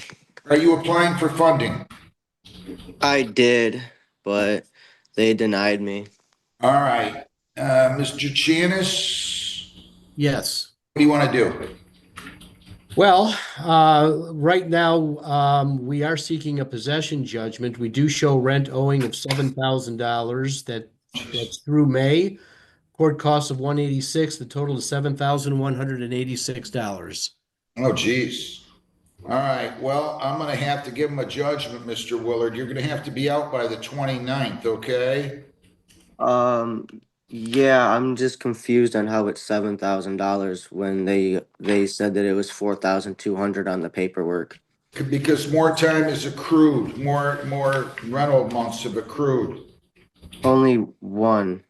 Are you applying for funding? I did, but they denied me. All right. Mr. Chanis? Yes. What do you want to do? Well, right now, we are seeking a possession judgment. We do show rent owing of $7,000. That's through May. Court costs of $186. The total is $7,186. Oh, geez. All right. Well, I'm going to have to give him a judgment, Mr. Willard. You're going to have to be out by the 29th, okay? Yeah, I'm just confused on how it's $7,000 when they said that it was $4,200 on the paperwork. Because more time is accrued, more rental months have accrued. Only one.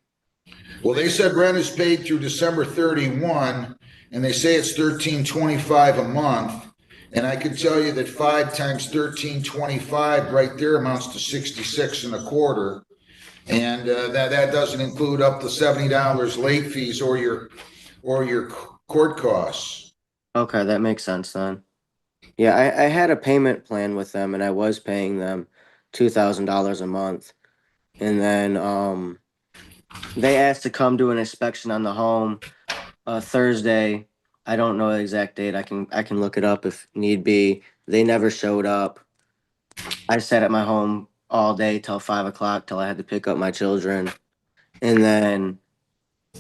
Well, they said rent is paid through December 31, and they say it's $13.25 a month. And I can tell you that 5 times $13.25 right there amounts to $66.25. And that doesn't include up to $70 late fees or your court costs. Okay, that makes sense then. Yeah, I had a payment plan with them, and I was paying them $2,000 a month. And then they asked to come do an inspection on the home Thursday. I don't know the exact date. I can look it up if need be. They never showed up. I sat at my home all day till 5 o'clock till I had to pick up my children. And then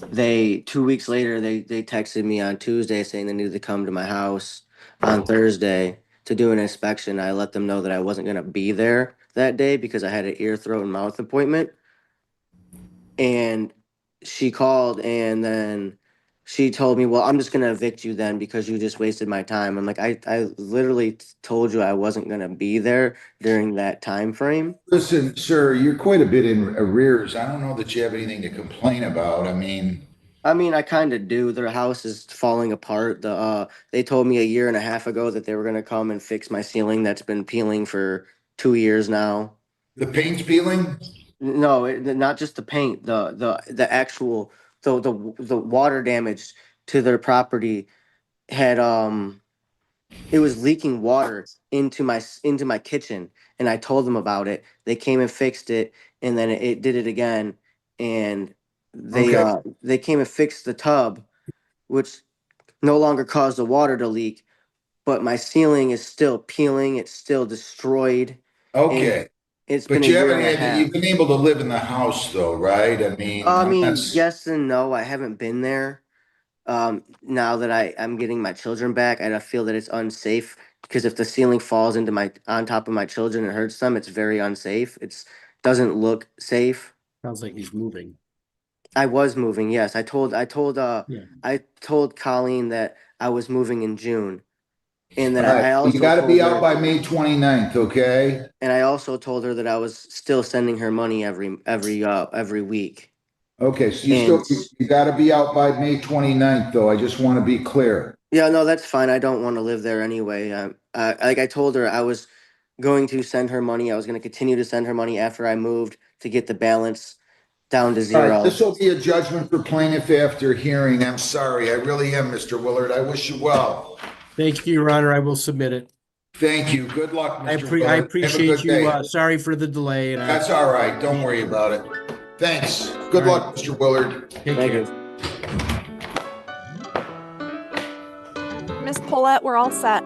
2 weeks later, they texted me on Tuesday saying they needed to come to my house on Thursday to do an inspection. I let them know that I wasn't going to be there that day because I had an ear, throat, and mouth appointment. And she called and then she told me, well, I'm just going to evict you then because you just wasted my time. I'm like, I literally told you I wasn't going to be there during that time frame. Listen, sir, you're quite a bit in arrears. I don't know that you have anything to complain about. I mean, I kind of do. Their house is falling apart. They told me a year and a half ago that they were going to come and fix my ceiling that's been peeling for 2 years now. The paint's peeling? No, not just the paint. The actual the water damage to their property had it was leaking water into my kitchen, and I told them about it. They came and fixed it, and then it did it again, and they came and fixed the tub, which no longer caused the water to leak, but my ceiling is still peeling. It's still destroyed. Okay. It's but been you a year haven't and a half. you've been able to live in the house though, right? I mean, Yes and no. I haven't been there. Now that I'm getting my children back, I feel that it's unsafe because if the ceiling falls on top of my children and hurts them, it's very unsafe. It doesn't look safe. Sounds like he's moving. I was moving. Yes, I told Colleen that I was moving in June. And then All right, I also you gotta told be her- out by May 29th, okay? And I also told her that I was still sending her money every week. Okay, so you gotta be out by May 29th, though. I just want to be clear. Yeah, no, that's fine. I don't want to live there anyway. Like I told her, I was going to send her money. I was going to continue to send her money after I moved to get the balance down to All zero. right, this will be a judgment for plaintiff after hearing. I'm sorry, I really am, Mr. Willard. I wish you well. Thank you, Your Honor. I will submit it. Thank you. Good luck, Mr. Willard. I Have a appreciate good you. day. Sorry for the delay. And That's all right. Don't worry about it. Thanks. Good All luck, Mr. Willard. Take Thank care. you. Miss Paulette, we're all set.